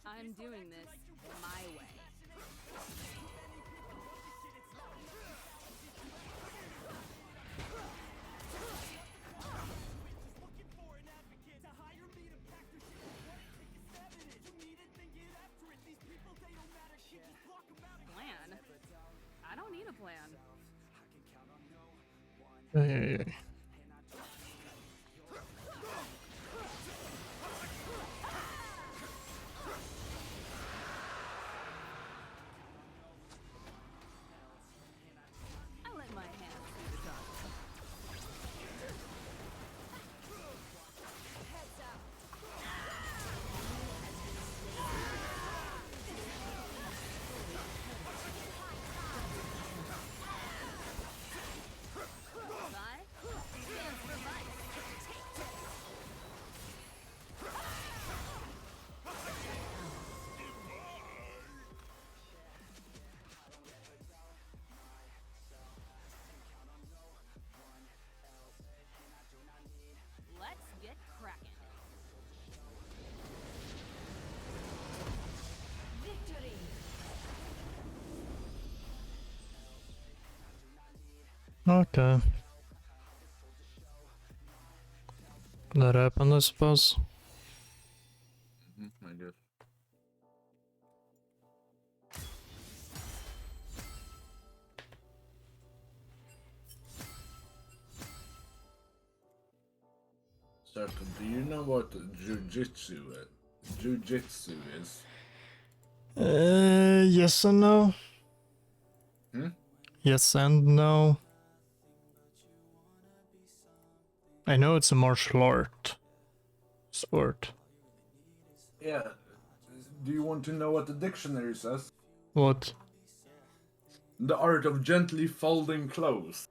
Speaker 5: I'm doing this my way.
Speaker 2: Hey.
Speaker 5: I let my hands do the talking. Heads up. Five stands for vice. Let's get cracking. Victory.
Speaker 2: Okay. That happened, I suppose.
Speaker 6: I guess. Circle, do you know what jujitsu is? Jujitsu is?
Speaker 2: Yes and no.
Speaker 6: Hmm?
Speaker 2: Yes and no. I know it's a martial art. Sport.
Speaker 6: Yeah. Do you want to know what the dictionary says?
Speaker 2: What?
Speaker 6: The art of gently folding clothes.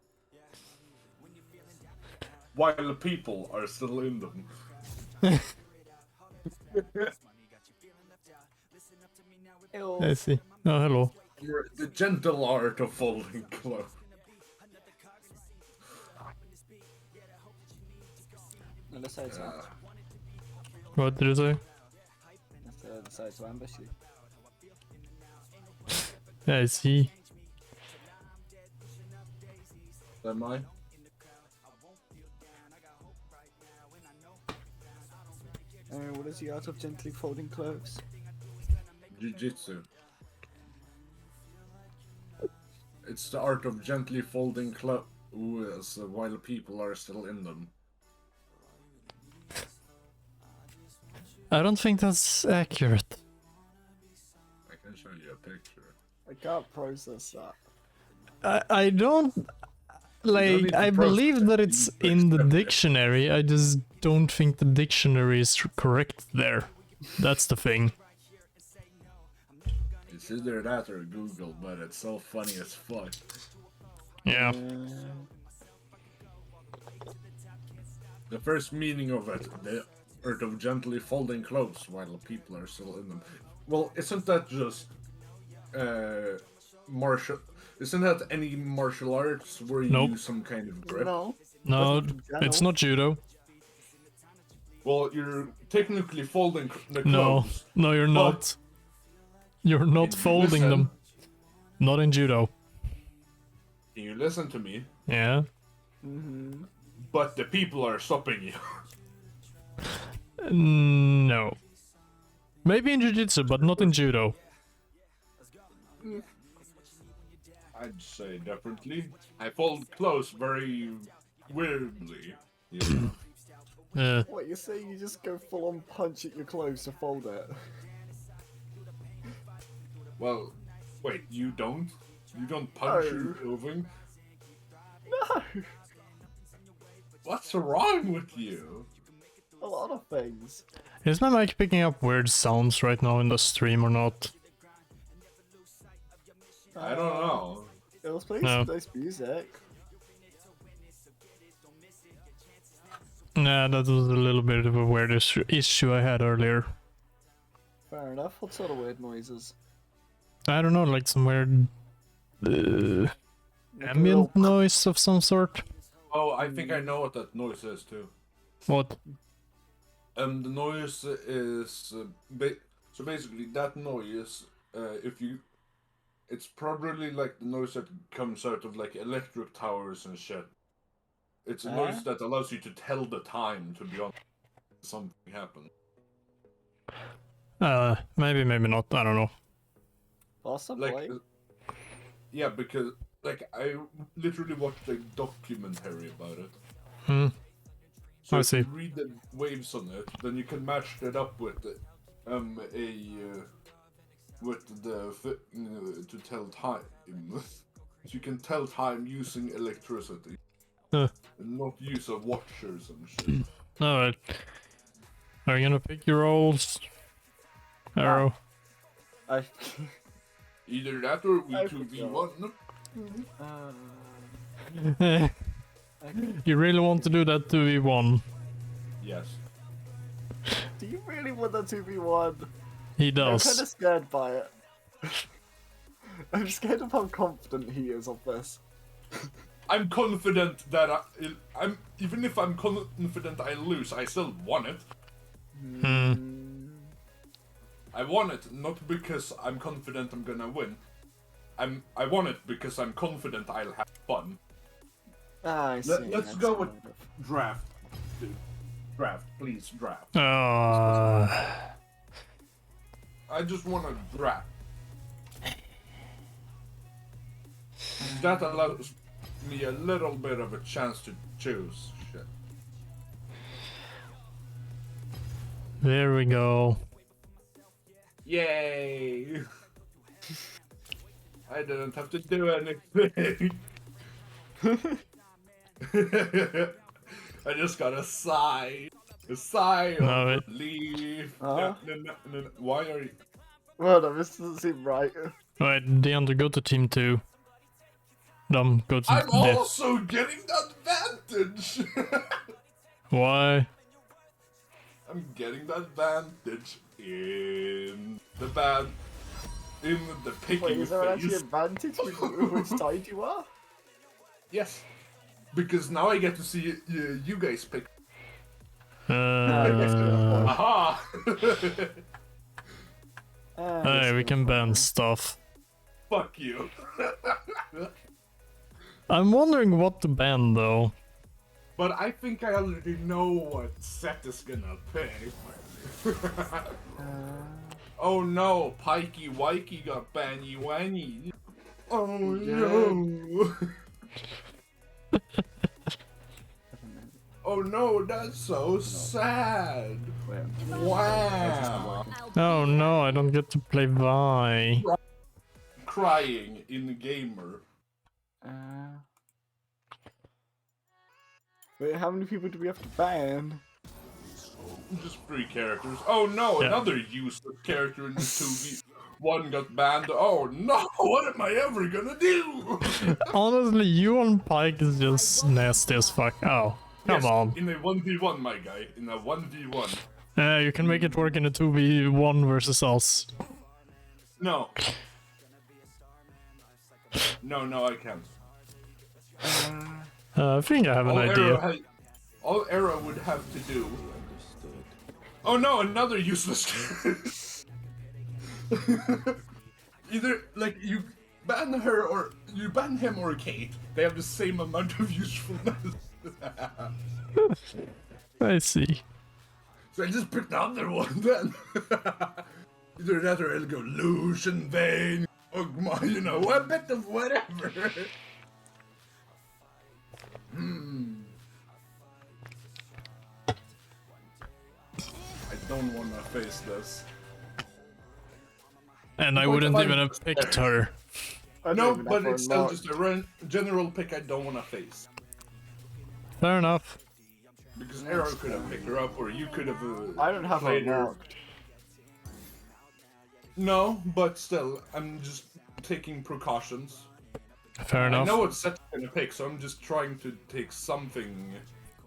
Speaker 6: While people are still in them.
Speaker 2: I see. Oh, hello.
Speaker 6: The gentle art of folding clothes.
Speaker 8: Eller säg så.
Speaker 2: What did you say?
Speaker 8: Eller säg så ambush you.
Speaker 2: I see.
Speaker 6: Am I?
Speaker 8: What is the art of gently folding clothes?
Speaker 6: Jiu-jitsu. It's the art of gently folding clothes while people are still in them.
Speaker 2: I don't think that's accurate.
Speaker 6: I can show you a picture.
Speaker 8: I can't process that.
Speaker 2: I don't
Speaker 6: don't
Speaker 2: like.
Speaker 6: need to
Speaker 2: I
Speaker 6: process
Speaker 2: believe
Speaker 6: it,
Speaker 2: that
Speaker 6: you
Speaker 2: it's
Speaker 6: need to
Speaker 2: in the
Speaker 6: accept it.
Speaker 2: dictionary. I just don't think the dictionary is correct there. That's the thing.
Speaker 6: It's either that or Google, but it's so funny as fuck.
Speaker 2: Yeah.
Speaker 6: The first meaning of it, the art of gently folding clothes while people are still in them. Well, isn't that just martial? Isn't that any martial arts where you
Speaker 2: Nope.
Speaker 6: use some kind of grip?
Speaker 8: No.
Speaker 2: No,
Speaker 8: That's
Speaker 2: it's not judo.
Speaker 6: Well, you're technically folding the
Speaker 2: No,
Speaker 6: clothes.
Speaker 2: no, you're
Speaker 6: But-
Speaker 2: not. You're not
Speaker 6: Can you
Speaker 2: folding
Speaker 6: listen?
Speaker 2: them. Not in judo.
Speaker 6: Can you listen to me?
Speaker 2: Yeah.
Speaker 6: But the people are stopping you.
Speaker 2: No. Maybe in jiu-jitsu, but not in judo.
Speaker 6: I'd say definitely. I fold clothes very weirdly. Yeah.
Speaker 8: What, you're saying you just go full on punch at your clothes to fold it?
Speaker 6: Well, wait, you don't? You don't punch
Speaker 8: No.
Speaker 6: your clothing?
Speaker 8: No!
Speaker 6: What's wrong with you?
Speaker 8: A lot of things.
Speaker 2: Is my mic picking up weird sounds right now in the stream or not?
Speaker 6: I don't know.
Speaker 8: It was playing
Speaker 2: No.
Speaker 8: some nice music.
Speaker 2: Nah, that was a little bit of a weird issue I had earlier.
Speaker 8: Fair enough. What sort of weird noises?
Speaker 2: I don't know, like some weird ambient noise of some sort.
Speaker 6: Oh, I think I know what that noise is too.
Speaker 2: What?
Speaker 6: The noise is so basically that noise. It's probably like the noise that comes out of like electric towers and shit. It's a noise that allows you to tell the time. To be honest, something happened.
Speaker 2: Maybe, maybe not. I don't know.
Speaker 8: Possibly.
Speaker 6: Like, yeah, because like I literally watched a documentary about it.
Speaker 2: Hmm.
Speaker 6: So
Speaker 2: I
Speaker 6: if you
Speaker 2: see.
Speaker 6: read the waves on it, then you can match that up with to tell time. So you can tell time using electricity,
Speaker 2: Huh.
Speaker 6: and not use a watchers and shit.
Speaker 2: Alright. Are you gonna pick your roles? Arrow.
Speaker 8: I.
Speaker 6: Either that or we
Speaker 8: I
Speaker 6: 2v1.
Speaker 2: You really want to do that 2v1?
Speaker 6: Yes.
Speaker 8: Do you really want that 2v1?
Speaker 2: He
Speaker 8: I'm kind of
Speaker 2: does.
Speaker 8: scared by it. I'm scared of how confident he is of this.
Speaker 6: I'm confident that I'm even if I'm confident I lose, I still want it. I want it not because I'm confident I'm gonna win. I want it because I'm confident I'll have fun.
Speaker 8: Ah, I see.
Speaker 6: Let's
Speaker 8: that's
Speaker 6: go with
Speaker 8: kind of-
Speaker 6: draft, dude. Draft, please draft. I just want to draft. That allows me a little bit of a chance to choose shit.
Speaker 2: There we go.
Speaker 6: Yay! I didn't have to do anything. I just got a sigh. A sigh
Speaker 2: No,
Speaker 6: of
Speaker 2: it-
Speaker 6: relief.
Speaker 8: Huh?
Speaker 6: No. Why are you...
Speaker 8: Well, no, this doesn't seem right.
Speaker 2: Alright, Deandre, go to team 2. Dom, go to
Speaker 6: I'm
Speaker 2: death.
Speaker 6: also getting the advantage!
Speaker 2: Why?
Speaker 6: I'm getting the advantage in the picky
Speaker 8: Wait, is there actually
Speaker 6: phase.
Speaker 8: advantage with which side you are?
Speaker 6: Yes. Because now I get to see you guys pick. Aha!
Speaker 2: Hey, we can ban stuff.
Speaker 6: Fuck you.
Speaker 2: I'm wondering what to ban though.
Speaker 6: But I think I already know what Seth is gonna pick. Oh no, Pikey Wikey got Banny Wanny. Oh no. Oh no, that's so sad. Wow.
Speaker 2: Oh no, I don't get to play Vi.
Speaker 6: Crying in gamer.
Speaker 8: Wait, how many people do we have to ban?
Speaker 6: Just 3 characters. Oh no,
Speaker 2: Yeah.
Speaker 6: another useless character in the 2v1 got banned. Oh no, what am I ever gonna do?
Speaker 2: Honestly, you on Pike is just nasty as fuck. Oh, come
Speaker 6: Yes,
Speaker 2: on.
Speaker 6: In a 1v1, my guy. In a 1v1.
Speaker 2: You can make it work in a 2v1 versus us.
Speaker 6: No. No, I can't.
Speaker 2: I think I have an idea.
Speaker 6: All Arrow would have to do. Oh no, another useless. Either like you ban her or you ban him or Kate. They have the same amount of usefulness.
Speaker 2: I see.
Speaker 6: So I just picked the other one then. Either that or I'll go Lucian, Vayne, Ogma, you know, a bit of whatever. I don't want to face this.
Speaker 2: And I
Speaker 6: What
Speaker 2: wouldn't
Speaker 6: if I-
Speaker 2: even have picked her.
Speaker 8: I don't
Speaker 6: No,
Speaker 8: even
Speaker 6: but
Speaker 8: have her
Speaker 6: it's still
Speaker 8: unlocked.
Speaker 6: just a general pick I don't want to face.
Speaker 2: Fair enough.
Speaker 6: Because Arrow could have picked her up, or you could have
Speaker 8: I don't have her
Speaker 6: played her.
Speaker 8: unlocked.
Speaker 6: No, but still, I'm just taking precautions.
Speaker 2: Fair
Speaker 6: I
Speaker 2: enough.
Speaker 6: know what set I'm gonna pick, so I'm just trying to take something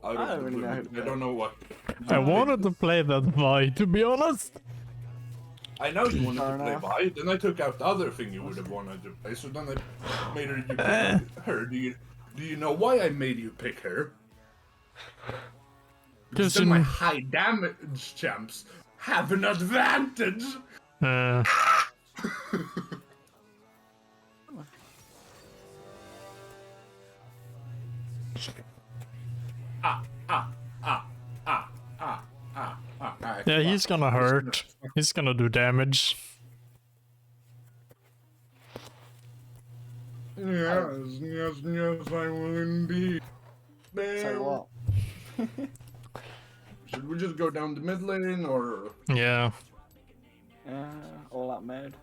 Speaker 6: out
Speaker 8: I
Speaker 6: of
Speaker 8: don't
Speaker 6: the
Speaker 8: really
Speaker 6: blue.
Speaker 8: know how to
Speaker 6: I
Speaker 8: play.
Speaker 6: don't know what.
Speaker 2: I wanted to play that Vi, to be honest.
Speaker 6: I know you wanted
Speaker 8: Fair
Speaker 6: to play
Speaker 8: enough.
Speaker 6: Vi, then I took out the other thing you would have wanted to play, so then I made her you pick her. Do you know why I made you pick her? Because then my
Speaker 2: you-
Speaker 6: high damage champs have an advantage!
Speaker 2: Uh, yeah, he's gonna hurt. He's gonna do damage.
Speaker 6: Yes, I will indeed.
Speaker 8: Say what?
Speaker 6: Should we just go down the mid lane, or
Speaker 2: Yeah.
Speaker 8: All that mad.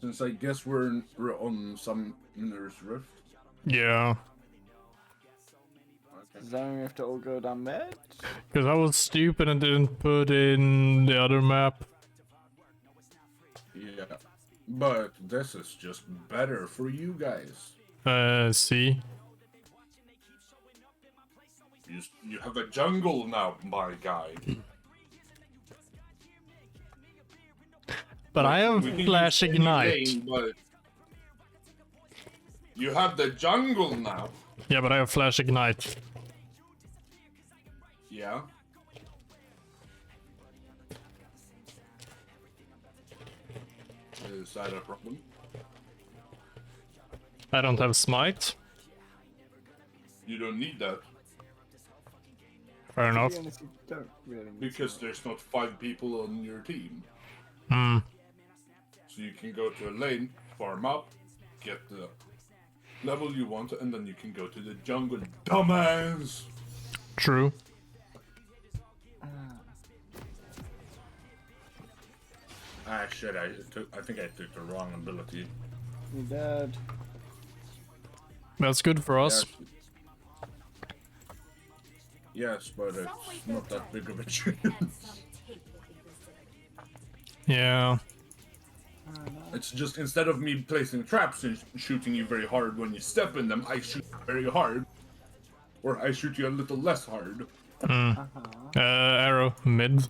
Speaker 6: since I guess we're on Summoner's Rift?
Speaker 2: Yeah.
Speaker 8: Does that mean we have to all go down mid?
Speaker 2: Because I was stupid and didn't put in the other map.
Speaker 6: Yeah, but this is just better for you guys.
Speaker 2: See?
Speaker 6: You have a jungle now, my guy.
Speaker 2: But I have
Speaker 6: We can
Speaker 2: Flash
Speaker 6: use any
Speaker 2: Ignite.
Speaker 6: lane, but you have the jungle now.
Speaker 2: Yeah, but I have Flash Ignite.
Speaker 6: Yeah. Is that a problem?
Speaker 2: I don't have Smite.
Speaker 6: You don't need that
Speaker 2: Fair enough.
Speaker 8: To be honest, you don't really need
Speaker 6: because there's not 5 people on your team.
Speaker 2: Hmm.
Speaker 6: So you can go to a lane, farm up, get the level you want, and then you can go to the jungle. Dumbass!
Speaker 2: True.
Speaker 6: Ah shit, I think I took the wrong ability.
Speaker 8: You dead.
Speaker 2: That's good for us.
Speaker 6: Yes, but it's not that big of a chance.
Speaker 2: Yeah.
Speaker 6: It's just instead of me placing traps and shooting you very hard when you step in them, I shoot very hard. Or I shoot you a little less hard.
Speaker 2: Arrow mid.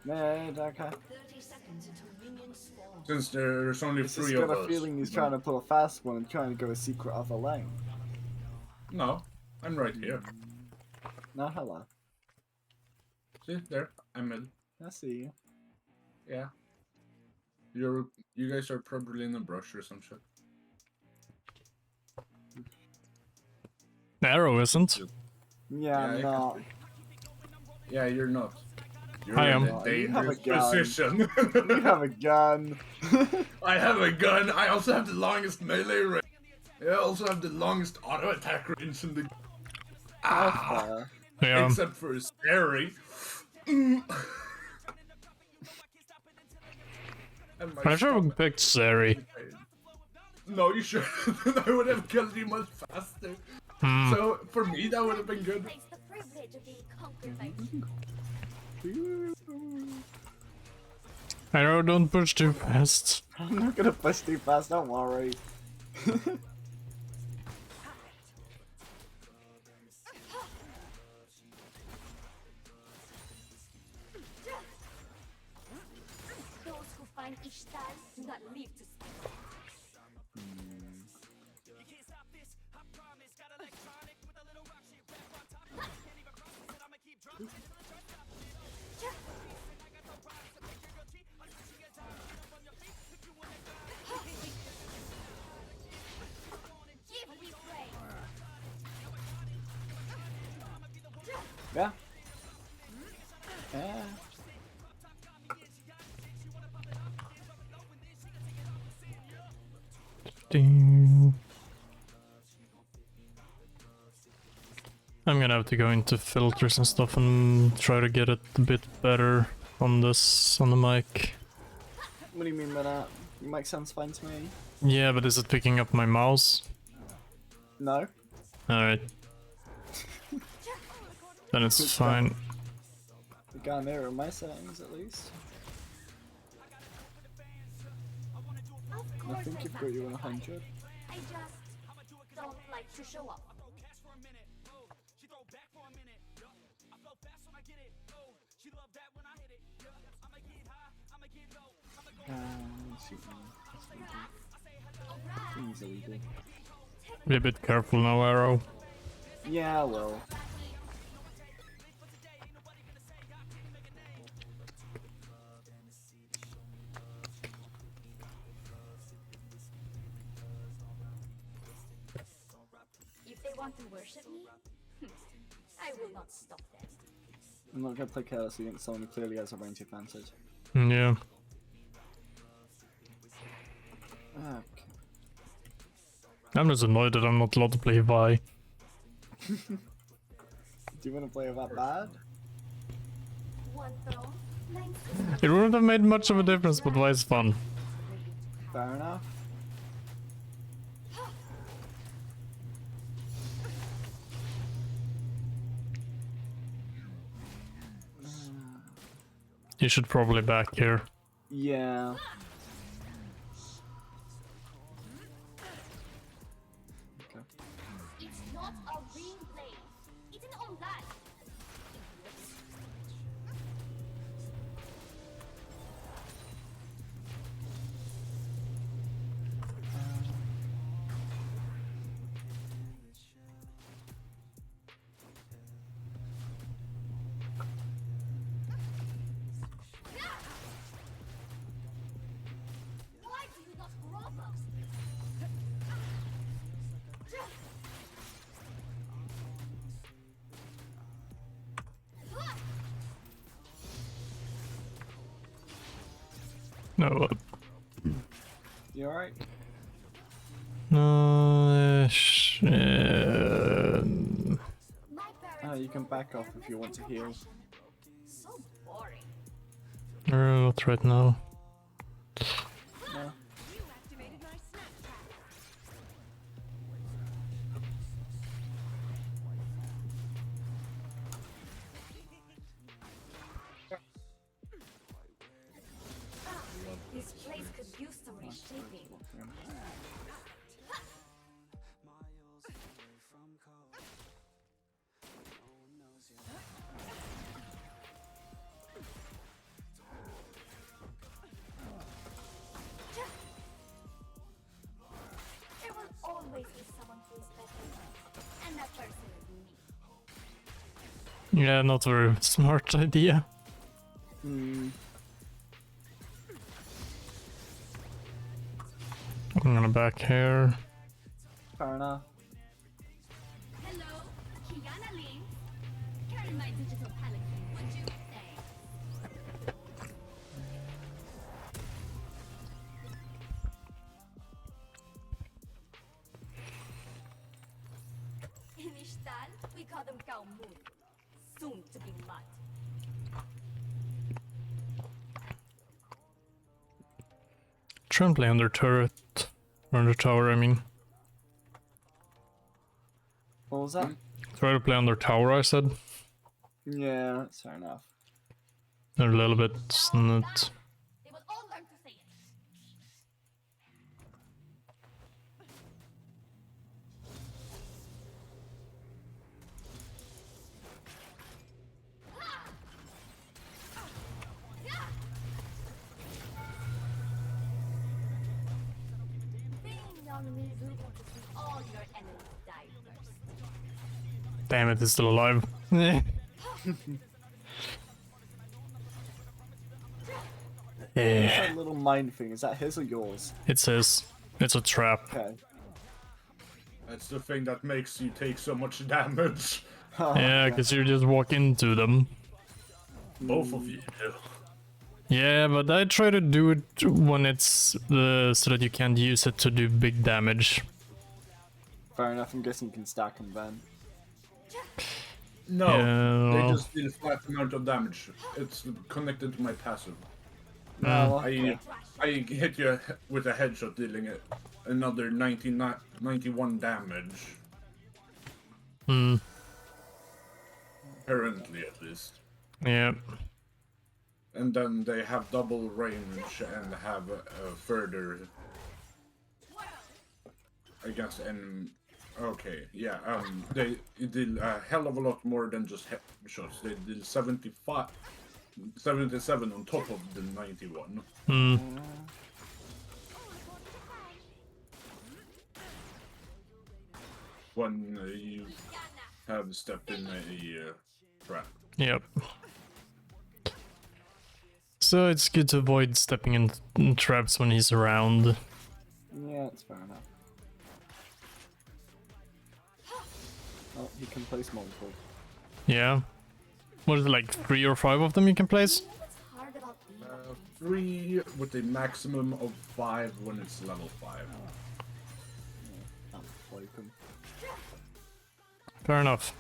Speaker 8: Mid, okay.
Speaker 7: 30 seconds until minions spawn.
Speaker 6: Since there's only
Speaker 8: It's just
Speaker 6: 3
Speaker 8: got
Speaker 6: of
Speaker 8: a
Speaker 6: us.
Speaker 8: feeling he's trying to pull a fast one and trying to go a secret other lane.
Speaker 6: No, I'm right here.
Speaker 8: No, hello.
Speaker 6: See, there, I'm in.
Speaker 8: I see you.
Speaker 6: Yeah. You guys are probably in the brush or some shit.
Speaker 2: Arrow isn't.
Speaker 8: Yeah, I'm
Speaker 6: you
Speaker 8: not.
Speaker 6: can see. Yeah, you're not. You're
Speaker 2: I
Speaker 6: in
Speaker 2: am.
Speaker 6: a
Speaker 8: You have a
Speaker 6: dangerous
Speaker 8: gun.
Speaker 6: position.
Speaker 8: You have a gun.
Speaker 6: I have a gun. I also have the longest melee range. I also have the longest auto attack range in the.
Speaker 8: Fair.
Speaker 2: Yeah.
Speaker 6: Except for Sari.
Speaker 2: I should have picked Sari.
Speaker 6: No, you should. I would have killed you much faster. So for me, that would have been good.
Speaker 3: It's the privilege of being conquered by
Speaker 2: Arrow, don't push too fast.
Speaker 8: I'm not gonna push too fast, don't worry.
Speaker 3: those who find Ishtar do not live to speak. Give me praise.
Speaker 8: Yeah. Yeah.
Speaker 2: Ding. I'm gonna have to go into filters and stuff and try to get it a bit better on this, on the mic.
Speaker 8: What do you mean by that? It makes sense fine to me.
Speaker 2: Yeah, but is it picking up my mouse?
Speaker 8: No.
Speaker 2: Alright. Then it's fine.
Speaker 8: I got an error in my settings at least. I think you've got you on 100.
Speaker 3: I just don't like to show up.
Speaker 8: Let's see. Things illegal.
Speaker 2: Be a bit careful now, Arrow.
Speaker 8: Yeah, well.
Speaker 3: If they want to worship me, I will not stop them.
Speaker 8: I'm not gonna play carelessly against someone who clearly has a range advantage.
Speaker 2: Yeah.
Speaker 8: Okay.
Speaker 2: I'm just annoyed that I'm not allowed to play Vi.
Speaker 8: Do you want to play it that bad?
Speaker 7: One throne, 9
Speaker 2: It wouldn't have made much of a difference, but Vi is fun.
Speaker 8: Fair enough.
Speaker 2: You should probably back here.
Speaker 8: Yeah. Okay.
Speaker 7: It's not a ring play. It's an online. Why do you not Roblox?
Speaker 2: No.
Speaker 8: You alright?
Speaker 2: No.
Speaker 7: My parents
Speaker 8: You can back off if you want to heal.
Speaker 7: so boring.
Speaker 2: Not right now.
Speaker 8: No.
Speaker 7: This place could use some reshaping. There will always be someone who is better, and that person is me.
Speaker 2: Yeah, not a very smart idea.
Speaker 8: Hmm.
Speaker 2: I'm gonna back here.
Speaker 8: Fair enough.
Speaker 7: Hello, Kiana Ling. Carry my digital pelican, would you say? In Ishtal, we call them Kaumud, soon to be mud.
Speaker 2: Try and play under turret. Or under tower, I mean.
Speaker 8: What was that?
Speaker 2: Try to play under tower, I said.
Speaker 8: Yeah, that's fair enough.
Speaker 2: They're a little bit snit.
Speaker 7: They will all learn to say it. Being young means you want to see all your enemies die first.
Speaker 2: Damn it, it's still alive. Yeah,
Speaker 8: That little mine thing, is that his or yours?
Speaker 2: it's his. It's a trap.
Speaker 8: Okay.
Speaker 6: That's the thing that makes you take so much damage.
Speaker 2: Yeah, because you just walk into them.
Speaker 6: Both of you do.
Speaker 2: Yeah, but I try to do it when it's so that you can't use it to do big damage.
Speaker 8: Fair enough, I'm guessing you can stack them then.
Speaker 6: No,
Speaker 2: Yeah,
Speaker 6: they
Speaker 2: well.
Speaker 6: just deal flat amount of damage. It's connected to my passive.
Speaker 8: Oh, okay.
Speaker 6: I hit you with a headshot, dealing another 91 damage.
Speaker 2: Hmm.
Speaker 6: Currently, at least.
Speaker 2: Yeah.
Speaker 6: And then they have double range and have further against enemy. Okay, yeah. They deal a hell of a lot more than just headshots. They deal 77 on top of the 91.
Speaker 2: Hmm.
Speaker 6: When you have stepped in a trap.
Speaker 2: Yep. So it's good to avoid stepping in traps when he's around.
Speaker 8: Yeah, that's fair enough. Oh, he can place multiple.
Speaker 2: Yeah. What is it, like 3 or 5 of them you can place?
Speaker 3: What's hard about being
Speaker 6: 3 with a maximum of 5 when it's level 5.
Speaker 8: I'm broken.
Speaker 2: Fair enough.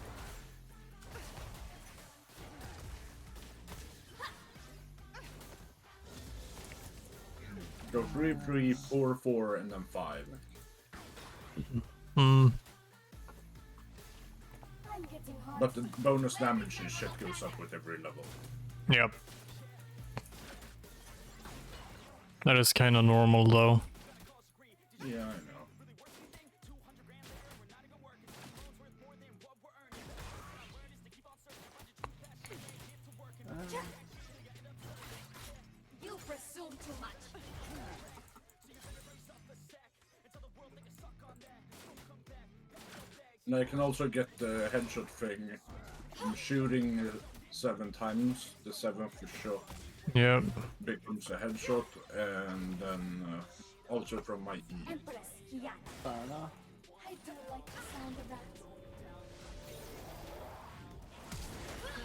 Speaker 6: Go 3, 3, 4, 4, and then 5.
Speaker 2: Hmm.
Speaker 3: I'm getting hard.
Speaker 6: But the bonus damage and shit goes up with every level.
Speaker 2: Yep. That is kind of normal though.
Speaker 6: Yeah, I know.
Speaker 3: You presume too much.
Speaker 6: And I can also get the headshot thing from shooting 7 times. The 7th shot
Speaker 2: Yep.
Speaker 6: becomes a headshot, and then also from my E.
Speaker 3: Empress Kiana.
Speaker 8: Fair enough.
Speaker 3: I do like the sound of that.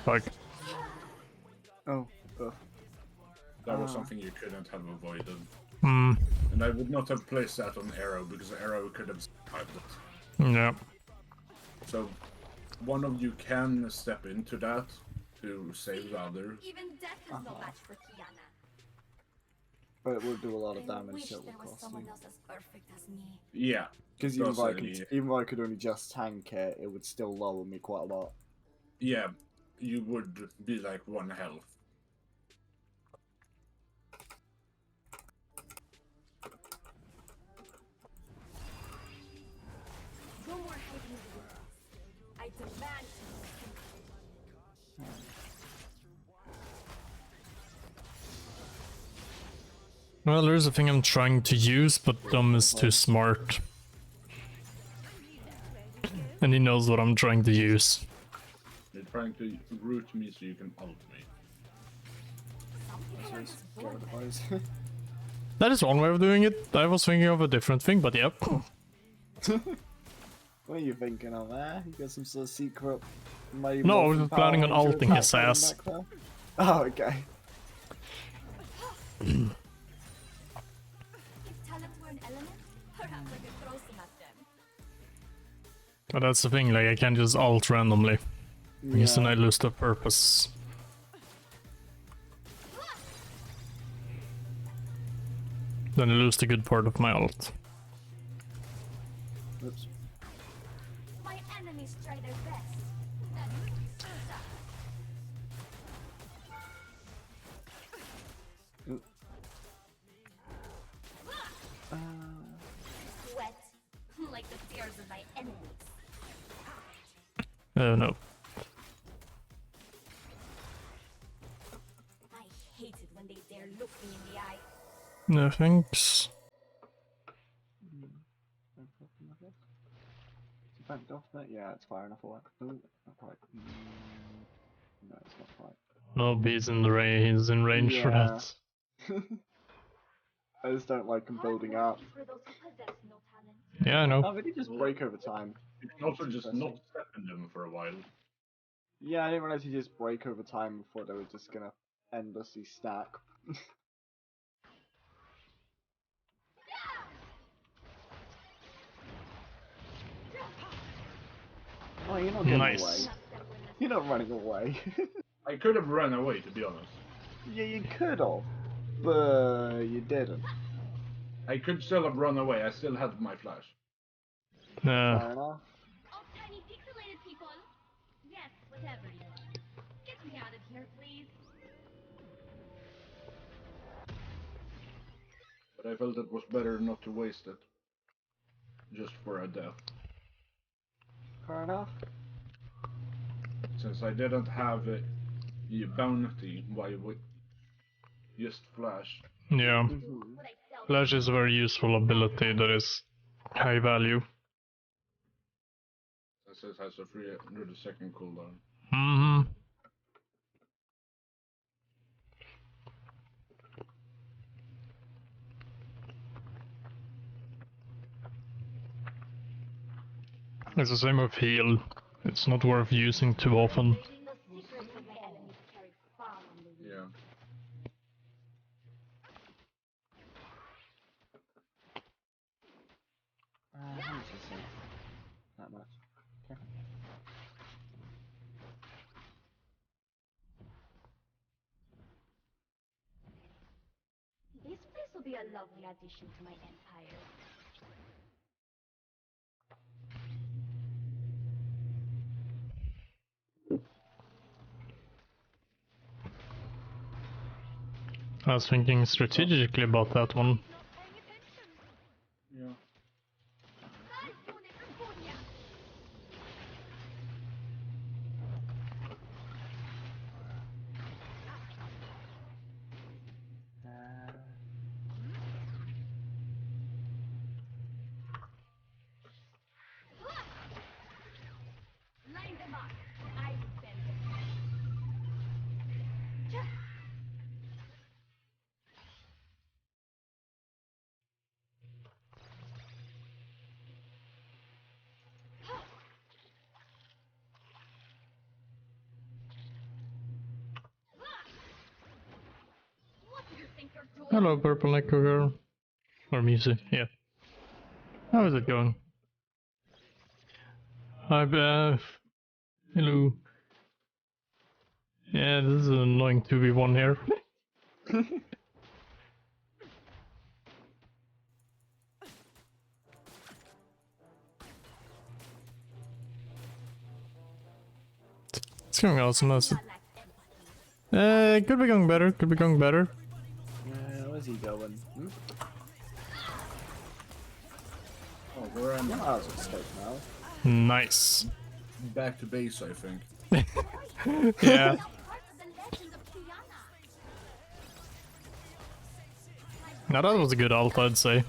Speaker 2: Fuck.
Speaker 8: Oh,
Speaker 6: That was something you couldn't have avoided.
Speaker 2: Hmm.
Speaker 6: And I would not have placed that on Arrow, because Arrow could have survived it.
Speaker 2: Yep.
Speaker 6: So, one of you can step into that to save the other.
Speaker 3: Even death is no match for Kiana.
Speaker 8: but it would do a lot of
Speaker 3: I
Speaker 8: damage,
Speaker 3: wish
Speaker 8: so it
Speaker 3: there
Speaker 8: would
Speaker 3: was
Speaker 8: cost
Speaker 3: someone
Speaker 8: you.
Speaker 3: else as perfect as me.
Speaker 6: Yeah.
Speaker 8: Because even,
Speaker 6: Does
Speaker 8: though I
Speaker 6: any-
Speaker 8: could- even though I could only just tank it, it would still lower me quite a lot.
Speaker 6: Yeah, you would be like 1 health.
Speaker 3: No more hiding in the woods. I demand to know.
Speaker 2: Well, there's a thing I'm trying to use, but Dom is too smart. And he knows what I'm trying to use.
Speaker 6: You're trying to root me so you can ult me.
Speaker 3: Some people are just bored.
Speaker 8: Otherwise,
Speaker 2: That is one way of doing it. I was thinking of a different thing, but yep.
Speaker 8: what are you thinking of, eh? You got some sort of secret? Mighty
Speaker 2: No, I
Speaker 8: Morphin
Speaker 2: was planning on
Speaker 8: Power Ranger
Speaker 2: ulting his
Speaker 8: attack going
Speaker 2: ass.
Speaker 8: back there? Oh, okay.
Speaker 3: If talent were an element, perhaps I could throw some at them.
Speaker 2: But that's the thing, like I can't just ult randomly. Because then I
Speaker 8: Yeah.
Speaker 2: lose the purpose. Then I lose the good part of my ult.
Speaker 8: Oops.
Speaker 3: My enemies try their best. That sucks. Wet, like the tears of my enemies.
Speaker 2: No.
Speaker 3: I hate it when they dare look me in the eye.
Speaker 2: No thanks.
Speaker 8: Backed off that? Yeah, it's far enough away. Oh, not quite. No, it's not quite.
Speaker 2: No, he's in the he's in range for
Speaker 8: Yeah.
Speaker 2: that.
Speaker 8: I just don't like them building up.
Speaker 3: For those who possess no talent.
Speaker 2: Yeah, I know.
Speaker 8: Oh, they did just break over time.
Speaker 6: You can also just not step in them for a while.
Speaker 8: Yeah, I didn't realize you just break over time before they were just gonna endlessly stack. Oh, you're not getting
Speaker 2: Nice.
Speaker 8: away. You're not running away.
Speaker 6: I could have run away, to be honest.
Speaker 8: Yeah, you could have, but you didn't.
Speaker 6: I could still have run away, I still had my flash.
Speaker 8: Fair enough.
Speaker 3: Oh, tiny pixelated people. Yes, whatever you want. Get me out of here, please.
Speaker 6: But I felt it was better not to waste it. Just for a death.
Speaker 8: Fair enough.
Speaker 6: Since I didn't have the bounty, why would just flash?
Speaker 2: Yeah.
Speaker 3: Would I sell
Speaker 2: Flash is a very useful ability that is high value.
Speaker 6: Since it has a 300-second cooldown.
Speaker 2: Mm-hmm. It's the same with heal. It's not worth using too often.
Speaker 3: revealing the secrets of my enemies? be a lovely addition to my empire.
Speaker 2: I was thinking strategically about that one.
Speaker 3: Not paying attention.
Speaker 6: Yeah.
Speaker 3: Line them up. I will bend them. What do you think you're doing?
Speaker 2: Hello, Purple Echo Girl. Or music, yeah. How is it going? Hi, Beth. Hello. Yeah, this is an annoying 2v1 here. It's going awesome. Could be going better. Could be going better.
Speaker 8: Where's he going? Hmm?
Speaker 6: Oh, where am
Speaker 8: Yeah,
Speaker 6: I?
Speaker 8: I was escape now.
Speaker 2: Nice.
Speaker 6: Back to base, I think.
Speaker 2: Yeah.
Speaker 3: Part of the legend of Tiana.
Speaker 2: Now that was a good ult, I'd say.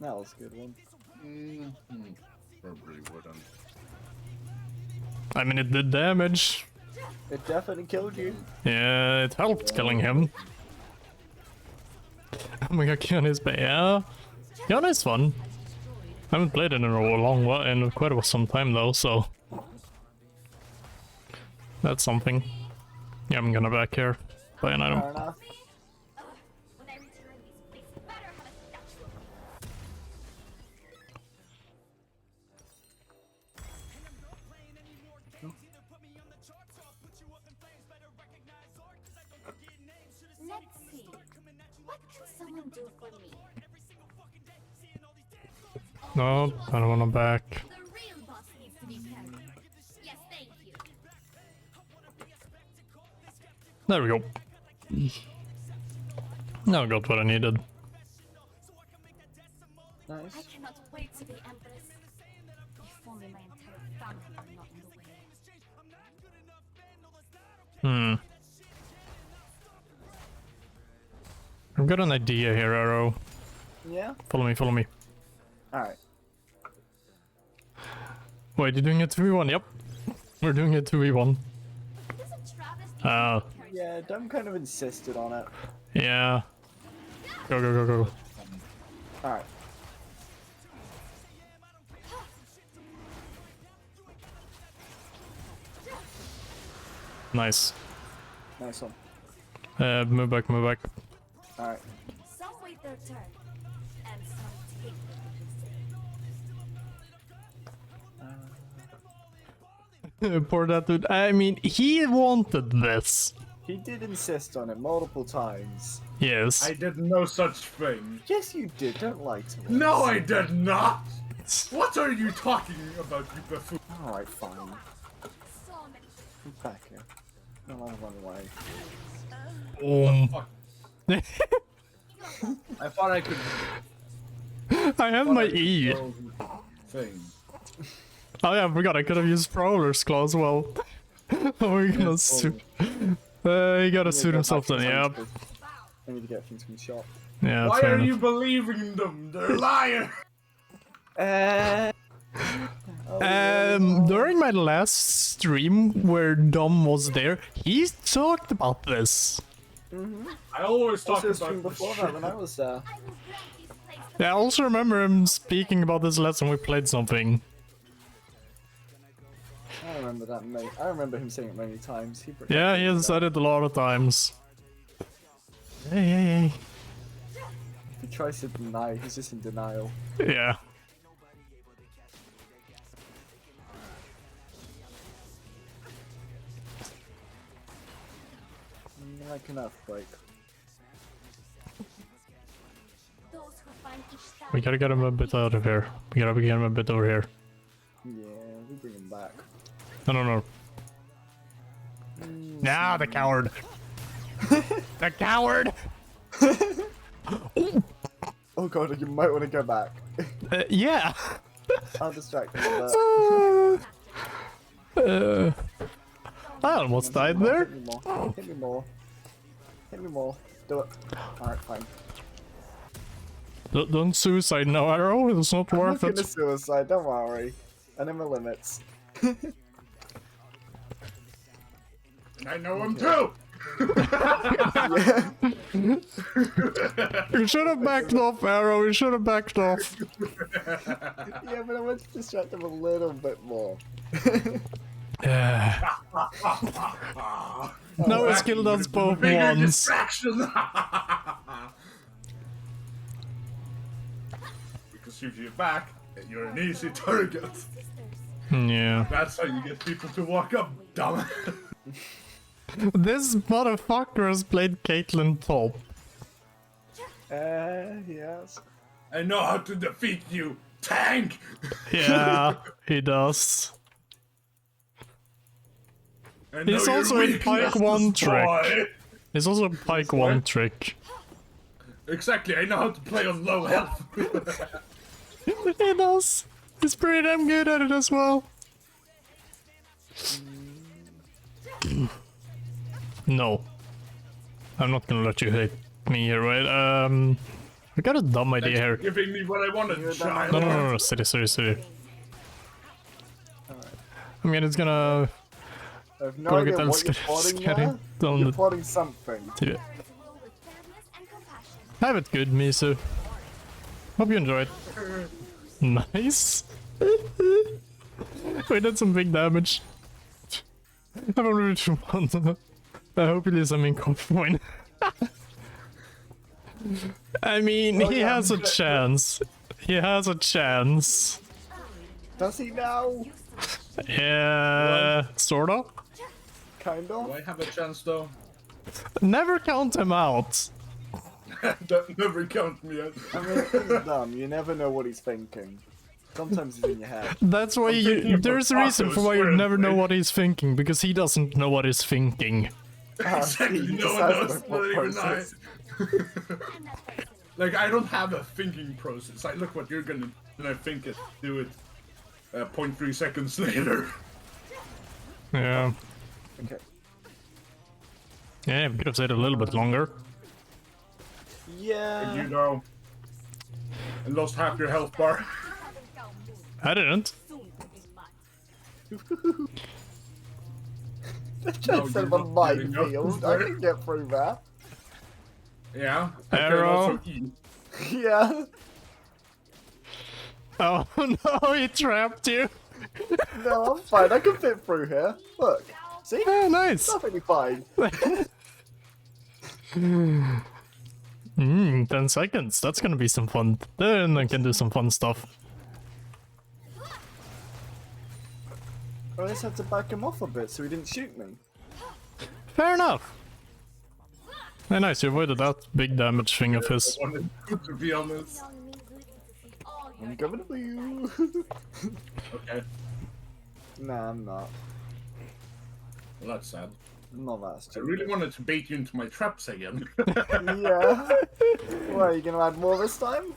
Speaker 8: That was a good one.
Speaker 6: Probably wouldn't.
Speaker 2: I mean, it did damage.
Speaker 8: It definitely killed you.
Speaker 2: Yeah, it helped killing him. Oh my god, Kiana is bad. Yeah. Kiana is fun. I haven't played it in a long while, in quite some time though, so that's something. Yeah, I'm gonna back here. Buy an item.
Speaker 8: Fair enough.
Speaker 3: When I return, these places better have a statue of me. Let's see. What can someone do for me?
Speaker 2: No, I don't wanna back.
Speaker 3: The real boss needs to be carried. Yes, thank you.
Speaker 2: There we go. Now I got what I needed.
Speaker 3: I
Speaker 8: Nice.
Speaker 3: cannot wait to be Empress. If only my entire family are not in the way.
Speaker 2: I've got an idea here, Arrow.
Speaker 8: Yeah?
Speaker 2: Follow me, follow me.
Speaker 8: Alright.
Speaker 2: Wait, you're doing it 2v1? Yep. We're doing it 2v1.
Speaker 3: Doesn't Travis need
Speaker 2: Ah,
Speaker 3: to be carried?
Speaker 8: Yeah, Dom kind of insisted on it.
Speaker 2: yeah. Go, go, go, go.
Speaker 8: Alright.
Speaker 2: Nice.
Speaker 8: Nice one.
Speaker 2: Move back, move back.
Speaker 8: Alright.
Speaker 3: Some wait their turn, and some take what they say.
Speaker 2: Poor that dude. I mean, he wanted this.
Speaker 8: He did insist on it multiple times.
Speaker 2: Yes.
Speaker 6: I did no such thing.
Speaker 8: Yes, you did. Don't lie to me.
Speaker 6: No, I did not! What are you talking about, you buffoon?
Speaker 8: Alright, fine.
Speaker 3: So many.
Speaker 8: Get back here. No, I'll run away.
Speaker 6: I thought I could.
Speaker 2: I have my E.
Speaker 6: Thing.
Speaker 2: Oh yeah, I forgot I could have used Prowler's Claw as well. Oh, we're gonna
Speaker 6: Yes,
Speaker 2: suit. He gotta suit himself then, yeah.
Speaker 8: I need to get things from the shop.
Speaker 2: Yeah,
Speaker 6: Why
Speaker 2: fair
Speaker 6: are
Speaker 2: enough.
Speaker 6: you believing them? They're liars!
Speaker 2: During my last stream where Dom was there, he talked about this.
Speaker 6: I always talk
Speaker 8: Also,
Speaker 6: about
Speaker 8: stream
Speaker 6: this
Speaker 8: before
Speaker 6: shit.
Speaker 8: that when I was there.
Speaker 3: I will grant this place the
Speaker 2: Yeah, I also remember him speaking about this last time we played something.
Speaker 8: I remember that. I remember him saying it many times.
Speaker 2: Yeah, he has said it a lot of times. Hey, hey, hey.
Speaker 8: He tries to deny. He's just in denial.
Speaker 2: Yeah.
Speaker 8: Like an earthquake.
Speaker 2: We gotta get him a bit out of here. We gotta get him a bit over here.
Speaker 8: Yeah, we bring him back.
Speaker 2: No. Nah, the coward. The coward!
Speaker 8: Oh god, you might want to go back.
Speaker 2: Yeah.
Speaker 8: I'll distract him with that.
Speaker 2: I almost died there.
Speaker 8: Hit me more. Hit me more. Hit me more. Do it. Alright, fine.
Speaker 2: Don't suicide now, Arrow. It's not
Speaker 8: I'm
Speaker 2: worth
Speaker 8: not
Speaker 2: it.
Speaker 8: gonna suicide, don't worry. I know my limits.
Speaker 6: I know him too!
Speaker 8: Yeah.
Speaker 2: You should have backed off, Arrow. You should have backed off.
Speaker 8: Yeah, but I want to distract him a little bit more.
Speaker 2: Yeah. No, it's killed us both
Speaker 6: Bigger
Speaker 2: once.
Speaker 6: distraction! Because if you're back, you're an easy target.
Speaker 2: Yeah.
Speaker 6: That's how you get people to walk up, dumb.
Speaker 2: This motherfucker has played Caitlyn top.
Speaker 8: Yes.
Speaker 6: I know how to defeat you, tank!
Speaker 2: Yeah, he does.
Speaker 6: I know
Speaker 2: He's
Speaker 6: your
Speaker 2: also in Pike
Speaker 6: weaknesses,
Speaker 2: 1 trick.
Speaker 6: boy.
Speaker 2: He's also a Pike 1 trick.
Speaker 6: Exactly, I know how to play on low health.
Speaker 2: He does. He's pretty damn good at it as well. No. I'm not gonna let you hate me here, right? I got a dumb idea here.
Speaker 6: Giving me what I wanted, child.
Speaker 2: No, city. I mean, it's gonna...
Speaker 8: I have no
Speaker 2: Go
Speaker 8: idea
Speaker 2: get them
Speaker 8: what you're plotting
Speaker 2: scatting
Speaker 8: there.
Speaker 2: down
Speaker 8: You're
Speaker 2: the...
Speaker 8: plotting something.
Speaker 2: Yeah. Have it good, Misu. Hope you enjoyed. Nice. We did some big damage. I haven't reached one. I hope he leaves some income point. I mean, he has a chance. He has a chance.
Speaker 8: Does he now?
Speaker 2: Yeah, sorta.
Speaker 8: Kind
Speaker 6: Do
Speaker 8: of.
Speaker 6: I have a chance though?
Speaker 2: Never count him out.
Speaker 6: That never count me out.
Speaker 8: I mean, he's dumb. You never know what he's thinking. Sometimes he's in your head.
Speaker 2: That's why
Speaker 6: thinking
Speaker 2: you.
Speaker 6: of
Speaker 2: There's a reason for why you
Speaker 6: potatoes,
Speaker 2: never know
Speaker 6: weirdly.
Speaker 2: what he's thinking, because he doesn't know what he's thinking.
Speaker 6: Exactly,
Speaker 8: he
Speaker 6: no
Speaker 8: just
Speaker 6: one
Speaker 8: has
Speaker 6: knows,
Speaker 8: no
Speaker 6: not even I.
Speaker 8: process.
Speaker 6: Like, I don't have a thinking process. I look what you're gonna and I think it, do it 0.3 seconds later.
Speaker 2: Yeah.
Speaker 8: Okay.
Speaker 2: Yeah, we could have said a little bit longer.
Speaker 8: Yeah.
Speaker 6: You know, I lost half your health bar.
Speaker 2: I didn't.
Speaker 8: Just
Speaker 6: No,
Speaker 8: said
Speaker 6: you're
Speaker 8: a
Speaker 6: not getting
Speaker 8: minefield.
Speaker 6: up.
Speaker 8: I can get through that.
Speaker 6: Yeah. I can
Speaker 2: Arrow.
Speaker 6: also eat.
Speaker 8: Yeah.
Speaker 2: Oh no, he trapped you.
Speaker 8: No, I'm fine. I can fit through here. Look. See?
Speaker 2: Oh, nice.
Speaker 8: Perfectly fine.
Speaker 2: 10 seconds. That's gonna be some fun. Then I can do some fun stuff.
Speaker 8: I just had to back him off a bit so he didn't shoot me.
Speaker 2: Fair enough. Hey, nice. You avoided that big damage thing of his.
Speaker 6: I wanted to be honest.
Speaker 8: I'm coming for you.
Speaker 6: Okay.
Speaker 8: Nah, I'm not.
Speaker 6: Well, that's sad.
Speaker 8: I'm not that
Speaker 6: I
Speaker 8: stupid.
Speaker 6: really wanted to bait you into my traps again.
Speaker 8: Yeah. What, are you gonna add more this time?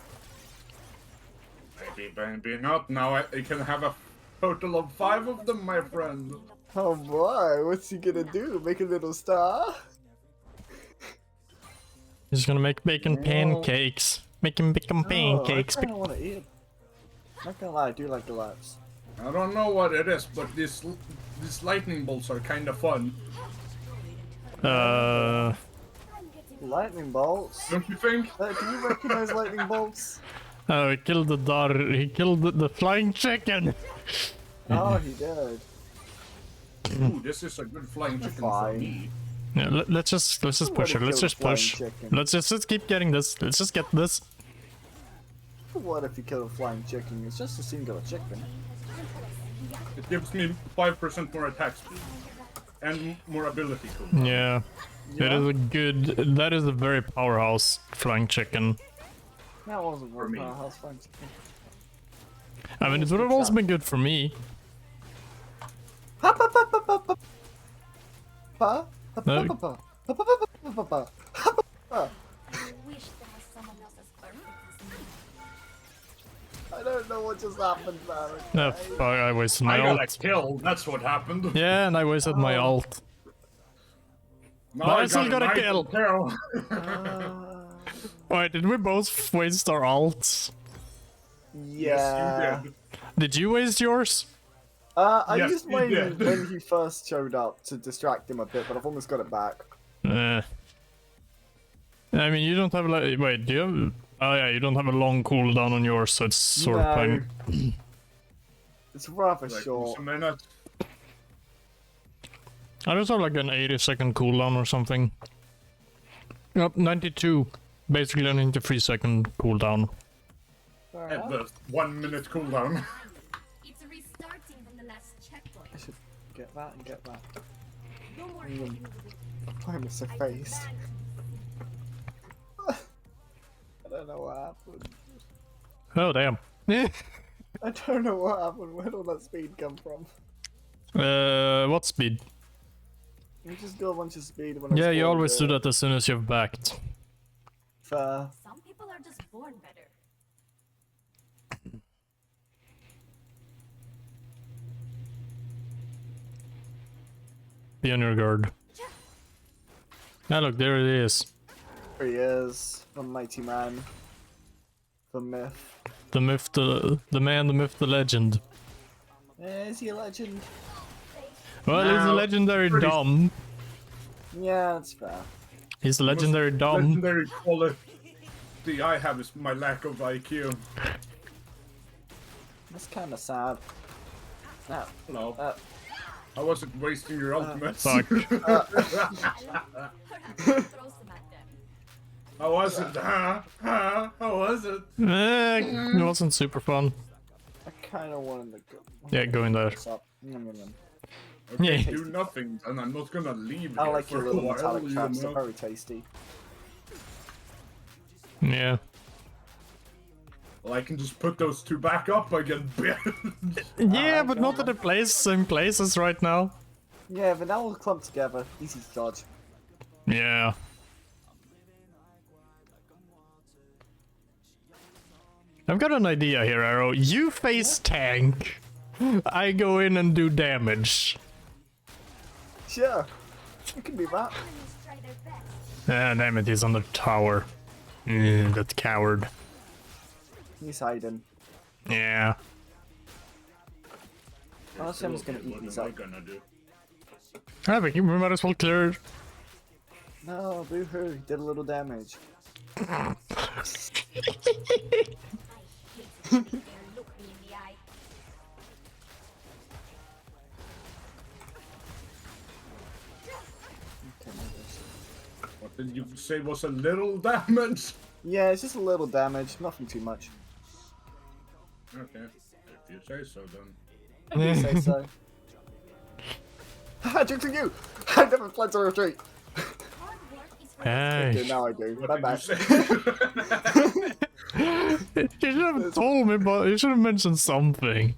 Speaker 6: Maybe not. Now I can have a total of 5 of them, my friend.
Speaker 8: Oh boy, what's he gonna do? Make a little star?
Speaker 2: He's gonna make bacon pancakes. Making bacon pancakes.
Speaker 8: Oh, I kinda wanna eat it. Not gonna lie, I do like the laps.
Speaker 6: I don't know what it is, but these lightning bolts are kind of fun.
Speaker 8: Lightning bolts?
Speaker 6: Don't you think?
Speaker 8: Can you recognize lightning bolts?
Speaker 2: Oh, he killed the daughter. He killed the flying chicken.
Speaker 8: Oh, he did.
Speaker 6: Ooh, this is a good flying chicken for
Speaker 8: Fine.
Speaker 6: me.
Speaker 2: Yeah, let's just push it. Let's
Speaker 8: kill
Speaker 2: just
Speaker 8: the flying
Speaker 2: push.
Speaker 8: chicken.
Speaker 2: Let's keep getting this. Let's just get this.
Speaker 8: What if you kill a flying chicken? It's just a singular chicken.
Speaker 6: It gives me 5% more attack speed and more ability to.
Speaker 2: Yeah. It is a good. That is a very powerhouse flying chicken.
Speaker 8: That wasn't
Speaker 6: For me.
Speaker 8: that's fine.
Speaker 2: I mean, it would have also been good for me. No.
Speaker 7: I wish there was someone else as perfect as me.
Speaker 8: I don't know what just happened there.
Speaker 2: No, fuck, I wasted
Speaker 6: I
Speaker 2: my
Speaker 6: got
Speaker 2: ult.
Speaker 6: killed. That's what happened.
Speaker 2: Yeah, and I wasted my ult.
Speaker 6: Now
Speaker 2: But I still got a
Speaker 6: knife
Speaker 2: kill.
Speaker 6: kill.
Speaker 2: Wait, did we both waste our ults?
Speaker 8: Yeah.
Speaker 6: Yes, you did.
Speaker 2: Did you waste yours?
Speaker 8: I
Speaker 6: Yes,
Speaker 8: used
Speaker 6: you
Speaker 8: mine
Speaker 6: did.
Speaker 8: when he first showed up to distract him a bit, but I've almost got it back.
Speaker 2: I mean, you don't have like. Wait, do you have? Oh yeah, you don't have a long cooldown on yours, so it's sort of
Speaker 8: No.
Speaker 2: fine.
Speaker 8: It's rather
Speaker 6: Like,
Speaker 8: short.
Speaker 6: a minute.
Speaker 2: I just have like an 80-second cooldown or something. Yep, 92. Basically a 93-second cooldown.
Speaker 8: Fair
Speaker 6: At
Speaker 8: enough.
Speaker 6: the 1 minute cooldown.
Speaker 7: It's restarting from the last checkpoint.
Speaker 8: I should get that and get that.
Speaker 7: No more hiding in the woods.
Speaker 8: I miss a
Speaker 7: I
Speaker 8: face.
Speaker 7: demand
Speaker 8: I don't know what happened.
Speaker 2: Oh damn.
Speaker 8: I don't know what happened. Where did all that speed come from?
Speaker 2: What speed?
Speaker 8: You just do a bunch of speed when I
Speaker 2: Yeah, you
Speaker 8: spawned
Speaker 2: always do
Speaker 8: it.
Speaker 2: that as soon as you've backed.
Speaker 8: Fair.
Speaker 7: Some people are just born better.
Speaker 2: Be on your guard. Ah, look, there it is.
Speaker 8: There he is. The mighty man. The myth.
Speaker 2: The myth, the man, the myth, the legend.
Speaker 8: Is he a legend?
Speaker 2: Well, he's a
Speaker 6: No,
Speaker 2: legendary
Speaker 6: pretty-
Speaker 2: Dom.
Speaker 8: Yeah, that's fair.
Speaker 2: He's a legendary Dom.
Speaker 6: Legendary quality I have is my lack of IQ.
Speaker 8: That's kind of sad. No.
Speaker 6: No. I wasn't wasting your ultimate.
Speaker 2: Fuck.
Speaker 7: Perhaps throw some at them.
Speaker 6: How was it? Huh? How was it?
Speaker 2: It wasn't super fun.
Speaker 8: I kind of wanted to go.
Speaker 2: Yeah, go in there.
Speaker 8: What's up? Nom.
Speaker 2: Yeah.
Speaker 6: Do nothing, and I'm not gonna leave
Speaker 8: I
Speaker 6: here
Speaker 8: like
Speaker 6: for
Speaker 8: your
Speaker 6: a
Speaker 8: little
Speaker 6: while,
Speaker 8: metallic
Speaker 6: you
Speaker 8: traps. They're
Speaker 6: know?
Speaker 8: very tasty.
Speaker 2: Yeah.
Speaker 6: Well, I can just put those two back up again.
Speaker 2: Yeah, but not at the same places right now.
Speaker 8: Yeah, but now we'll clump together. Easy to dodge.
Speaker 2: Yeah. I've got an idea here, Arrow. You face tank. I go in and do damage.
Speaker 8: Sure. You can do that.
Speaker 7: Enemies try their best.
Speaker 2: Ah, damn it, he's on the tower. That coward.
Speaker 8: He's hiding.
Speaker 2: Yeah.
Speaker 8: Honestly, I'm just gonna eat
Speaker 6: What
Speaker 8: these
Speaker 6: am I
Speaker 8: up.
Speaker 6: gonna do?
Speaker 2: I think we might as well clear.
Speaker 8: No, boo-hoo. He did a little damage.
Speaker 7: I hate it when they look me in the eye.
Speaker 8: Okay, maybe this-
Speaker 6: What did you say was a little damage?
Speaker 8: Yeah, it's just a little damage. Nothing too much.
Speaker 6: Okay, if you say so then.
Speaker 8: I do say so. I took to you! I never fled to retreat!
Speaker 7: Hard work is for
Speaker 2: Hey.
Speaker 8: Okay, now I do.
Speaker 6: What
Speaker 8: Bye
Speaker 6: did
Speaker 8: bye.
Speaker 6: you say?
Speaker 2: You should have told me, but you should have mentioned something.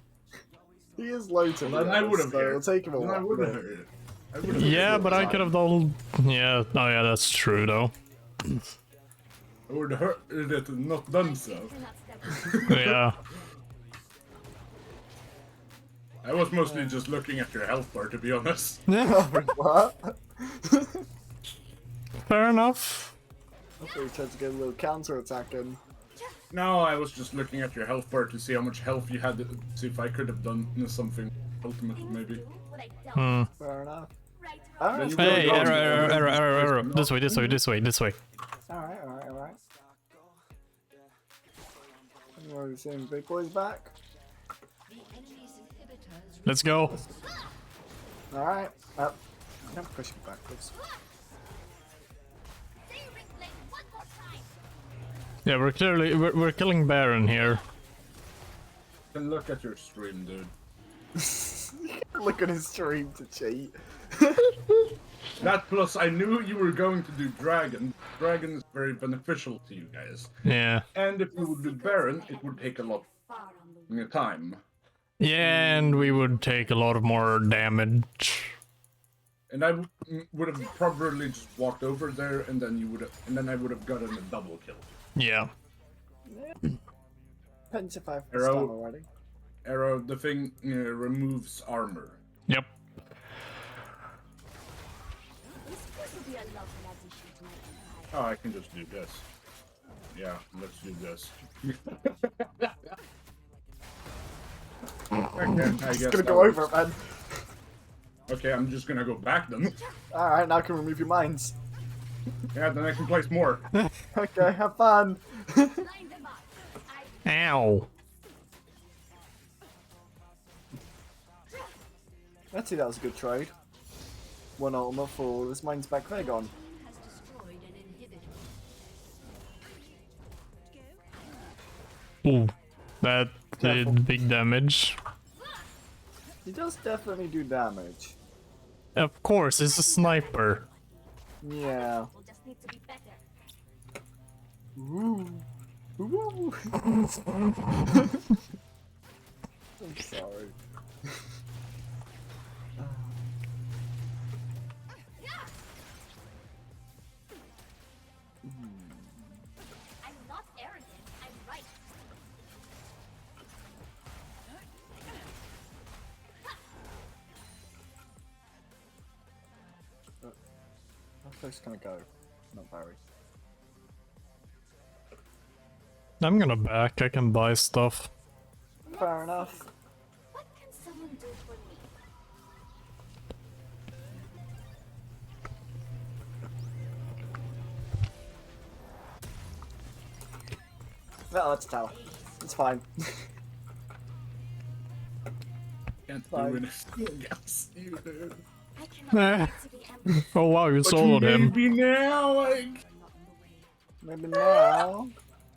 Speaker 8: He is low to me.
Speaker 6: Then I would have
Speaker 8: so it'll take him a
Speaker 6: Then I
Speaker 8: while.
Speaker 6: would have heard it. I would've heard
Speaker 2: Yeah,
Speaker 6: it.
Speaker 2: but I could have done. Yeah, oh yeah, that's true though.
Speaker 6: I would have heard it and not done so.
Speaker 7: do not step
Speaker 2: Yeah.
Speaker 6: I was mostly just looking at your health bar, to be honest.
Speaker 8: What?
Speaker 2: Fair enough.
Speaker 8: I thought he tried to get a little counter attack in.
Speaker 6: No, I was just looking at your health bar to see how much health you had, to see if I could have done something ultimate, maybe.
Speaker 7: what I don't.
Speaker 8: Fair enough.
Speaker 7: Right, wrong.
Speaker 8: Alright,
Speaker 6: you
Speaker 2: Hey,
Speaker 6: go,
Speaker 2: arrow. This way, this way, this way, this way.
Speaker 8: alright. What are we saying? Big boy's back?
Speaker 7: The enemy's inhibitors
Speaker 2: Let's go.
Speaker 8: Alright. Up. I'm pushing backwards.
Speaker 3: Say Rick Blade one more time.
Speaker 2: Yeah, we're clearly we're killing Baron here.
Speaker 6: Then look at your stream, dude.
Speaker 8: Look at his stream to cheat.
Speaker 6: That plus I knew you were going to do Dragon. Dragon is very beneficial to you guys.
Speaker 2: Yeah.
Speaker 6: And if you would do Baron, it would take a lot of time.
Speaker 2: Yeah, and we would take a lot of more damage.
Speaker 6: And I would have probably just walked over there, and then you would have, and then I would have gotten a double kill.
Speaker 2: Yeah.
Speaker 9: Depends if I've
Speaker 6: Arrow.
Speaker 9: stun already.
Speaker 6: Arrow, the thing removes armor.
Speaker 2: Yep.
Speaker 6: Oh, I can just do this. Yeah, let's do this. Okay, I guess
Speaker 9: Gonna
Speaker 6: that
Speaker 9: go
Speaker 6: works.
Speaker 9: over it, man.
Speaker 6: Okay, I'm just gonna go back then.
Speaker 9: Alright, now I can remove your mines.
Speaker 6: Yeah, then I can place more.
Speaker 9: Okay, have fun.
Speaker 3: Line them up.
Speaker 2: Ow.
Speaker 9: I'd say that was a good trade. One armor for this mines back there gone.
Speaker 7: Has destroyed an inhibitor.
Speaker 2: Ooh. That did big damage.
Speaker 9: He does definitely do damage.
Speaker 2: Of course, it's a sniper.
Speaker 9: Yeah.
Speaker 3: We'll just need to be better.
Speaker 9: Ooh. Ooh. I'm sorry.
Speaker 3: I'm not arrogant. I'm right.
Speaker 9: How close can I go? Not very.
Speaker 2: I'm gonna back, I can buy stuff.
Speaker 9: Fair enough.
Speaker 3: What can someone do for me?
Speaker 9: No, that's a tower. It's fine.
Speaker 6: Can't
Speaker 9: Fine.
Speaker 6: do anything against you, dude.
Speaker 3: I cannot wait to be ambushed.
Speaker 2: Oh wow, you soloed him.
Speaker 6: Maybe now, like...
Speaker 9: Maybe now.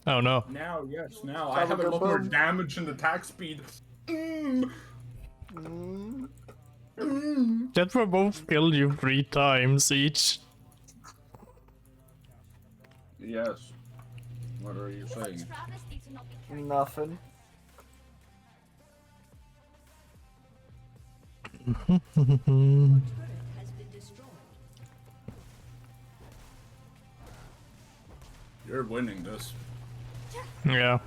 Speaker 2: Oh no.
Speaker 6: Now, yes, now. I have a lot more damage and attack speed.
Speaker 9: Mm.
Speaker 2: That will both kill you 3 times each.
Speaker 6: Yes. What are you saying?
Speaker 3: Travesty to not be carried.
Speaker 9: Nothing.
Speaker 7: Has been destroyed.
Speaker 6: You're winning this
Speaker 2: Yeah.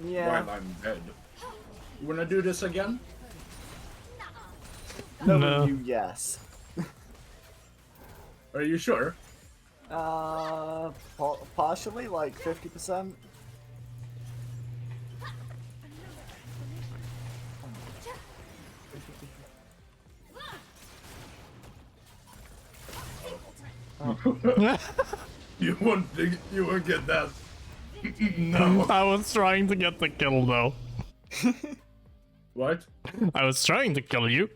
Speaker 9: Yeah.
Speaker 6: while I'm dead. You wanna do this again?
Speaker 9: No,
Speaker 2: No.
Speaker 9: you yes.
Speaker 6: Are you sure?
Speaker 9: Partially, like 50%.
Speaker 6: You won't get that. No.
Speaker 2: I was trying to get the kill though.
Speaker 6: What?
Speaker 2: I was trying to kill you.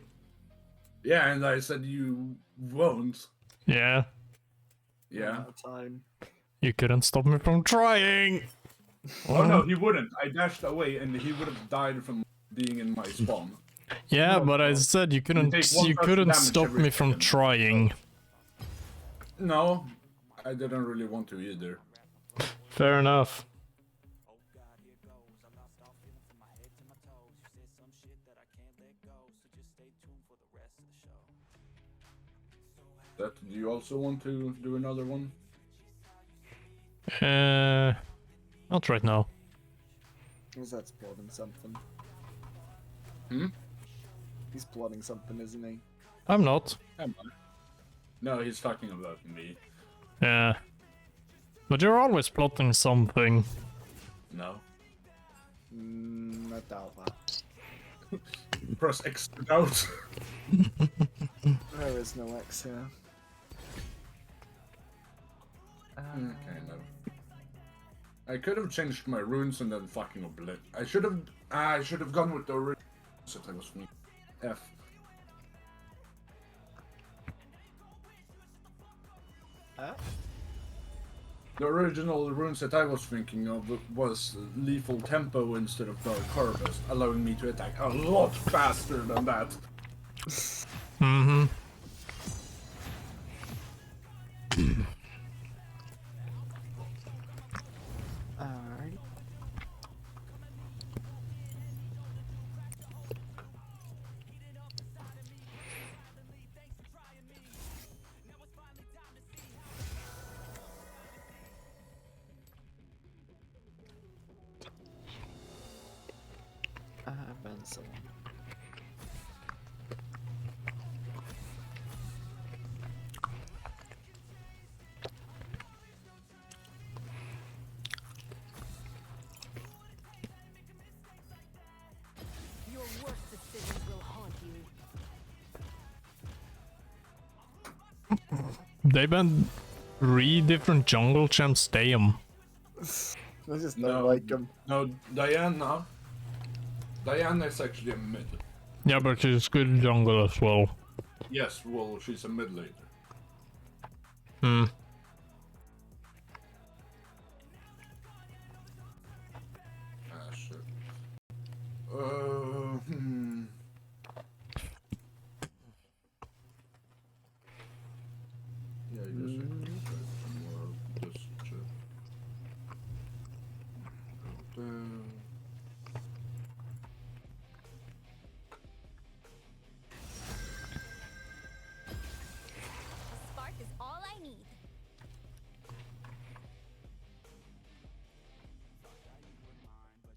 Speaker 6: Yeah, and I said you won't.
Speaker 2: Yeah.
Speaker 6: Yeah.
Speaker 9: Out of time.
Speaker 2: You couldn't stop me from trying.
Speaker 6: Oh no, he wouldn't. I dashed away and he would have died from being in my spawn.
Speaker 2: Yeah, but I said you couldn't.
Speaker 6: take one
Speaker 2: You
Speaker 6: person
Speaker 2: couldn't
Speaker 6: damage
Speaker 2: stop
Speaker 6: every
Speaker 2: me from
Speaker 6: second.
Speaker 2: trying.
Speaker 6: No, I didn't really want to either.
Speaker 2: Fair enough.
Speaker 6: That, do you also want to do another one?
Speaker 2: Not right now.
Speaker 9: Was that plotting something?
Speaker 6: Hmm?
Speaker 9: He's plotting something, isn't he?
Speaker 2: I'm not.
Speaker 6: Am I? No, he's talking about me.
Speaker 2: Yeah. But you're always plotting something.
Speaker 6: No.
Speaker 9: I doubt that.
Speaker 6: Press X out.
Speaker 9: There is no X here.
Speaker 6: Okay, no. I could have changed my runes and then fucking oblit. I should have gone with the original set I was from F. The original rune set I was thinking of was Lethal Tempo instead of Dark Harvest, allowing me to attack a lot faster than that.
Speaker 2: Mm-hmm.
Speaker 9: So.
Speaker 7: Your worst decisions will haunt you.
Speaker 2: They banned 3 different jungle champs, damn.
Speaker 9: I just don't
Speaker 6: No.
Speaker 9: like him.
Speaker 6: No, Diana. Diana is actually a mid.
Speaker 2: Yeah, but she's good jungle as well.
Speaker 6: Yes, well, she's a mid laner.
Speaker 2: Hmm.
Speaker 6: Ah, shit. Hmm. Yeah, I guess I can try some more of this shit. Go down.
Speaker 3: A spark is all I need.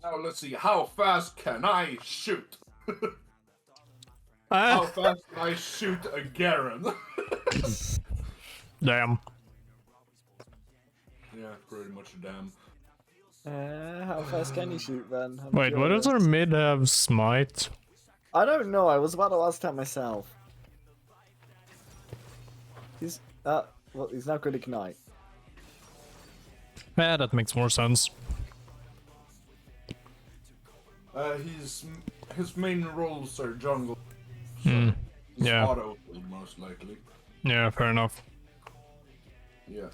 Speaker 6: Now let's see, how fast can I shoot?
Speaker 2: Ah,
Speaker 6: How fast can I shoot a Garen?
Speaker 2: damn.
Speaker 6: Yeah, pretty much damn.
Speaker 9: How fast can you shoot then? I'm
Speaker 2: Wait, what does
Speaker 9: curious.
Speaker 2: our mid have smite?
Speaker 9: I don't know. I was about to ask that myself. He's well, he's not good at Ignite.
Speaker 2: Yeah, that makes more sense.
Speaker 6: His main roles are jungle. So
Speaker 2: Hmm.
Speaker 6: he's
Speaker 2: Yeah.
Speaker 6: auto most likely.
Speaker 2: Yeah, fair enough.
Speaker 6: Yeah.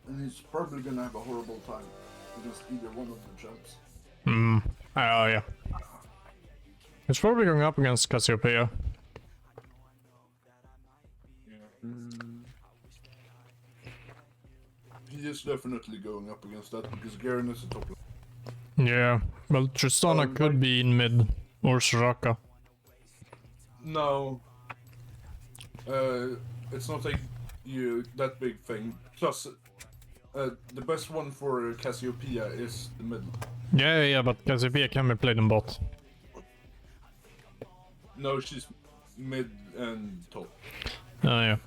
Speaker 6: And he's probably gonna have a horrible time against either one of the champs.
Speaker 2: Hmm. Oh, yeah. It's probably going up against Cassiopeia.
Speaker 6: He is definitely going up against that because Garen is a top lane.
Speaker 2: Yeah. Well, Tristana could be in mid. Or Soraka.
Speaker 6: No. It's not that big thing. Plus, the best one for Cassiopeia is the mid.
Speaker 2: Yeah, but Cassiopeia can be played in bot.
Speaker 6: No, she's mid and top.
Speaker 2: Oh, yeah.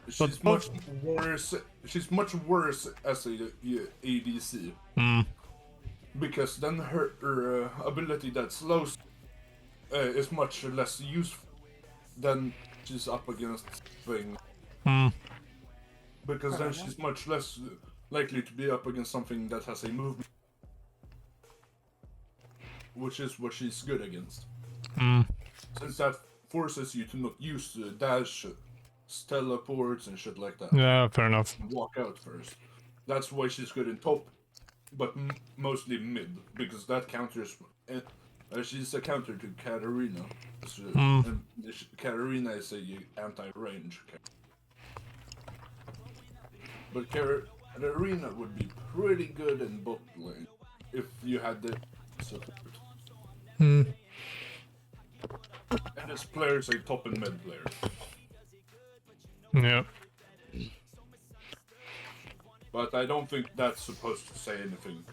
Speaker 6: She's much worse. She's much worse as a ADC
Speaker 2: Hmm.
Speaker 6: because then her ability that slows is much less useful than she's up against thing.
Speaker 2: Hmm.
Speaker 6: Because then she's much less likely to be up against something that has a movement, which is what she's good against.
Speaker 2: Hmm.
Speaker 6: Since that forces you to not use dash, teleports, and shit like that.
Speaker 2: Yeah, fair enough.
Speaker 6: Walk out first. That's why she's good in top, but mostly mid, because that counters. She's a counter to Katarina. And Katarina is a anti-range character. But Katarina would be pretty good in bot lane if you had the support.
Speaker 2: Hmm.
Speaker 6: And this player is a top and mid player.
Speaker 2: Yeah.
Speaker 6: But I don't think that's supposed to say anything.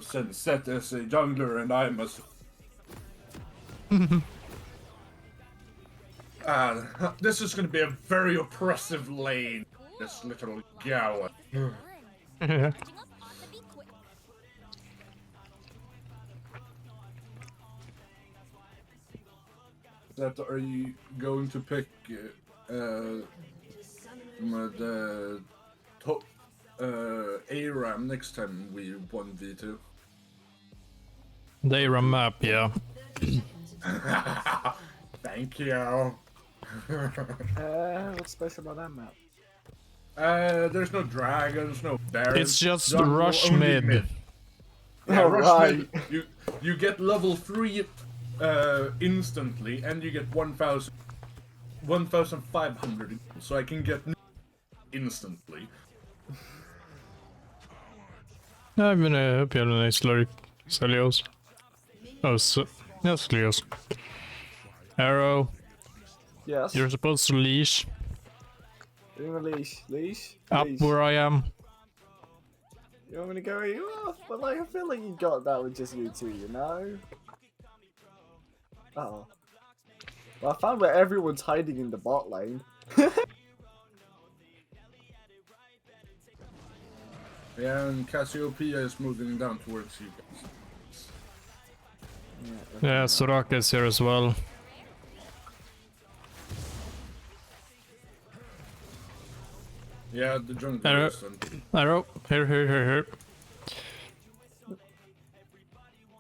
Speaker 6: Since Seth is a jungler and I'm a... This is gonna be a very oppressive lane. This little gal.
Speaker 2: Yeah.
Speaker 3: Catching up ought to be quick.
Speaker 6: That are you going to pick the top ARAM next time we 1v2?
Speaker 2: They run map, yeah.
Speaker 6: Thank you.
Speaker 9: What's special about that map?
Speaker 6: There's no dragons, no barons.
Speaker 2: It's just
Speaker 6: jungle,
Speaker 2: rush
Speaker 6: only
Speaker 2: mid.
Speaker 6: Yeah,
Speaker 9: Oh,
Speaker 6: rush
Speaker 9: right.
Speaker 6: mid. You get level 3 instantly, and you get 1,500. So I can get instantly.
Speaker 2: Jag vet inte, upp jag den slurk. Celios. Oh, so, yeah, Celios. Arrow,
Speaker 9: Yes.
Speaker 2: you're supposed to leash
Speaker 9: Doing a leash. Leash.
Speaker 2: up
Speaker 9: Leash.
Speaker 2: where I am.
Speaker 9: You want me to go you off? But like, I feel like you got that with just you two, you know? Oh. Well, I found where everyone's hiding in the bot lane.
Speaker 6: Yeah, and Cassiopeia is moving down towards you guys.
Speaker 2: Yeah, Soraka is here as well.
Speaker 6: Yeah, the jungle
Speaker 2: Arrow.
Speaker 6: is and
Speaker 2: Arrow, here.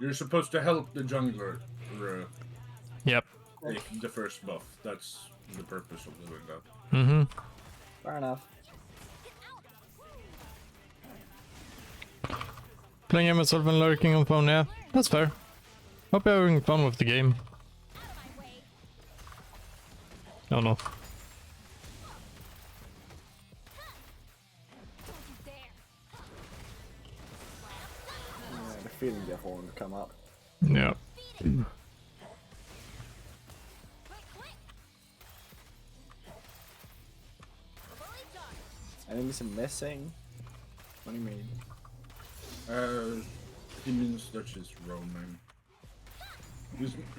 Speaker 6: you're supposed to help the jungler
Speaker 2: Yep.
Speaker 6: take the first buff. That's the purpose of doing that.
Speaker 2: Mm-hmm.
Speaker 9: Fair enough.
Speaker 2: Playing myself and lurking on phone, yeah. That's fair. Hope you're having fun with the game. Oh no.
Speaker 9: Yeah, the feeling the other one would come up.
Speaker 2: Yeah.
Speaker 9: Enemies are missing? What do you mean?
Speaker 6: He means that she's roaming.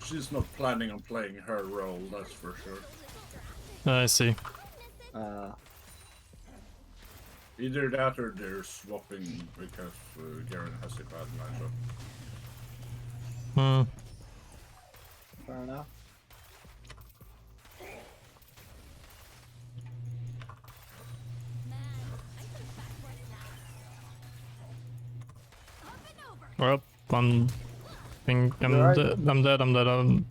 Speaker 6: She's not planning on playing her role, that's for sure.
Speaker 2: I see.
Speaker 6: Either that or they're swapping because Garen has a bad matchup.
Speaker 2: Hmm.
Speaker 9: Fair enough.
Speaker 2: Well, I'm
Speaker 9: You're right.
Speaker 2: I'm dead.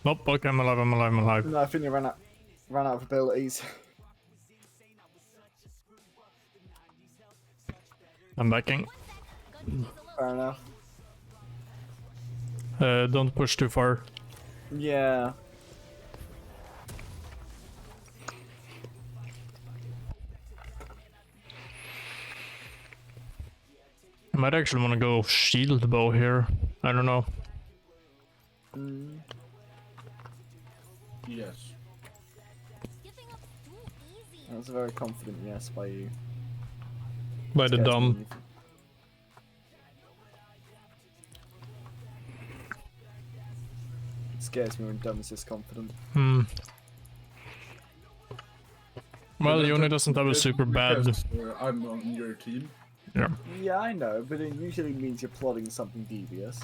Speaker 2: Nope, okay, I'm alive.
Speaker 9: No, I think you ran out of abilities.
Speaker 2: I'm backing.
Speaker 9: Fair enough.
Speaker 2: Don't push too far.
Speaker 9: Yeah.
Speaker 2: I might actually want to go shield bow here. I don't know.
Speaker 6: Yes.
Speaker 9: That was a very confident yes by you.
Speaker 2: By the
Speaker 9: Scares me
Speaker 2: dumb.
Speaker 9: when you- It scares me when dumb is this confident.
Speaker 2: Hmm. Well,
Speaker 6: But
Speaker 2: Yone
Speaker 6: that-
Speaker 2: doesn't have a
Speaker 6: that's
Speaker 2: super bad.
Speaker 6: because, I'm on your team.
Speaker 2: Yeah.
Speaker 9: Yeah, I know, but it usually means you're plotting something devious.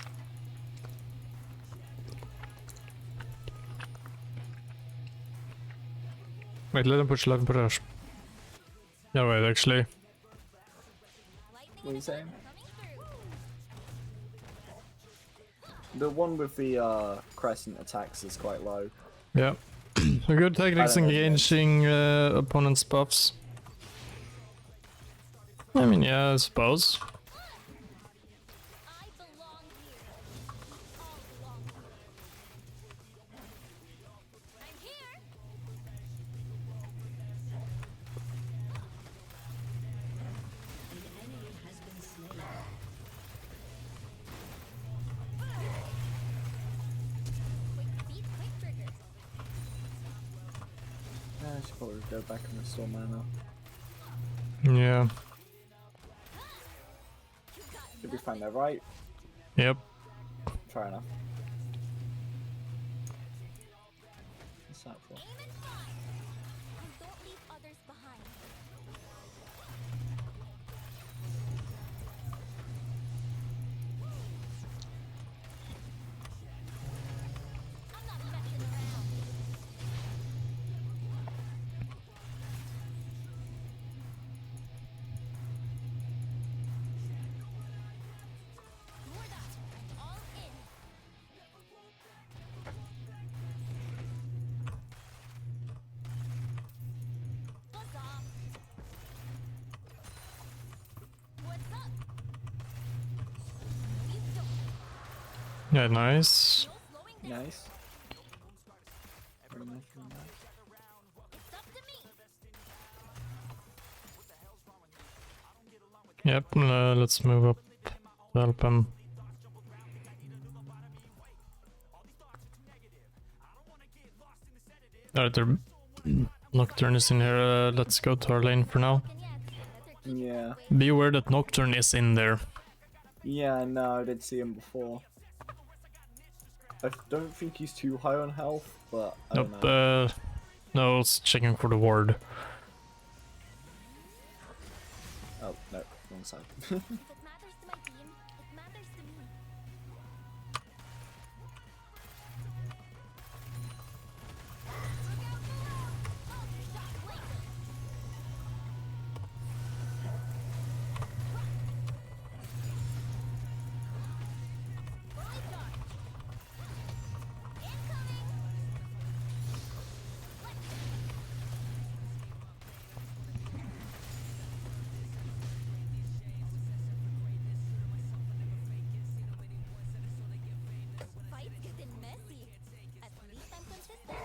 Speaker 2: Wait, let him push. Yeah, wait, actually.
Speaker 9: What are you saying? The one with the crescent attacks is quite low.
Speaker 2: Yeah. So good techniques
Speaker 9: I don't know if
Speaker 2: engaging opponent's buffs. I mean, yeah, I suppose.
Speaker 9: I should probably go back and restore mana.
Speaker 2: Yeah.
Speaker 9: Should be fine there, right?
Speaker 2: Yep.
Speaker 9: Fair enough. What's that for?
Speaker 2: Yeah, nice.
Speaker 9: Nice. Very nice, very nice.
Speaker 2: Yep, let's move up to help him. Alright, their Nocturne is in here. Let's go to our lane for now.
Speaker 9: Yeah.
Speaker 2: Be aware that Nocturne is in there.
Speaker 9: Yeah, no, I did see him before. I don't think he's too high on health, but I don't
Speaker 2: Nope,
Speaker 9: know.
Speaker 2: no, it's checking for the ward.
Speaker 9: Oh, no, wrong side.
Speaker 3: If it matters to my team, it matters to me. Fights getting messy. At least I'm consistent.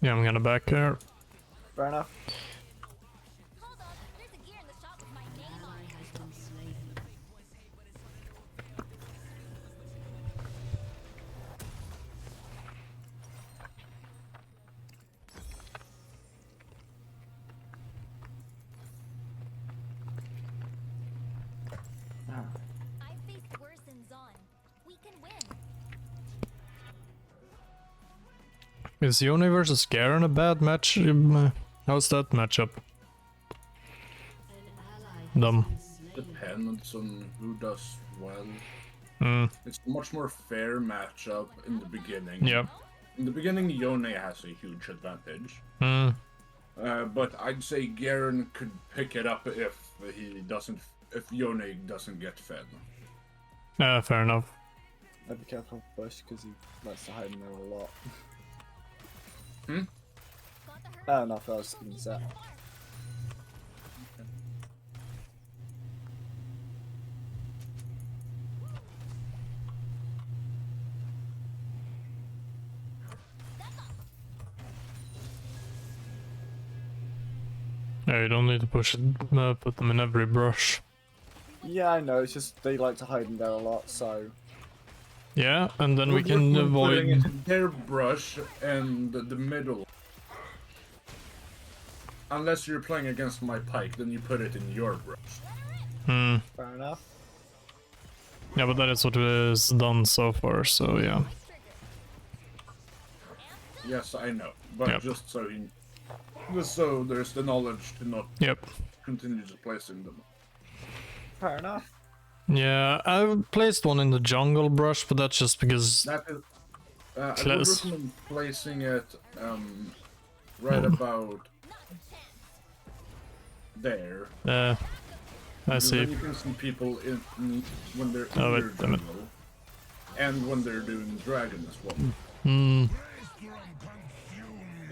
Speaker 2: Yeah, I'm gonna back her.
Speaker 9: Fair enough.
Speaker 3: Hold on, there's a gear in the shop with my name on it.
Speaker 7: Has been slain.
Speaker 3: I've faced worse in Zon. We can win.
Speaker 2: Is Yone versus Garen a bad match? How's that matchup?
Speaker 7: An ally
Speaker 2: Dumb.
Speaker 7: has been slain.
Speaker 6: Depends on who does well.
Speaker 2: Mm,
Speaker 6: It's a much more fair matchup in the beginning.
Speaker 2: yep.
Speaker 6: In the beginning, Yone has a huge advantage.
Speaker 2: Mm,
Speaker 6: But I'd say Garen could pick it up if Yone doesn't get fed.
Speaker 2: fair enough.
Speaker 9: I'd be careful of Bush because he likes to hide in there a lot.
Speaker 3: Got the hurt.
Speaker 9: Fair enough, I was just being set.
Speaker 2: Yeah, you don't need to push it, put them in every brush.
Speaker 9: Yeah, I know, it's just they like to hide in there a lot, so...
Speaker 2: Yeah, and then we
Speaker 6: We're
Speaker 2: can
Speaker 6: putting
Speaker 2: avoid...
Speaker 6: it in their brush and the middle. Unless you're playing against my pike, then you put it in your brush.
Speaker 2: Hmm.
Speaker 9: Fair enough.
Speaker 2: Yeah, but that is what is done so far, so yeah.
Speaker 6: Yes, I know, but
Speaker 2: Yep.
Speaker 6: just so there's the knowledge to not
Speaker 2: Yep.
Speaker 6: continue just placing them.
Speaker 9: Fair enough.
Speaker 2: Yeah, I placed one in the jungle brush, but that's just because...
Speaker 6: That is, I would
Speaker 2: Close.
Speaker 6: recommend placing it right about there.
Speaker 2: I
Speaker 6: Because then
Speaker 2: see.
Speaker 6: you can see people when they're
Speaker 2: Oh,
Speaker 6: in
Speaker 2: wait,
Speaker 6: their
Speaker 2: damn it.
Speaker 6: jungle, and when they're doing dragon as well.
Speaker 2: Hmm.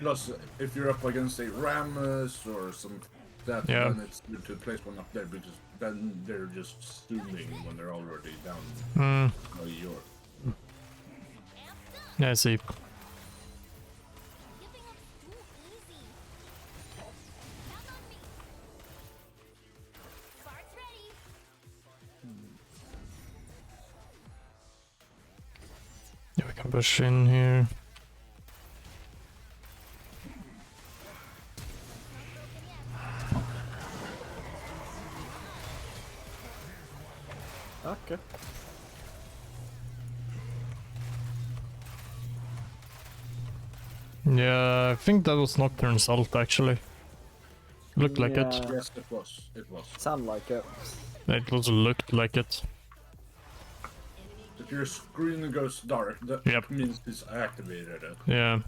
Speaker 6: Plus, if you're up against a Rammus or some that,
Speaker 2: Yeah.
Speaker 6: then it's good to place one up there because then they're just stooning when they're already down
Speaker 2: Hmm.
Speaker 6: by your.
Speaker 2: I see.
Speaker 3: Giving up too easy. Count on me. Spark's ready.
Speaker 2: Yeah, we can push in here.
Speaker 9: Okay.
Speaker 2: Yeah, I think that was Nocturne's ult actually. Looked like it.
Speaker 9: Yeah.
Speaker 6: Yes, it was. It was.
Speaker 9: Sound like it.
Speaker 2: It also looked like it.
Speaker 6: If your screen goes dark, that
Speaker 2: Yep.
Speaker 6: means it's activated it.
Speaker 2: Yeah.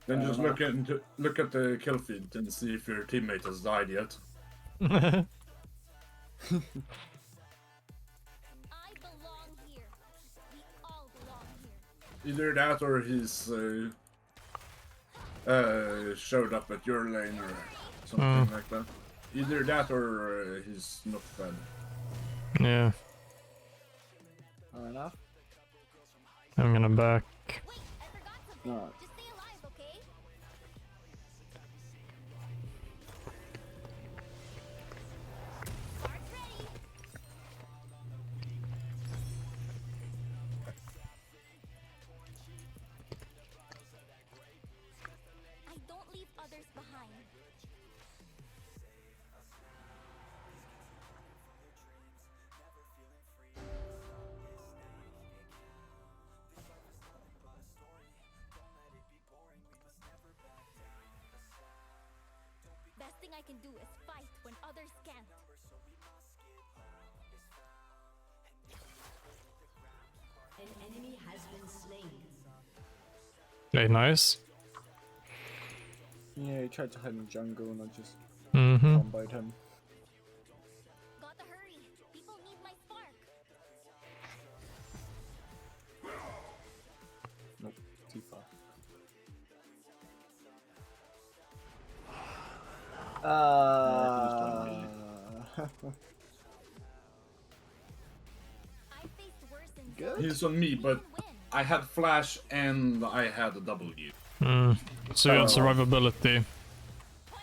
Speaker 6: Then just look at the kill feed and see if your teammate has died yet.
Speaker 3: I belong here. We all belong here.
Speaker 6: Either that or he's showed up at your lane or something like that. Either that or he's not fed.
Speaker 2: Yeah.
Speaker 9: Fair enough.
Speaker 2: I'm gonna back.
Speaker 3: Wait, I forgot something.
Speaker 9: Alright.
Speaker 3: Just stay alive, okay? Spark's ready. I don't others behind. Best thing I can do is fight when others can't.
Speaker 7: An enemy has been slain.
Speaker 2: Okay, nice.
Speaker 9: Yeah, he tried to hide in the jungle and I just
Speaker 2: Mm-hmm.
Speaker 9: comboed him.
Speaker 3: Gotta hurry. People need my spark.
Speaker 9: Nope, too far.
Speaker 3: I faced worse in
Speaker 9: Good.
Speaker 6: He's on me, but I had flash and I had a W.
Speaker 2: So you had survivability.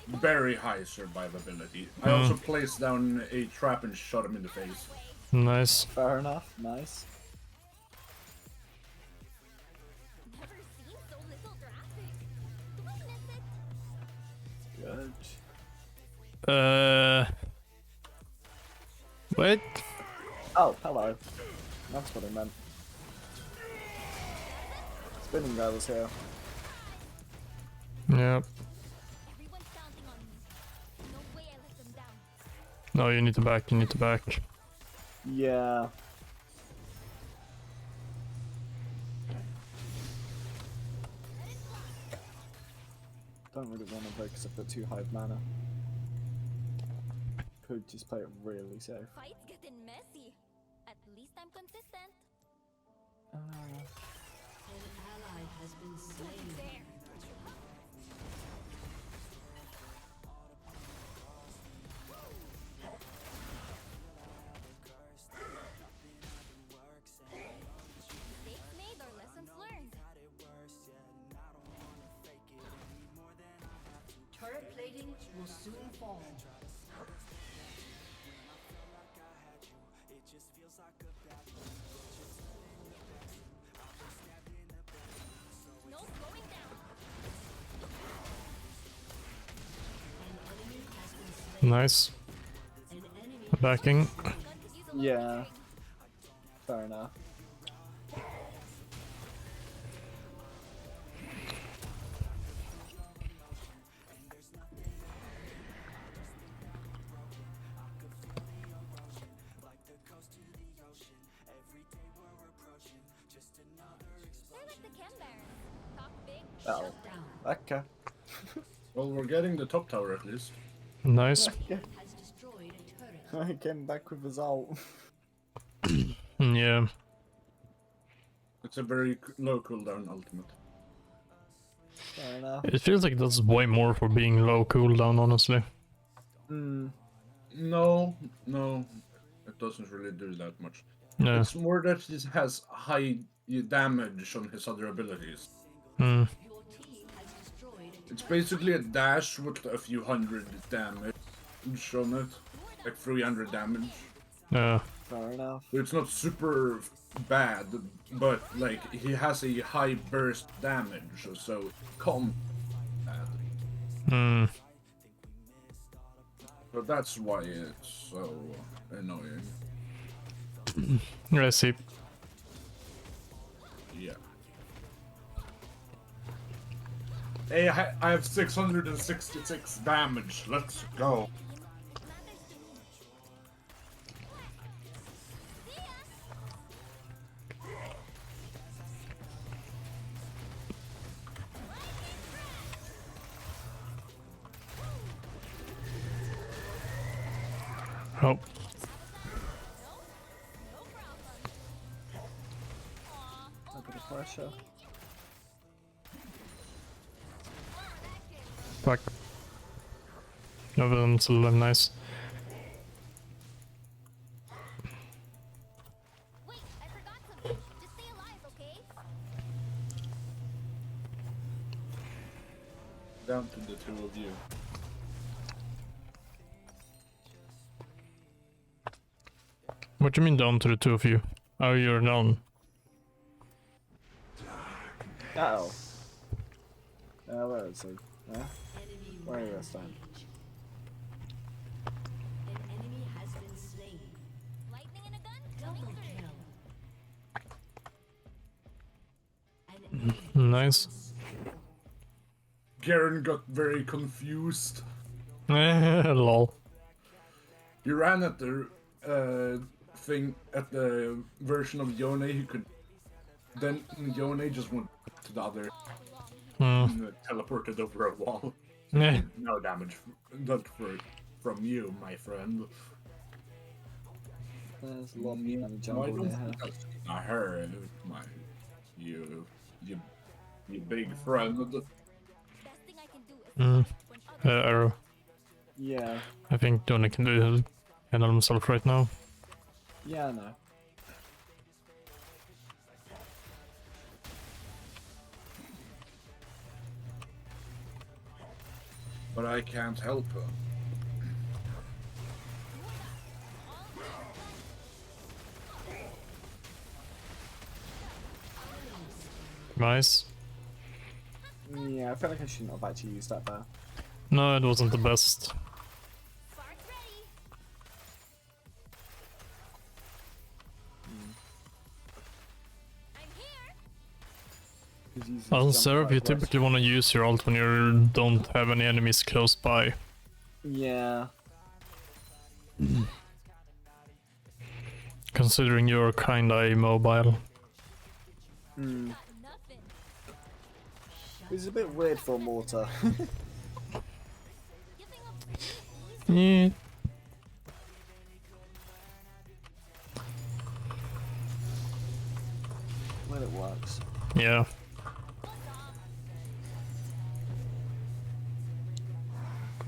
Speaker 6: Very high survivability. I also placed down a trap and shot him in the face.
Speaker 2: Nice.
Speaker 9: Fair enough, nice.
Speaker 3: Never seen so little graphic. Do I miss it?
Speaker 9: Good.
Speaker 2: Wait.
Speaker 9: Oh, hello. That's what I meant. Spinning guy was here.
Speaker 2: Yep.
Speaker 3: Everyone's counting on me. No way I let them down.
Speaker 2: No, you need to back. You need to back.
Speaker 9: Yeah. Don't really want to play because I've got too high of mana. Could just play it really safe.
Speaker 3: Fights getting messy. At least I'm consistent.
Speaker 7: An ally has been slain.
Speaker 3: There. Mistakes made or lessons learned.
Speaker 7: Turret plating will soon fall.
Speaker 3: No slowing down.
Speaker 2: Nice.
Speaker 7: An enemy
Speaker 2: Backing.
Speaker 3: Gun could use a little
Speaker 9: Yeah.
Speaker 3: clearing.
Speaker 9: Fair enough.
Speaker 3: They're like the Ken Barons. Talk big,
Speaker 9: Oh,
Speaker 7: shut down.
Speaker 9: okay.
Speaker 6: Well, we're getting the top tower at least.
Speaker 2: Nice.
Speaker 7: Has destroyed a turret.
Speaker 9: I came back with his ult.
Speaker 2: Yeah.
Speaker 6: It's a very low cooldown ultimate.
Speaker 9: Fair enough.
Speaker 2: It feels like that's way more for being low cooldown, honestly.
Speaker 9: Hmm.
Speaker 6: No, it doesn't really do that much.
Speaker 2: Yeah.
Speaker 6: It's more that he has high damage on his other abilities.
Speaker 2: Mm.
Speaker 7: Your team has destroyed a
Speaker 6: It's basically a dash with a few hundred damage on it, like 300 damage.
Speaker 2: Yeah.
Speaker 9: Fair enough.
Speaker 6: So it's not super bad, but like he has a high burst damage, so comp bad.
Speaker 2: Mm.
Speaker 6: So that's why it's so annoying.
Speaker 2: I see.
Speaker 6: Yeah. Hey, I have 666 damage. Let's go.
Speaker 3: matters to me. See ya.
Speaker 2: Oh.
Speaker 3: No problem. Aw,
Speaker 9: A bit of pressure.
Speaker 2: Fuck. No, but I'm still alive. Nice.
Speaker 3: wait, I forgot something. Just stay alive, okay?
Speaker 6: Down to the two of you.
Speaker 2: What do you mean down to the two of you? Oh, you're down.
Speaker 9: Uh oh. Where is he? Yeah?
Speaker 7: enemy
Speaker 9: Where are you this time?
Speaker 7: An enemy has been slain.
Speaker 3: Lightning in a gun?
Speaker 7: Double kill. An enemy
Speaker 2: Nice.
Speaker 6: Garen got very confused.
Speaker 2: Lol.
Speaker 6: He ran at the thing at the version of Yone he could. Then Yone just went to the other and teleported over a wall.
Speaker 2: Yeah.
Speaker 6: No damage, not from you, my friend.
Speaker 9: There's a lot of people in the
Speaker 6: I
Speaker 9: jungle
Speaker 6: don't
Speaker 9: near
Speaker 6: think
Speaker 9: her.
Speaker 6: that's not her, my you big friend.
Speaker 3: Best thing I can do is when others
Speaker 2: Arrow.
Speaker 9: Yeah,
Speaker 2: I think Donny can handle himself right now.
Speaker 9: yeah, I know.
Speaker 6: But I can't help her.
Speaker 2: Nice.
Speaker 9: Yeah, I feel like I shouldn't have actually used that there.
Speaker 2: No, it wasn't the best.
Speaker 3: spark's ready. I'm here.
Speaker 9: He's using his
Speaker 2: On
Speaker 9: jump
Speaker 2: Seraph, you
Speaker 9: quite aggressive.
Speaker 2: typically want to use your ult when you don't have any enemies close by.
Speaker 9: Yeah,
Speaker 2: Considering you're kinda immobile.
Speaker 3: Got nothing.
Speaker 9: it's a bit weird for a mortar.
Speaker 3: Giving up pretty easy.
Speaker 2: Yeah.
Speaker 9: when it works.
Speaker 2: Yeah.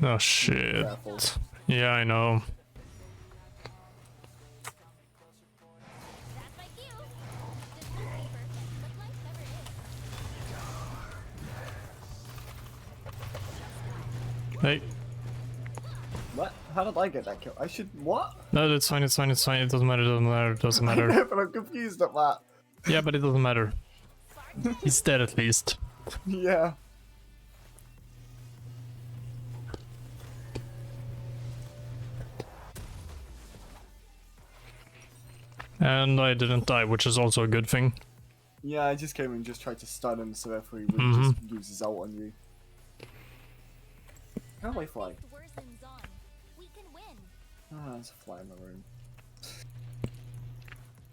Speaker 2: Oh shit.
Speaker 9: Careful.
Speaker 2: Yeah, I know.
Speaker 3: That's my cue. Didn't have to be perfect, but life never is.
Speaker 2: Hey.
Speaker 9: What? How did I get that kill? I should. What?
Speaker 2: No, it's fine, it's fine, it's fine. It doesn't matter, it doesn't matter, it doesn't matter.
Speaker 9: No, but I'm confused at that.
Speaker 2: Yeah, but it doesn't matter. He's dead at least.
Speaker 9: Yeah.
Speaker 2: And I didn't die, which is also a good thing.
Speaker 9: Yeah, I just came and just tried to stun him, so therefore he would
Speaker 2: Mhm.
Speaker 9: just use his ult on you. How do I fly?
Speaker 3: Next worsens on. We can win.
Speaker 9: Ah, there's a fly in my room.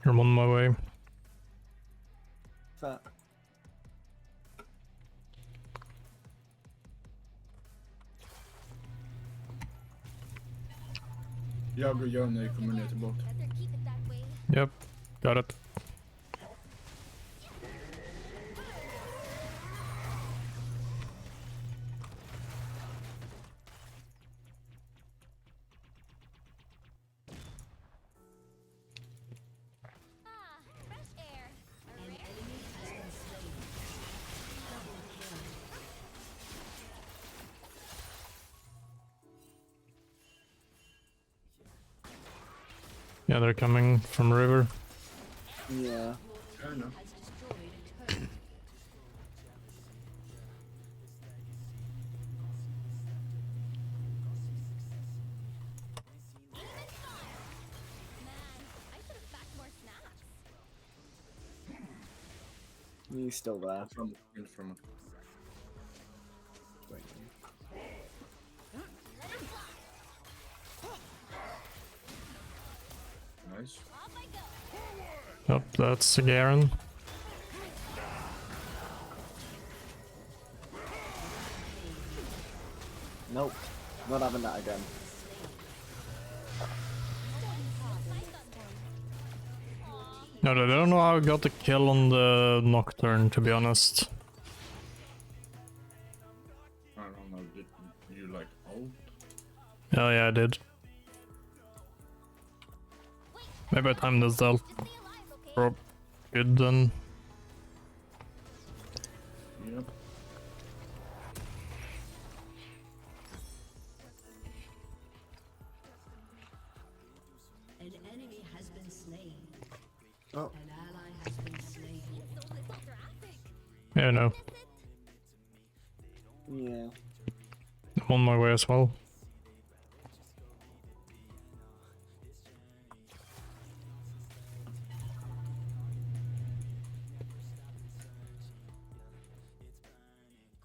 Speaker 2: I'm on my way.
Speaker 9: Fat.
Speaker 6: Jag och Jonny kommer ner till bort.
Speaker 3: Better keep it that way.
Speaker 2: Yep, got it.
Speaker 3: Ah, fresh air.
Speaker 7: An enemy has been slain. Double kill.
Speaker 2: Yeah, they're coming from river.
Speaker 9: Yeah.
Speaker 6: I know.
Speaker 7: Has destroyed a turret.
Speaker 3: Man, I should have packed more snacks.
Speaker 9: He's still there.
Speaker 6: From.
Speaker 9: Waiting.
Speaker 6: Nice.
Speaker 3: Off I go.
Speaker 2: Yep, that's Garen.
Speaker 9: Nope. Not having that again.
Speaker 2: No, I don't know how I got the kill on the Nocturne, to be honest.
Speaker 6: I don't know. Did you like ult?
Speaker 2: Oh yeah, I did. Maybe I timed this out
Speaker 3: Stay alive, okay?
Speaker 2: for good then.
Speaker 6: Yep.
Speaker 7: An enemy has been slain.
Speaker 9: Oh.
Speaker 7: An ally has been slain.
Speaker 3: So little drastic.
Speaker 2: Yeah, no.
Speaker 9: Yeah.
Speaker 2: I'm on my way as well.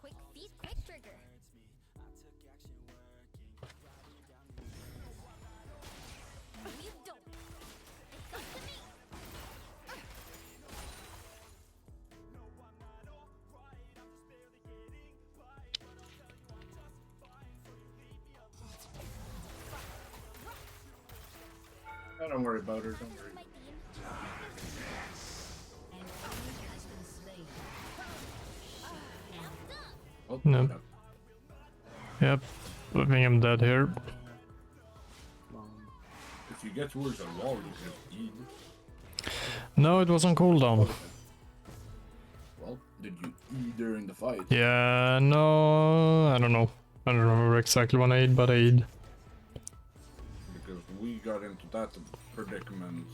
Speaker 3: Quick feet, quick trigger. You don't. It's up to me.
Speaker 6: Oh, don't worry about her. Don't worry.
Speaker 3: My team.
Speaker 7: An enemy has been slain.
Speaker 6: Oh,
Speaker 2: No.
Speaker 6: no.
Speaker 2: Yep, I think I'm dead here.
Speaker 6: If you get towards a wall, you just eat.
Speaker 2: No, it was on cooldown.
Speaker 6: Well, did you eat during the fight?
Speaker 2: Yeah, no, I don't know. I don't remember exactly when I ate, but I ate.
Speaker 6: Because we got into that predicament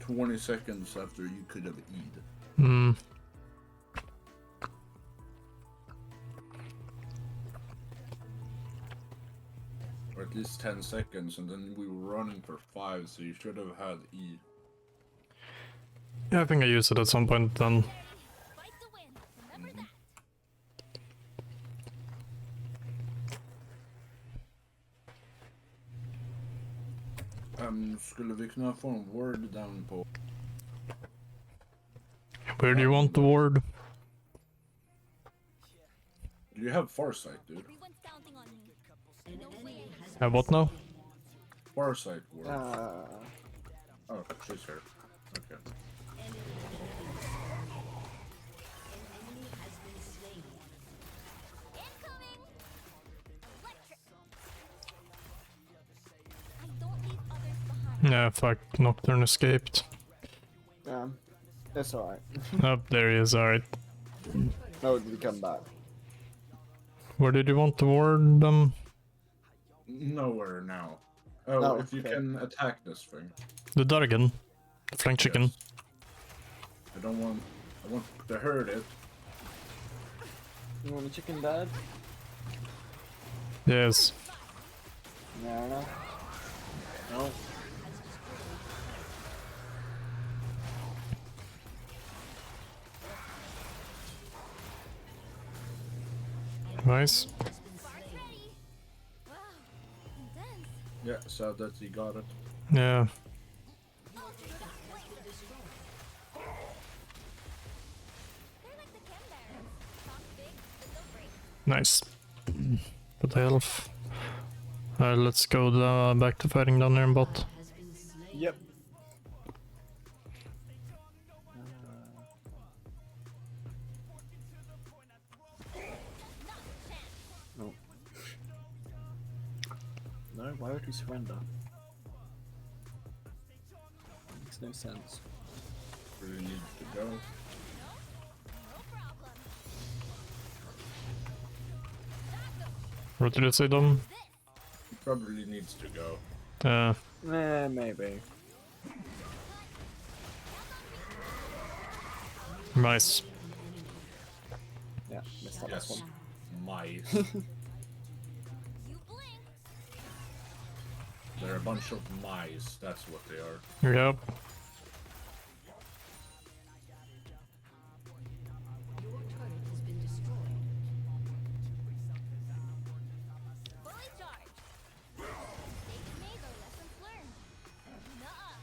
Speaker 6: 20 seconds after you could have eaten.
Speaker 2: Hmm.
Speaker 6: Or at least 10 seconds, and then we were running for 5, so you should have had E.
Speaker 2: Yeah, I think I used it at some point then.
Speaker 3: Fight to win. Remember that.
Speaker 6: Skulle vi kunna få en word down på...
Speaker 2: Where do you want the ward?
Speaker 6: Do you have Farsight, dude?
Speaker 3: Everyone's counting on you.
Speaker 7: An
Speaker 3: No way.
Speaker 7: enemy has
Speaker 2: Have what now?
Speaker 6: Farsight word.
Speaker 9: Ah,
Speaker 6: Oh, she's here. Okay.
Speaker 7: An enemy has been slain.
Speaker 3: Incoming. Electric. I don't leave others behind.
Speaker 2: Yeah, fuck, Nocturne escaped.
Speaker 9: it's alright.
Speaker 2: Oh, there he is, alright.
Speaker 9: Oh, did he come back?
Speaker 2: Where did you want the ward?
Speaker 6: Nowhere now. Oh,
Speaker 9: Oh,
Speaker 6: if you
Speaker 9: okay.
Speaker 6: can attack this thing.
Speaker 2: The Dargan. The flank chicken.
Speaker 6: Yes. I don't want... I want to hurt it.
Speaker 9: You want a chicken dad?
Speaker 2: Yes.
Speaker 9: No. No.
Speaker 2: Nice.
Speaker 3: Spark's ready. Wow. Intense.
Speaker 6: Yeah, so that he got it.
Speaker 2: Yeah.
Speaker 3: They're like the Chem Barons. Talk big, but don't break.
Speaker 2: Nice. Good health. Let's go back to fighting down there in bot.
Speaker 7: Has been slain.
Speaker 9: Yep. No. No, why would we surrender? Makes no sense.
Speaker 6: Really needs to go.
Speaker 3: No problem.
Speaker 2: What did you say, Dom?
Speaker 6: He probably needs to go.
Speaker 9: Maybe.
Speaker 2: Nice.
Speaker 9: Yeah, missed that last
Speaker 6: Yes.
Speaker 9: one.
Speaker 6: Mice.
Speaker 3: You blink.
Speaker 6: They're a bunch of mice, that's what they are.
Speaker 2: Yep.
Speaker 7: Your turret has been destroyed.
Speaker 3: Fully charged. Mistakes made or lessons learned. Nuh-uh.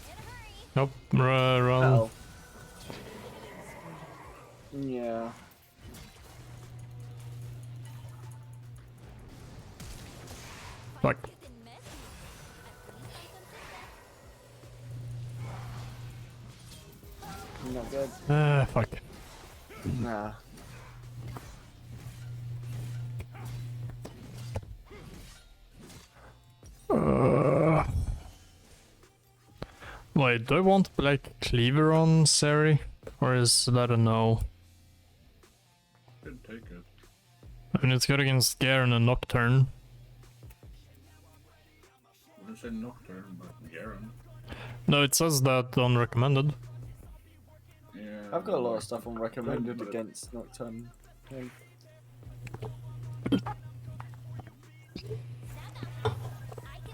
Speaker 3: In a hurry.
Speaker 2: Nope. Run.
Speaker 9: Oh. Yeah.
Speaker 2: Fuck.
Speaker 3: You can miss me. At least I'm consistent.
Speaker 9: Not good.
Speaker 2: Fuck.
Speaker 9: Nah.
Speaker 2: Wait, do I want Black Cleaver on Sari? Or is that a no?
Speaker 6: Could take it.
Speaker 2: I mean, it's good against Garen and Nocturne.
Speaker 6: Wouldn't say Nocturne, but Garen.
Speaker 2: No, it says that on recommended.
Speaker 6: Yeah.
Speaker 9: I've got a lot of stuff on recommended
Speaker 6: But-
Speaker 9: against Nocturne. Okay.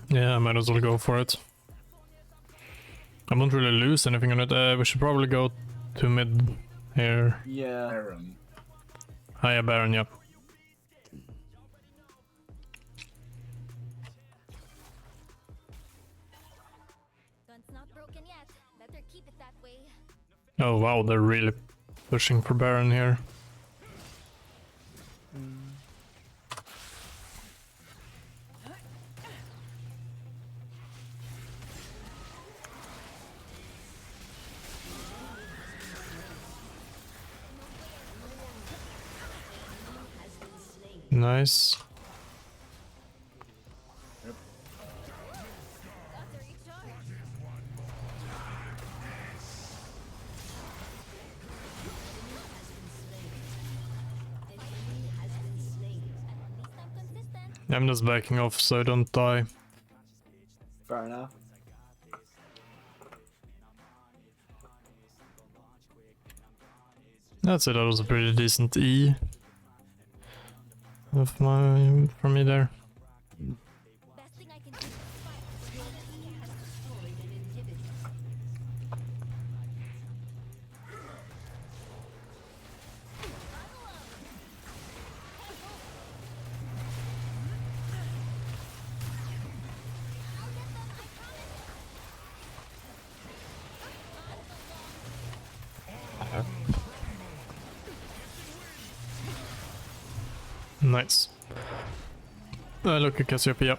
Speaker 2: Yeah, I might as well go for it. I won't really lose anything on it. We should probably go to mid here.
Speaker 9: Yeah.
Speaker 6: Baron.
Speaker 2: Hiya, Baron, yep.
Speaker 3: Gun's not broken yet. Better keep it that way.
Speaker 2: Oh wow, they're really pushing for Baron here. Nice.
Speaker 3: Got to recharge. At least I'm consistent.
Speaker 2: I'm just backing off so I don't die.
Speaker 9: Fair enough.
Speaker 2: That's it, that was a pretty decent E. For me there.
Speaker 3: Best thing I can do is fight. Your team has destroyed an inhibitor.
Speaker 2: Nice. Look at Cassiopeia.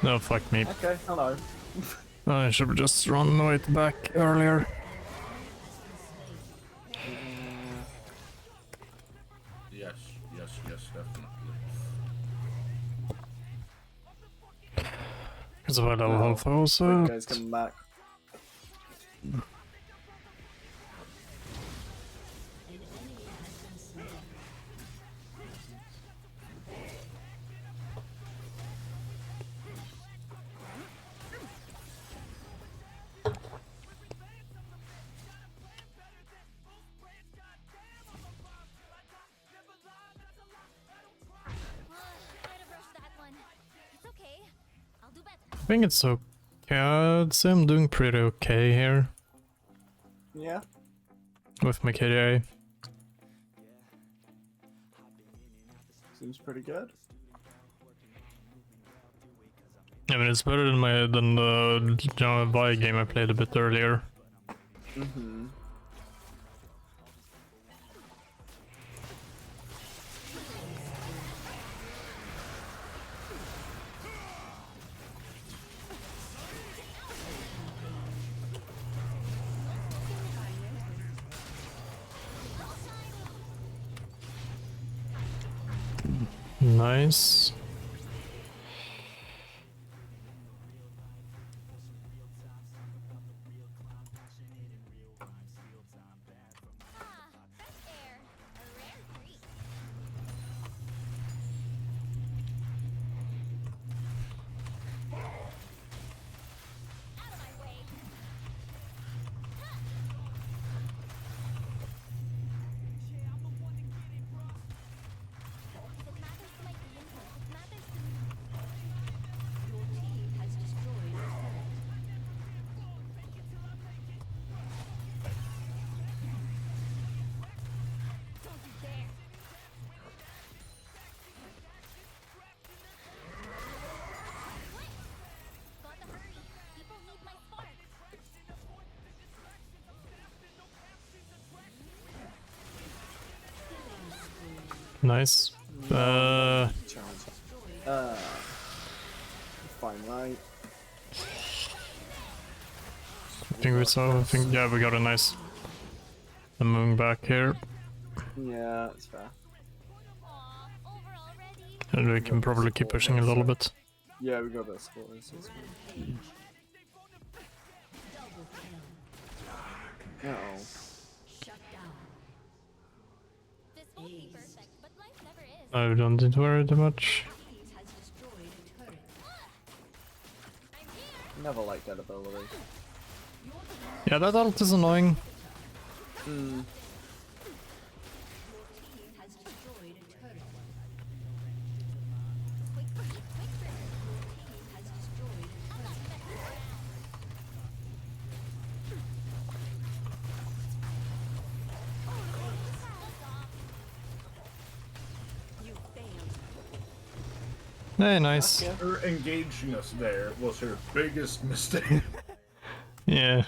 Speaker 2: No, fuck me.
Speaker 9: Okay, hello.
Speaker 2: I should have just run away back earlier.
Speaker 6: Yes, definitely.
Speaker 2: Because of our level health
Speaker 9: Wait,
Speaker 2: also.
Speaker 9: guys coming back.
Speaker 3: Might have rushed that one. It's okay. I'll do better.
Speaker 2: I think it's okay. I'd say I'm doing pretty okay here
Speaker 9: Yeah.
Speaker 2: with my KDA.
Speaker 9: Seems pretty good.
Speaker 2: I mean, it's better than the Vi game I played a bit earlier.
Speaker 9: Mm-hmm.
Speaker 2: Nice.
Speaker 3: Fresh air. A rare treat. Out of my way. If it matters to my team, it matters to me.
Speaker 7: Your team has destroyed a turret.
Speaker 3: Don't you dare. Gotta hurry. People need my spark.
Speaker 2: Nice.
Speaker 9: Fine, right?
Speaker 2: I think, yeah, we got a nice. I'm moving back here,
Speaker 9: Yeah, that's fair.
Speaker 3: Aw, over already.
Speaker 2: and we can probably keep pushing a little bit.
Speaker 9: Yeah, we got a bit of support. This is fine.
Speaker 7: Double kill.
Speaker 9: Uh-oh.
Speaker 7: Shut down.
Speaker 3: This won't be perfect, but life never is.
Speaker 2: I don't need to worry too much.
Speaker 7: Team has destroyed a turret.
Speaker 3: I'm here.
Speaker 9: Never liked that ability.
Speaker 2: Yeah, that ult is annoying.
Speaker 9: Mm.
Speaker 7: Team has destroyed a turret. Your team has destroyed a turret. You failed.
Speaker 2: Hey, nice.
Speaker 9: Yeah.
Speaker 6: Her engaging us there was her biggest mistake.
Speaker 2: Yeah.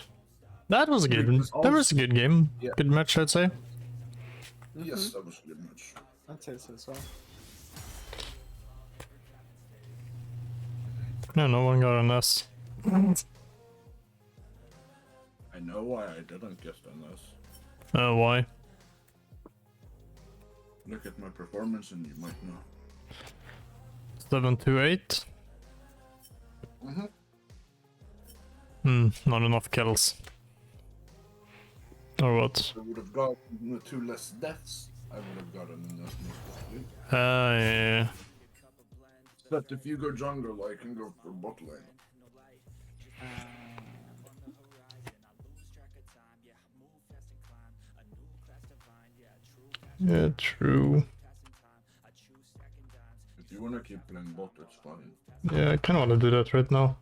Speaker 2: That was a good.
Speaker 6: Because
Speaker 2: That was a good game.
Speaker 6: Yeah.
Speaker 2: Good match, I'd say.
Speaker 6: Yes, that was a good match.
Speaker 9: I'd say so as well.
Speaker 2: No, no one got on this.
Speaker 6: I know why I didn't guess on this.
Speaker 2: Why?
Speaker 6: Look at my performance and you might know.
Speaker 2: 728. Not enough kills. Or what?
Speaker 6: I would have gotten 2 less deaths. I would have gotten enough most.
Speaker 2: Yeah.
Speaker 6: But if you go jungle, I can go for bot lane.
Speaker 2: Yeah, true.
Speaker 6: If you wanna keep playing bot, it's fine.
Speaker 2: Yeah, I kind of want to do that right now.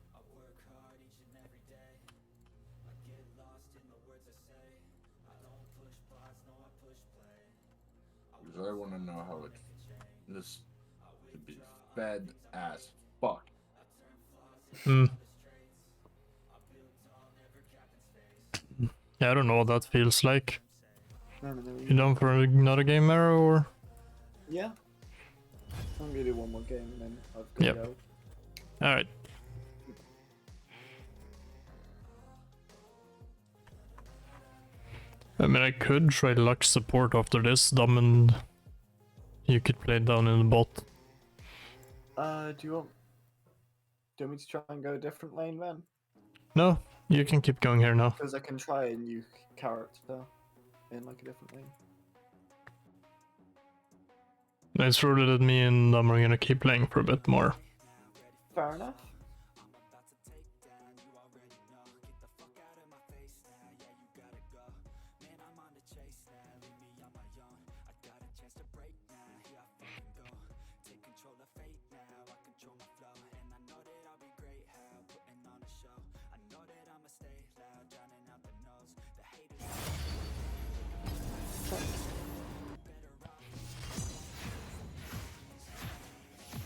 Speaker 6: Because I wanna know how it this to be bad as fuck.
Speaker 2: Hmm. Yeah, I don't know what that feels like.
Speaker 9: No, no, no.
Speaker 2: You down for another game, Arrow, or?
Speaker 9: Yeah. I'm gonna do one more game and then I've got to
Speaker 2: Yep.
Speaker 9: go.
Speaker 2: Alright. I mean, I could try Lux support after this, Dom, and you could play down in the bot.
Speaker 9: Do you want me to try and go a different lane then?
Speaker 2: No, you can keep going here now.
Speaker 9: Because I can try a new character in like a different lane.
Speaker 2: It's true that me and Dom are gonna keep playing for a bit more.
Speaker 9: Fair enough.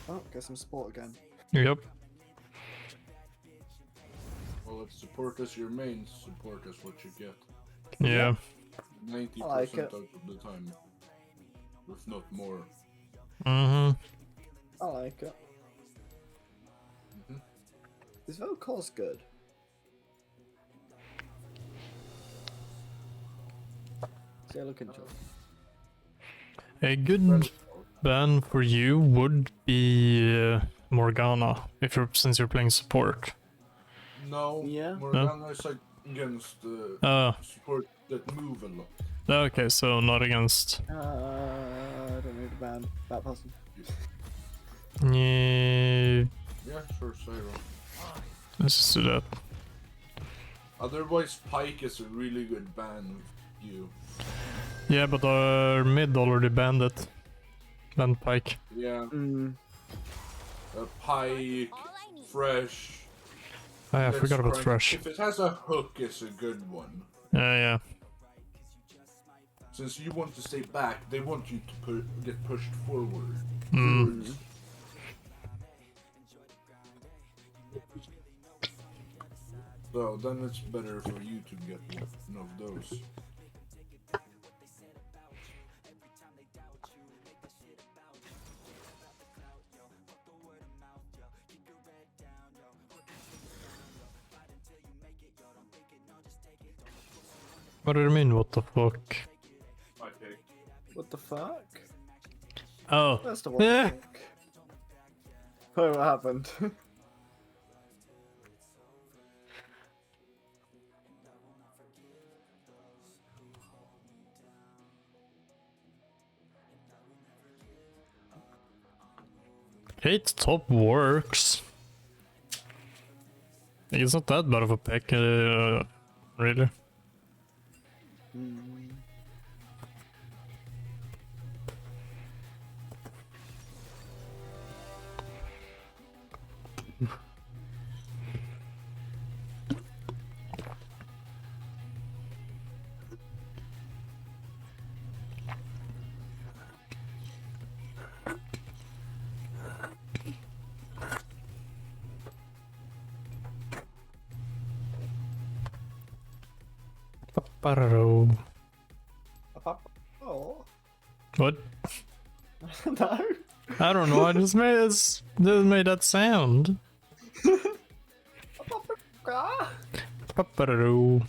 Speaker 9: Oh, get some support again.
Speaker 2: Yep.
Speaker 6: Well, if support is your main, support is what you get.
Speaker 2: Yeah.
Speaker 6: 90%
Speaker 9: I like it.
Speaker 6: out of the time. If not more.
Speaker 2: Mm-hmm.
Speaker 9: I like it. This vocal's good. Say look into it.
Speaker 2: A good ban for you would be Morgana, since you're playing support.
Speaker 6: No,
Speaker 9: Yeah.
Speaker 6: Morgana is like against support that move a lot.
Speaker 2: Okay, so not against.
Speaker 9: I don't need to ban that person.
Speaker 2: Yeah,
Speaker 6: Yeah, sure, Syra.
Speaker 2: let's just do that.
Speaker 6: Otherwise, Pike is a really good ban with you.
Speaker 2: Yeah, but our mid already banned it. Banned Pike.
Speaker 6: Yeah,
Speaker 9: Mm.
Speaker 6: Pike, Fresh.
Speaker 2: Oh, yeah, I forgot about
Speaker 6: Blitzcrank.
Speaker 2: Fresh.
Speaker 6: If it has a hook, it's a good one.
Speaker 2: Yeah.
Speaker 6: Since you want to stay back, they want you to get pushed forward.
Speaker 2: Mm.
Speaker 6: So then it's better for you to get one of those.
Speaker 2: What do you mean, what the fuck?
Speaker 6: I pick.
Speaker 9: What the fuck?
Speaker 2: Oh.
Speaker 9: That's the what the fuck. Oh, what happened?
Speaker 2: Kate top works. It's not that bad of a pick, really.
Speaker 9: Mm.
Speaker 2: Ba-da-do.
Speaker 9: Oh.
Speaker 2: What?
Speaker 9: No.
Speaker 2: I don't know. I just made that sound. Ba-ba-da-do.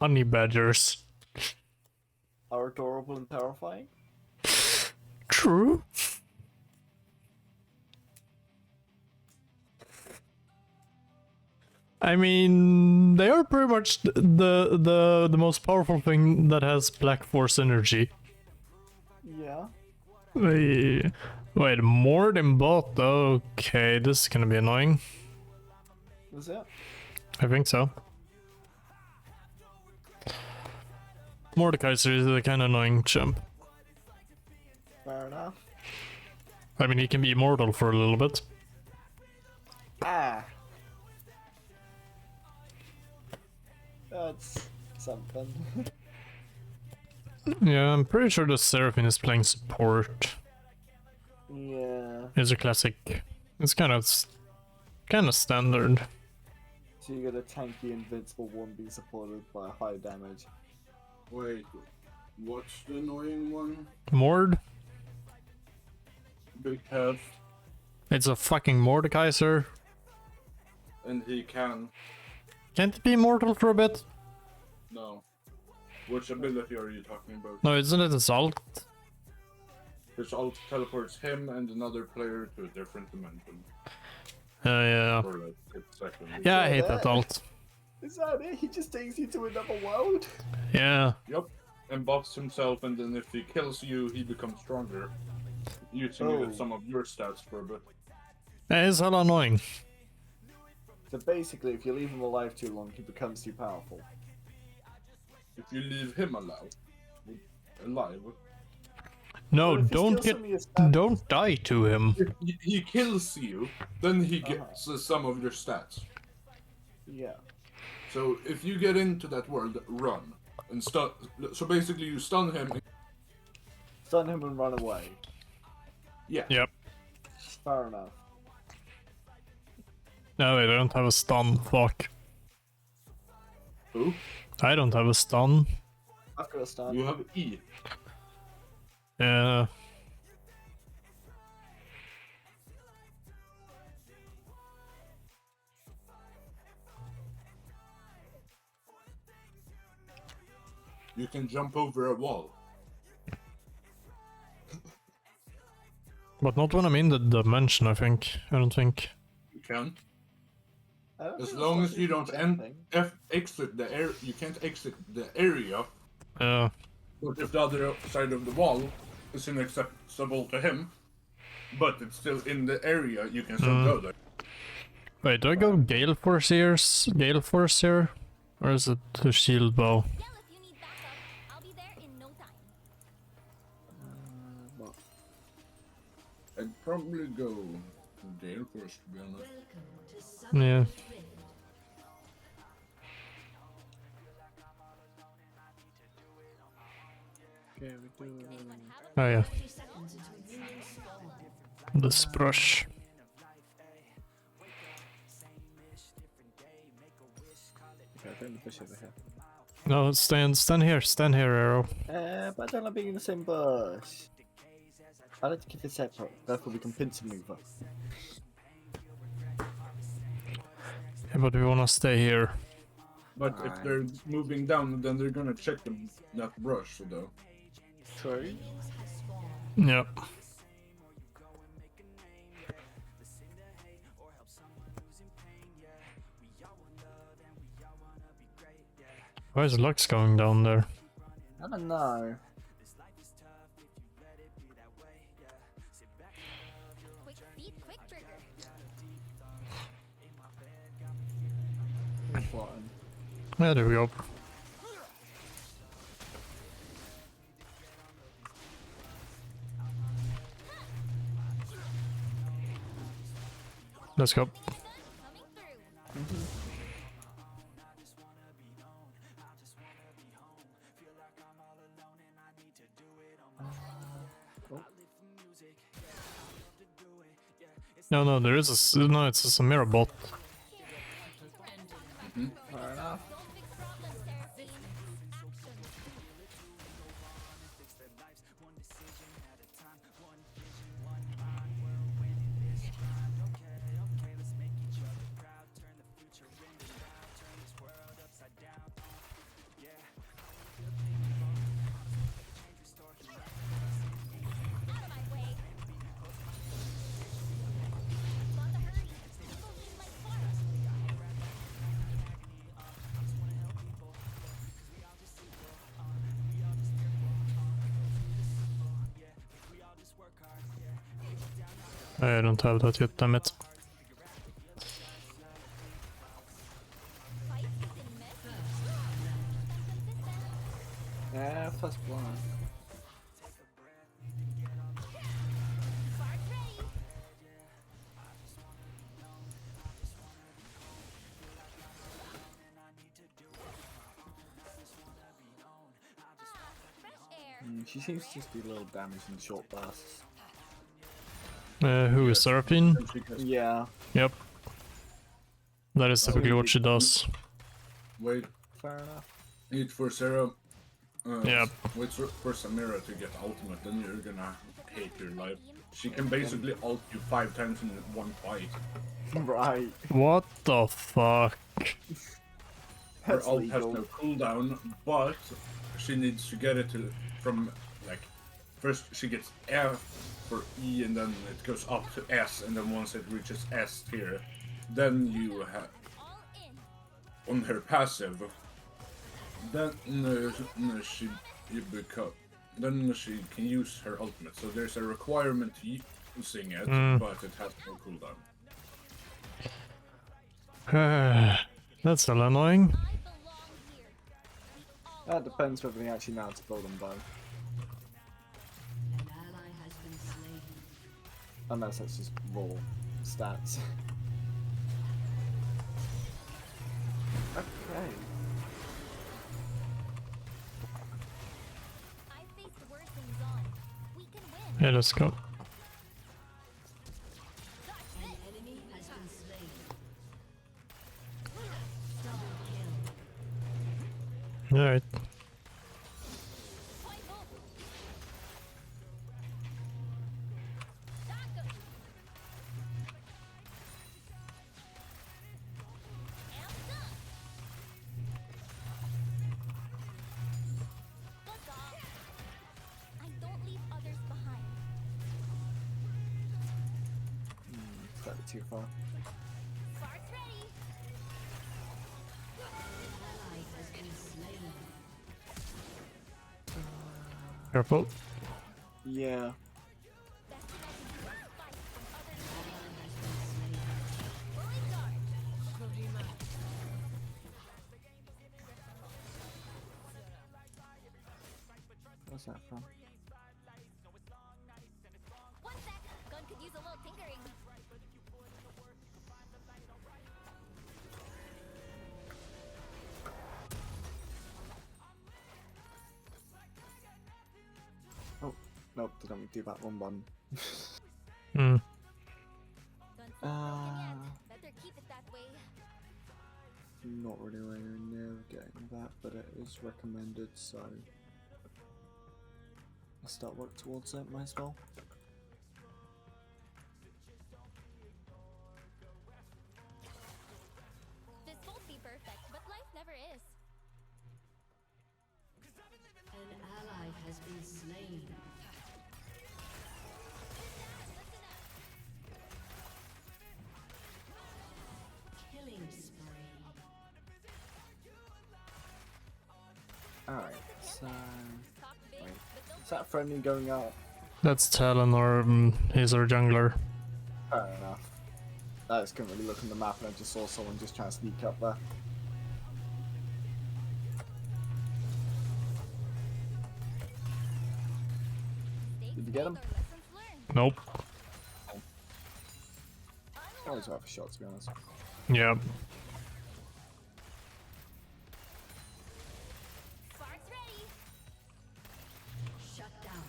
Speaker 2: Honey badgers.
Speaker 9: Are adorable and terrifying.
Speaker 2: True. I mean, they are pretty much the most powerful thing that has Black Force energy.
Speaker 9: Yeah.
Speaker 2: Wait, more than both? Okay, this is gonna be annoying.
Speaker 9: Is it?
Speaker 2: I think so. Mordekaiser is a kind of annoying chump.
Speaker 9: Fair enough.
Speaker 2: I mean, he can be immortal for a little bit.
Speaker 9: Ah. That's something.
Speaker 2: Yeah, I'm pretty sure the Seraphine is playing support.
Speaker 9: Yeah.
Speaker 2: It's a classic. It's kind of standard.
Speaker 9: So you get a tanky invincible one being supported by high damage.
Speaker 6: Wait, what's the annoying one?
Speaker 2: Mord?
Speaker 6: Big head,
Speaker 2: It's a fucking Mordekaiser.
Speaker 6: and he can.
Speaker 2: Can't it be immortal for a bit?
Speaker 6: No. Which ability are you talking about?
Speaker 2: No, isn't it his ult?
Speaker 6: His ult teleports him and another player to a different dimension
Speaker 2: Yeah.
Speaker 6: for like 6 seconds.
Speaker 2: Yeah, I hate that ult.
Speaker 9: Is that it? He just takes you to another world?
Speaker 2: Yeah.
Speaker 6: Yep. And buffs himself, and then if he kills you, he becomes stronger. Using some of your stats for a bit.
Speaker 2: It's hella annoying.
Speaker 9: So basically, if you leave him alive too long, he becomes too powerful.
Speaker 6: If you leave him alive,
Speaker 2: No,
Speaker 9: But if he
Speaker 2: don't
Speaker 9: steals
Speaker 2: get,
Speaker 9: some of your stats-
Speaker 2: don't die to him.
Speaker 6: if he kills you, then he gets some of your stats.
Speaker 9: Yeah.
Speaker 6: So if you get into that world, run and stun. So basically, you stun him.
Speaker 9: Stun him and run away.
Speaker 6: Yeah.
Speaker 2: Yep.
Speaker 9: Fair enough.
Speaker 2: No, wait, I don't have a stun. Fuck.
Speaker 6: Who?
Speaker 2: I don't have a stun.
Speaker 9: I've got a stun.
Speaker 6: You have E.
Speaker 2: Yeah.
Speaker 6: You can jump over a wall.
Speaker 2: But not when I'm in the dimension, I think. I don't think.
Speaker 6: You can.
Speaker 9: I don't
Speaker 6: As
Speaker 9: think
Speaker 6: long
Speaker 9: that's
Speaker 6: as you
Speaker 9: like
Speaker 6: don't
Speaker 9: a thing.
Speaker 6: exit the air, you can't exit the area.
Speaker 2: Yeah.
Speaker 6: But if the other side of the wall is inaccessible to him, but it's still in the area, you can still go there.
Speaker 2: Wait, do I go Gale Force here? Gale Force here? Or is it the Shield Bow?
Speaker 3: Yell if you need backup. I'll be there in no time.
Speaker 6: I'd probably go Gale Force, to be honest.
Speaker 2: Yeah.
Speaker 9: Okay, we do.
Speaker 2: Oh yeah. The Sprush.
Speaker 9: Okay, I think the bush over here.
Speaker 2: No, stand here, Arrow.
Speaker 9: But I don't like being in the same bush. I like to keep it separate, therefore we can pincer maneuver.
Speaker 2: Yeah, but we wanna stay here.
Speaker 6: But if they're moving down, then they're gonna check that brush, though.
Speaker 9: True.
Speaker 2: Yep. Why is Lux going down there?
Speaker 9: I don't know.
Speaker 3: Quick feet, quick trigger.
Speaker 9: Important.
Speaker 2: Yeah, there we go. Let's go.
Speaker 3: Coming through.
Speaker 2: No, there is a no. It's a Samira bot.
Speaker 9: Fair enough.
Speaker 2: I don't have that yet, damn it.
Speaker 9: Yeah, first blood. She seems to just do little damage in short bursts.
Speaker 2: Who is Seraphine?
Speaker 9: Yeah,
Speaker 2: Yep. That is typically what she does.
Speaker 6: Wait,
Speaker 9: fair enough.
Speaker 6: wait for Sarah.
Speaker 2: Yep.
Speaker 6: Wait for Samira to get ultimate, then you're gonna hate your life. She can basically ult you 5 times in one fight.
Speaker 9: Right.
Speaker 2: What the fuck?
Speaker 6: Her
Speaker 9: That's
Speaker 6: ult has
Speaker 9: legal.
Speaker 6: no cooldown, but she needs to get it from like first she gets F for E and then it goes up to S and then once it reaches S here, then you have on her passive. Then she can use her ultimate. So there's a requirement to using it, but it has no cooldown.
Speaker 2: That's a little annoying.
Speaker 9: That depends whether they actually know how to build them both.
Speaker 7: An ally has been slain.
Speaker 9: Unless that's just raw stats. Okay.
Speaker 3: I faced worse things on. We can win.
Speaker 2: Yeah, let's go.
Speaker 7: An enemy has been slain. Double kill.
Speaker 2: Alright.
Speaker 3: I don't leave others behind.
Speaker 9: Slightly too far.
Speaker 3: Spark's ready.
Speaker 7: Ally has been slain.
Speaker 2: Careful.
Speaker 9: Yeah.
Speaker 3: Best bet is to fight when others
Speaker 7: Ally has been slain.
Speaker 3: fully guard.
Speaker 9: What's that from?
Speaker 3: One sec. Gun could use a little tinkering.
Speaker 9: Oh, nope, didn't mean to do that one button.
Speaker 2: Hmm.
Speaker 3: Gun yet. Better keep it that way.
Speaker 9: Not really anywhere near getting that, but it is recommended, so I'll start work towards it, might as well.
Speaker 3: This won't be perfect, but life never is.
Speaker 7: An ally has been slain. Killing spree.
Speaker 9: Alright, so
Speaker 3: Talk big,
Speaker 9: wait.
Speaker 3: but don't
Speaker 9: Is that friendly going out?
Speaker 2: That's Talon or he's our jungler.
Speaker 9: Fair enough. I just couldn't really look on the map and I just saw someone just trying to sneak up there.
Speaker 3: mistakes
Speaker 9: Did you get him?
Speaker 3: made or lessons learned.
Speaker 2: Nope.
Speaker 9: Always worth a shot, to be honest.
Speaker 2: Yeah.
Speaker 3: Spark's ready.
Speaker 7: Shut down.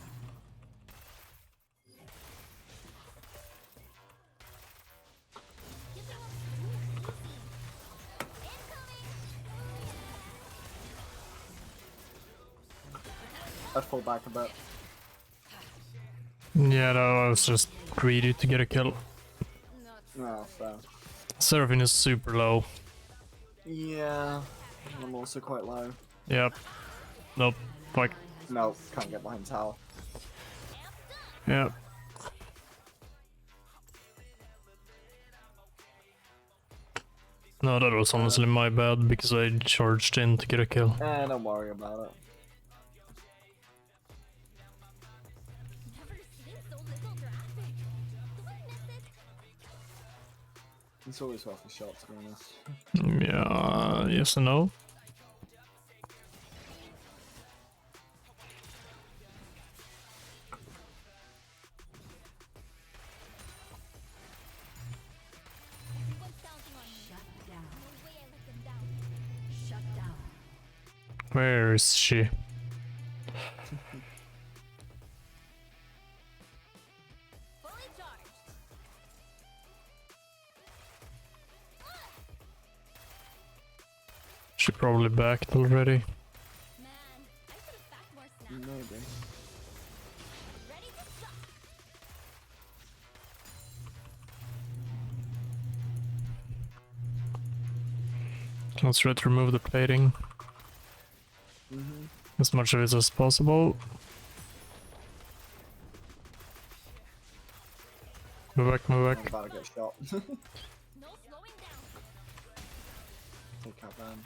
Speaker 3: Give them up. Incoming.
Speaker 9: I'd fall back a bit.
Speaker 2: Yeah, no, I was just greedy to get a kill.
Speaker 9: No, fair.
Speaker 2: Seraphine is super low.
Speaker 9: Yeah, I'm also quite low.
Speaker 2: Yep. Nope. Fuck.
Speaker 9: No, can't get behind tower.
Speaker 2: Yep. No, that was honestly my bad because I charged in to get a kill.
Speaker 9: Don't worry about it.
Speaker 3: Never seen so little traffic. Do I miss it?
Speaker 9: It's always worth a shot, to be honest.
Speaker 2: Yeah, yes and no.
Speaker 3: Everyone's counting on me.
Speaker 7: Shut down.
Speaker 3: No way I let them down.
Speaker 7: Shut down.
Speaker 2: Where is she?
Speaker 3: Fully charged.
Speaker 2: She probably backed already.
Speaker 3: Man, I should have packed more snacks.
Speaker 9: Maybe.
Speaker 3: Ready to shot.
Speaker 2: Let's try to remove the plating. As much of it as possible. Move back, move
Speaker 9: I'm
Speaker 2: back.
Speaker 9: about to get shot.
Speaker 3: No slowing down.
Speaker 9: Take out them.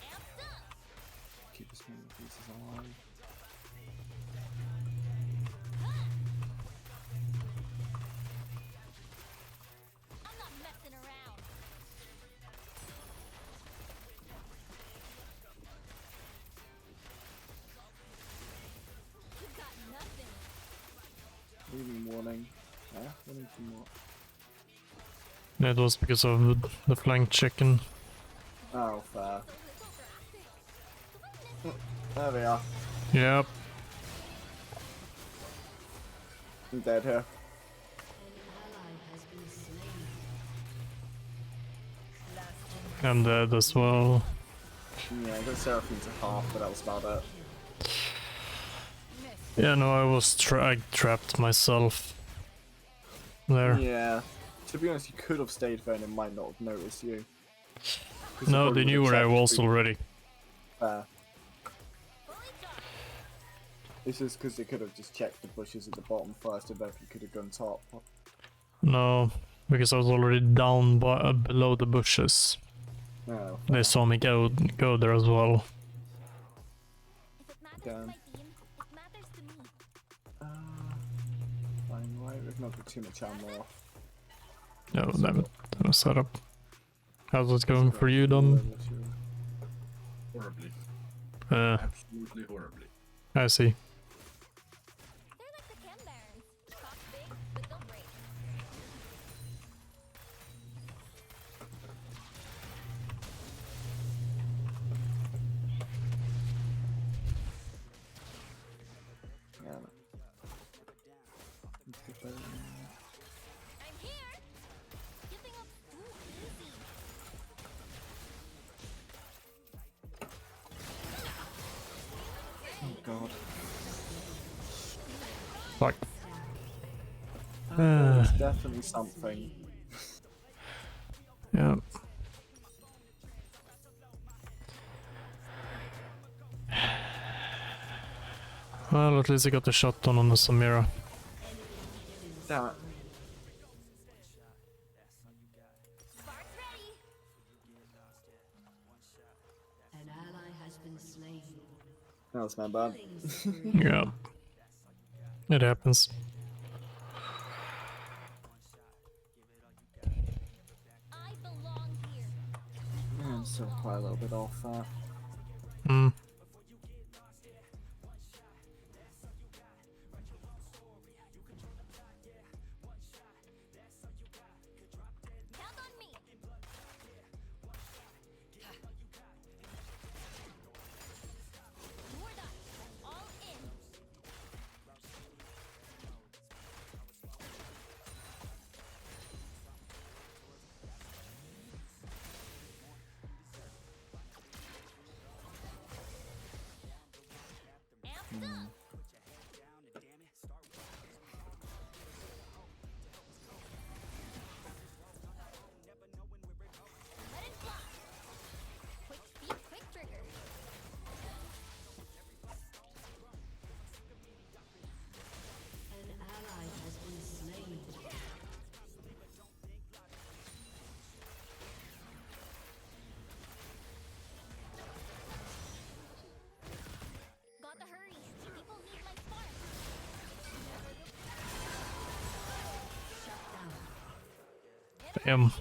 Speaker 3: Amped up.
Speaker 9: Keep the small pieces alive.
Speaker 3: I'm not messing around. You got nothing.
Speaker 9: Even warning. Yeah, warning from what?
Speaker 2: It was because of the flank chicken.
Speaker 9: Oh, fair.
Speaker 3: So little traffic.
Speaker 9: There we are.
Speaker 2: Yep.
Speaker 9: I'm dead here.
Speaker 7: An ally has been slain.
Speaker 2: I'm dead as well.
Speaker 9: Yeah, I got Seraphine to half, but that was about it.
Speaker 2: Yeah, no, I was I trapped myself there.
Speaker 9: Yeah. To be honest, you could have stayed there and it might not have noticed you. 'Cause
Speaker 2: No,
Speaker 9: probably
Speaker 2: they knew
Speaker 9: would've
Speaker 2: where I
Speaker 9: checked
Speaker 2: was
Speaker 9: the-
Speaker 2: already.
Speaker 9: Fair.
Speaker 3: Fully charged.
Speaker 9: It's just because they could have just checked the bushes at the bottom first and both you could have gone top.
Speaker 2: No, because I was already down below the bushes.
Speaker 9: No.
Speaker 2: They saw me go there as well.
Speaker 3: If it matters
Speaker 9: Damn.
Speaker 3: to my team, it matters to me.
Speaker 9: Fine, right, we've not got too much ammo.
Speaker 2: No, damn it. That was set up. How's it going for you, Dom?
Speaker 6: Horribly. Absolutely horribly.
Speaker 2: I see.
Speaker 3: They're like the Chem Barons. Talk big, but don't break.
Speaker 9: Yeah. Let's get that in.
Speaker 3: I'm here. Giving up too easy.
Speaker 9: Oh god.
Speaker 2: Fuck.
Speaker 9: There's definitely something.
Speaker 2: Yeah. Well, at least I got the shot on the Samira.
Speaker 9: Damn it.
Speaker 3: Spark's ready.
Speaker 7: An ally has been slain.
Speaker 9: That was my bad.
Speaker 2: Yeah. It happens.
Speaker 3: I belong here.
Speaker 9: I'm still quite a little bit off that.
Speaker 2: Hmm. Damn.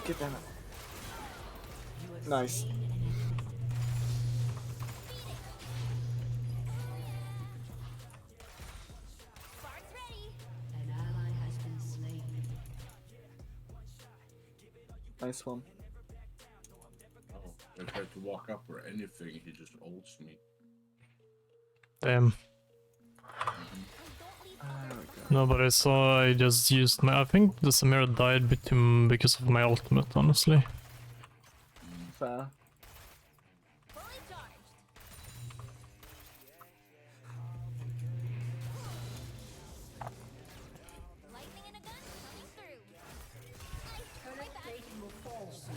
Speaker 9: Get down. Nice.
Speaker 7: An ally has been slain.
Speaker 9: Nice one.
Speaker 6: Oh, I tried to walk up or anything, he just ults me.
Speaker 2: Damn.
Speaker 9: There we go.
Speaker 2: No, but I saw I just used my. I think the Samira died because of my ultimate, honestly.
Speaker 9: Fair.
Speaker 7: Turret plating will fall soon.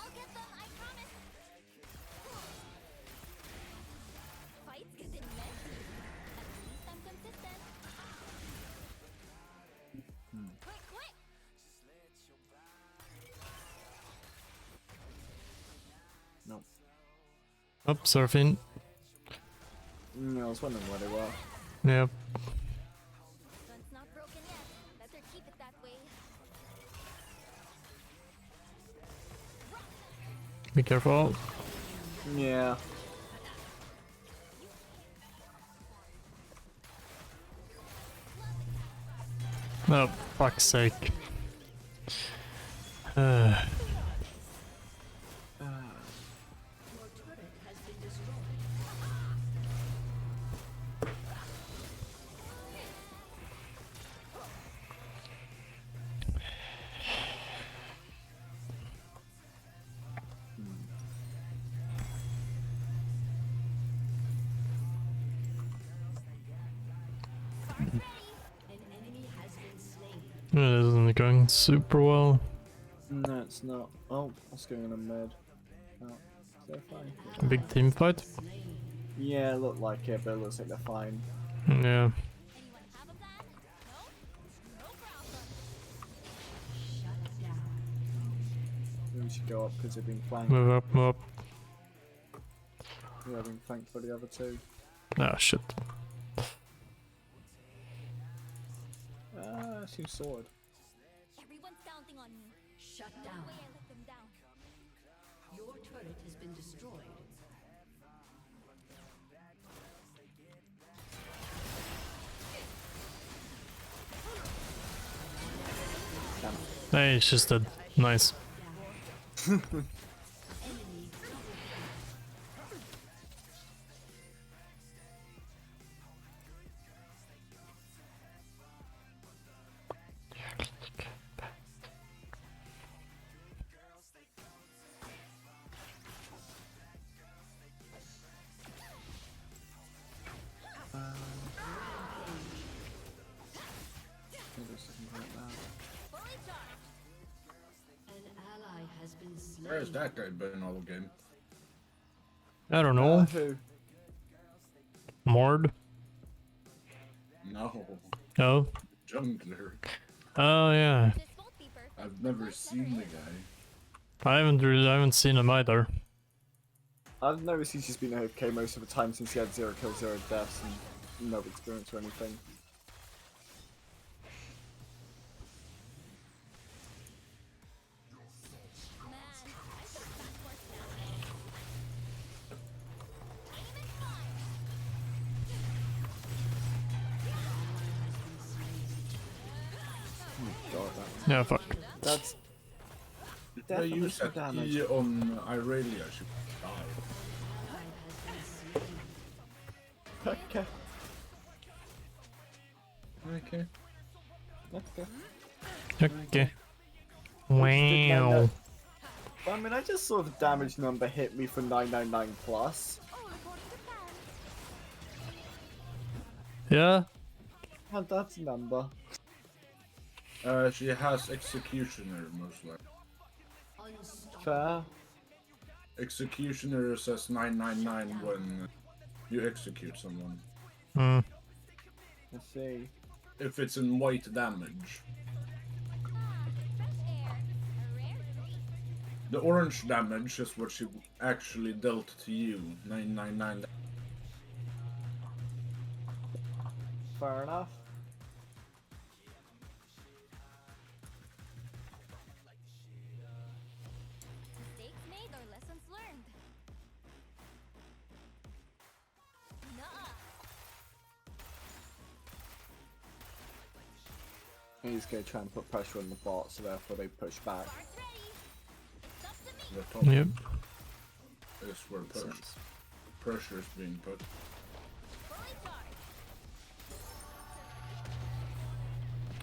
Speaker 3: I'll get them, I promise. Fights getting messy. At least I'm consistent. Quick, quick!
Speaker 9: Nope.
Speaker 2: Up, Seraphine.
Speaker 9: I was wondering where they were.
Speaker 2: Yep.
Speaker 3: Gun's not broken yet. Better keep it that way.
Speaker 2: Be careful.
Speaker 9: Yeah.
Speaker 2: Oh, fuck's sake.
Speaker 7: Your turret has been destroyed. An enemy has been slain.
Speaker 2: It isn't going super well.
Speaker 9: No, it's not. Oh, what's going on in mid? Oh, they're fine.
Speaker 2: Big team fight.
Speaker 9: Yeah, look like it, but it looks like they're fine.
Speaker 2: Yeah.
Speaker 3: Anyone have a plan? No? No problem.
Speaker 7: Shut down.
Speaker 9: Maybe we should go up because they're being flanked.
Speaker 2: Move up, move up.
Speaker 9: They're being flanked by the other two.
Speaker 2: Ah, shit.
Speaker 9: Ah, she's sword.
Speaker 3: Everyone's counting on me.
Speaker 7: Shut
Speaker 3: No
Speaker 7: down.
Speaker 3: way I let them down.
Speaker 7: Your turret has been destroyed.
Speaker 2: Hey, it's just dead. Nice.
Speaker 7: Enemy
Speaker 3: Fully charged.
Speaker 7: An ally has been slain.
Speaker 6: Where's that guy been all game?
Speaker 2: I don't know.
Speaker 9: Who?
Speaker 2: Mord?
Speaker 6: No,
Speaker 2: Oh.
Speaker 6: jungler.
Speaker 2: Oh, yeah.
Speaker 3: This won't be perfect.
Speaker 6: I've never seen the guy.
Speaker 2: I haven't seen him either.
Speaker 9: I've noticed he's just been AFK most of the time since he had 0 kills, 0 deaths, and no experience or anything.
Speaker 3: Man, I should have done more snapping. Aim and fire.
Speaker 9: God,
Speaker 2: Yeah, fuck.
Speaker 9: that's
Speaker 6: If I
Speaker 9: definitely
Speaker 6: use
Speaker 9: some
Speaker 6: that
Speaker 9: damage.
Speaker 6: E on Irelia, I should die.
Speaker 9: Okay.
Speaker 6: Okay.
Speaker 9: Okay.
Speaker 2: Okay. Wow.
Speaker 9: I mean, I just saw the damage number hit me for 999 plus.
Speaker 3: Oh, according to plan.
Speaker 2: Yeah?
Speaker 9: And that's a number.
Speaker 6: She has Executioner, most likely.
Speaker 9: Fair.
Speaker 6: Executioner says 999 when you execute someone.
Speaker 2: Hmm.
Speaker 9: Let's see.
Speaker 6: If it's in white damage.
Speaker 3: Ah, fresh air. A rare treat.
Speaker 6: The orange damage is what she actually dealt to you. 999.
Speaker 9: Fair enough.
Speaker 3: Mistakes made or lessons learned. Nuh-uh.
Speaker 9: He's gonna try and put pressure on the bot, so therefore they push back.
Speaker 3: Cards ready. It's up to me.
Speaker 6: The top
Speaker 2: Yep.
Speaker 6: is where
Speaker 9: Makes sense.
Speaker 6: pressure is being put.
Speaker 3: Fully charged.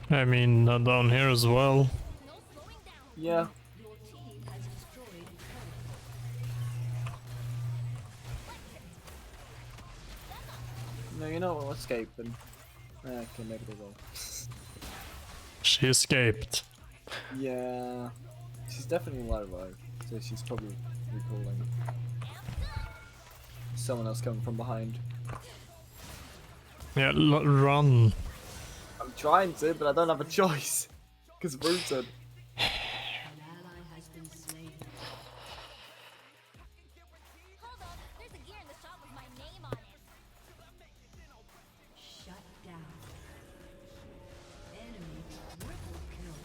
Speaker 2: I mean, down here as well.
Speaker 3: No slowing down.
Speaker 9: Yeah.
Speaker 7: Your team has destroyed a turret.
Speaker 9: No, you know what? We'll escape them. Okay, maybe they will.
Speaker 2: She escaped.
Speaker 9: Yeah. She's definitely low though, so she's probably recalling. Someone else coming from behind.
Speaker 2: Yeah, run.
Speaker 9: I'm trying to, but I don't have a choice. Because rooted.
Speaker 7: An ally has been slain.
Speaker 3: Hold on. There's a gear in the shop with my name on it.
Speaker 7: Shut down. Enemy triple kill.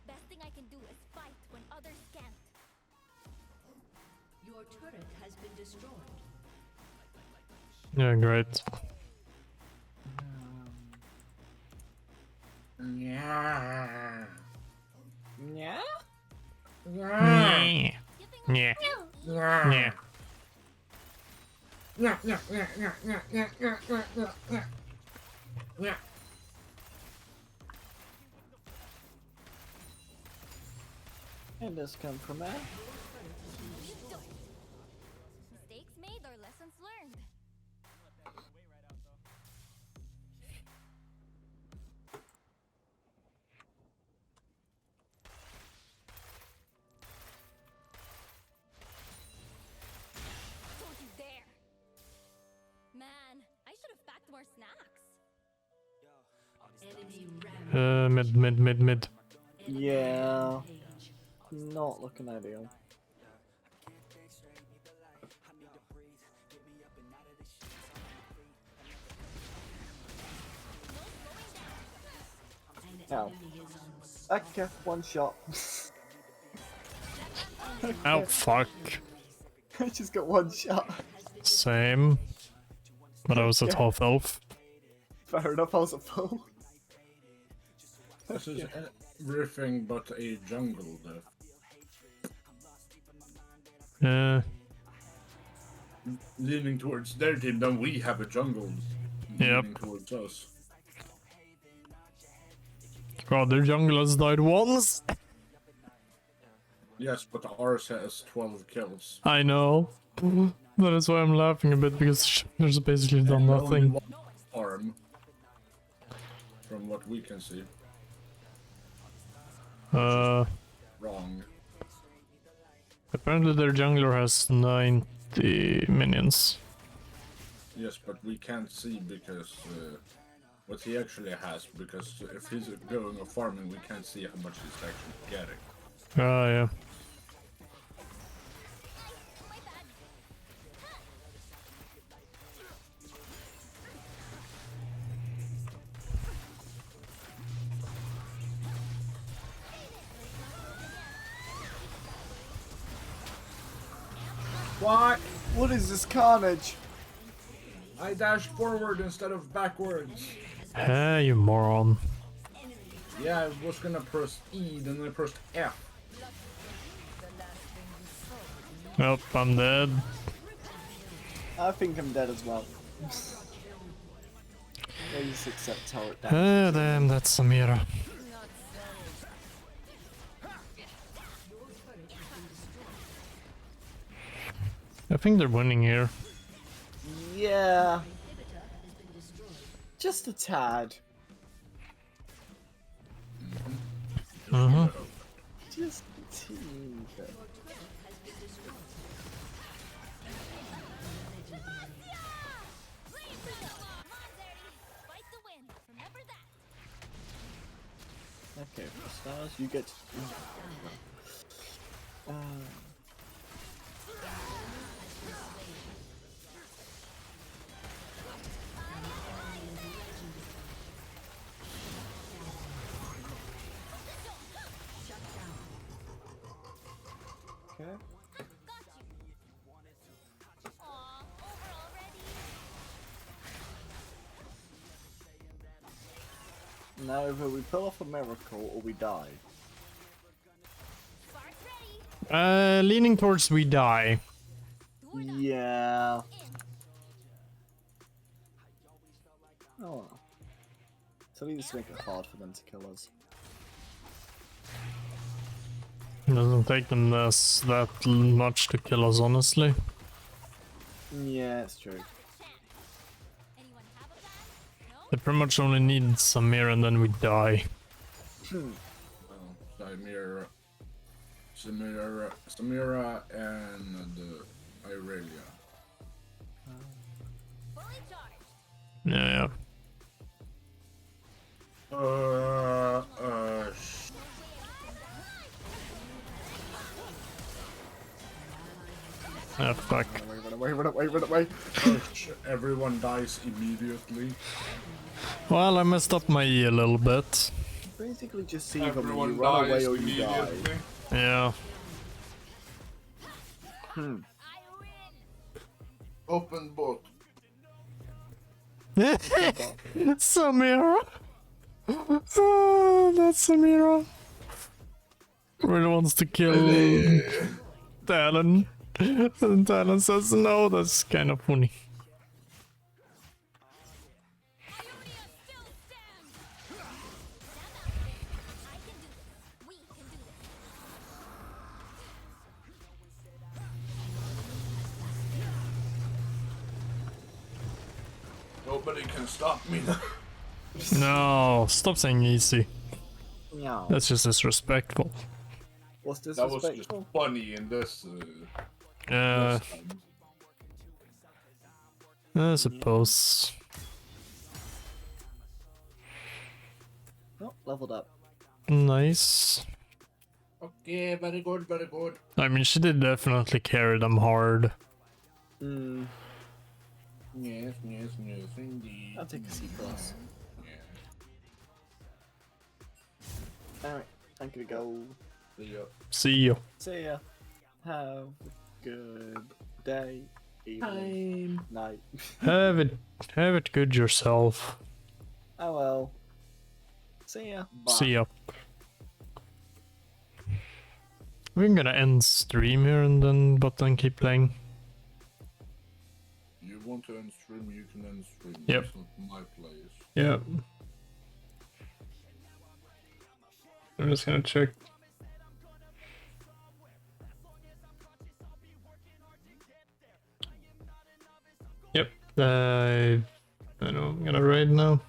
Speaker 3: Best thing I can do is fight when others can't.
Speaker 7: Your turret has been destroyed.
Speaker 2: Yeah, great.
Speaker 6: Yeah.
Speaker 9: Yeah?
Speaker 2: Yeah. Yeah. Yeah.
Speaker 9: It does come from there.
Speaker 3: Mistakes made or lessons learned. Don't you dare! Man, I should have packed more snacks.
Speaker 7: Enemy ram.
Speaker 2: Mid.
Speaker 9: Yeah. Not looking ideal.
Speaker 7: An
Speaker 9: Ow.
Speaker 7: enemy is on.
Speaker 9: Okay, one shot.
Speaker 2: Oh, fuck.
Speaker 9: I just got one shot.
Speaker 2: Same. But I was at half elf.
Speaker 9: Fair enough, I was a fool.
Speaker 6: This is everything but a jungle death.
Speaker 2: Yeah.
Speaker 6: Leaning towards their team, then we have a jungle
Speaker 2: Yep.
Speaker 6: leaning towards us.
Speaker 2: God, their jungle has died once.
Speaker 6: Yes, but ours has 12 kills.
Speaker 2: I know. That is why I'm laughing a bit, because there's basically done
Speaker 6: And only
Speaker 2: nothing.
Speaker 6: one arm, from what we can see. Wrong.
Speaker 2: Apparently their jungler has 90 minions.
Speaker 6: Yes, but we can't see because what he actually has. Because if he's going or farming, we can't see how much he's actually getting.
Speaker 2: Ah, yeah.
Speaker 3: My bad.
Speaker 6: What?
Speaker 9: What is this carnage?
Speaker 6: I dashed forward instead of backwards.
Speaker 2: Hey, you moron.
Speaker 6: Yeah, I was gonna press E, then I pressed F.
Speaker 2: Nope, I'm dead.
Speaker 9: I think I'm dead as well. Please accept turret damage.
Speaker 2: Ah, damn, that's Samira. I think they're winning here.
Speaker 9: Yeah. Just a tad. Just a teeny bit. Okay, for the stars, you get. Okay.
Speaker 3: Aw, over already.
Speaker 9: Now either we pull off a miracle or we die.
Speaker 3: Spark's ready.
Speaker 2: Leaning towards we die.
Speaker 9: Yeah. Oh well. So we just make it hard for them to kill us.
Speaker 2: It doesn't take them that much to kill us, honestly.
Speaker 9: Yeah, it's true.
Speaker 3: Anyone have a plan? No?
Speaker 2: They pretty much only need Samir and then we die.
Speaker 6: Samira and Irelia.
Speaker 3: Fully charged.
Speaker 2: Yeah. Ah, fuck.
Speaker 9: Run away.
Speaker 6: Everyone dies immediately.
Speaker 2: Well, I messed up my E a little bit.
Speaker 9: Basically just see them when
Speaker 6: Everyone
Speaker 9: you run away
Speaker 6: dies
Speaker 9: or you die.
Speaker 6: immediately.
Speaker 2: Yeah.
Speaker 3: I win.
Speaker 6: Open book.
Speaker 2: Samira! Oh, that's Samira. Really wants to kill Talon. And Talon says no, that's kind of funny.
Speaker 3: Ionia still stands. I can do this. We can do this.
Speaker 6: Nobody can stop me now.
Speaker 2: No, stop saying easy.
Speaker 9: Meow.
Speaker 2: That's just disrespectful.
Speaker 9: What's
Speaker 6: That was just
Speaker 9: disrespectful?
Speaker 6: funny in this.
Speaker 2: I suppose.
Speaker 9: Oh, leveled up.
Speaker 2: Nice.
Speaker 6: Okay, very good, very good.
Speaker 2: I mean, she did definitely carry them hard.
Speaker 9: Hmm.
Speaker 6: Yes, indeed.
Speaker 9: I'll take a C+.
Speaker 6: Yeah.
Speaker 9: Alright, I'm gonna go.
Speaker 2: See you.
Speaker 9: See ya. Have a good day, evening, night.
Speaker 2: Have it good yourself.
Speaker 9: Oh well. See ya.
Speaker 2: See ya. We're gonna end stream here and then keep playing.
Speaker 6: You want to end stream, you can end stream.
Speaker 2: Yep.
Speaker 6: It's not my place.
Speaker 2: Yeah. I'm just gonna check. Yep. I know I'm gonna raid now.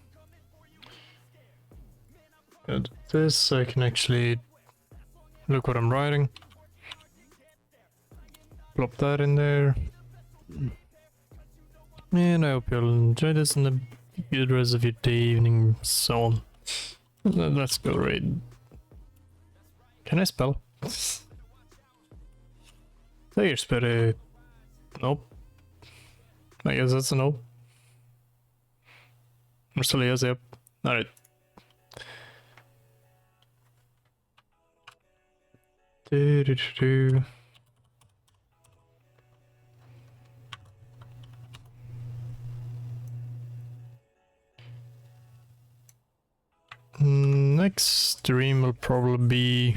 Speaker 2: Good. This I can actually look what I'm writing. Plop that in there. And I hope you'll enjoy this and a good rest of your day, evening, so on. Let's go raid. Can I spell? There, spirit. Nope. I guess that's a no. Marcelia's yep. Alright. Next stream will probably be...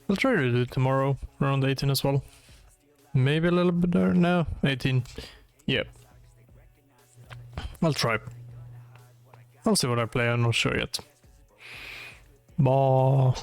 Speaker 2: I'll try to do it tomorrow, around 18 as well. Maybe a little bit there. No, 18. Yep. I'll try. I'll see what I play, I'm not sure yet. Bye.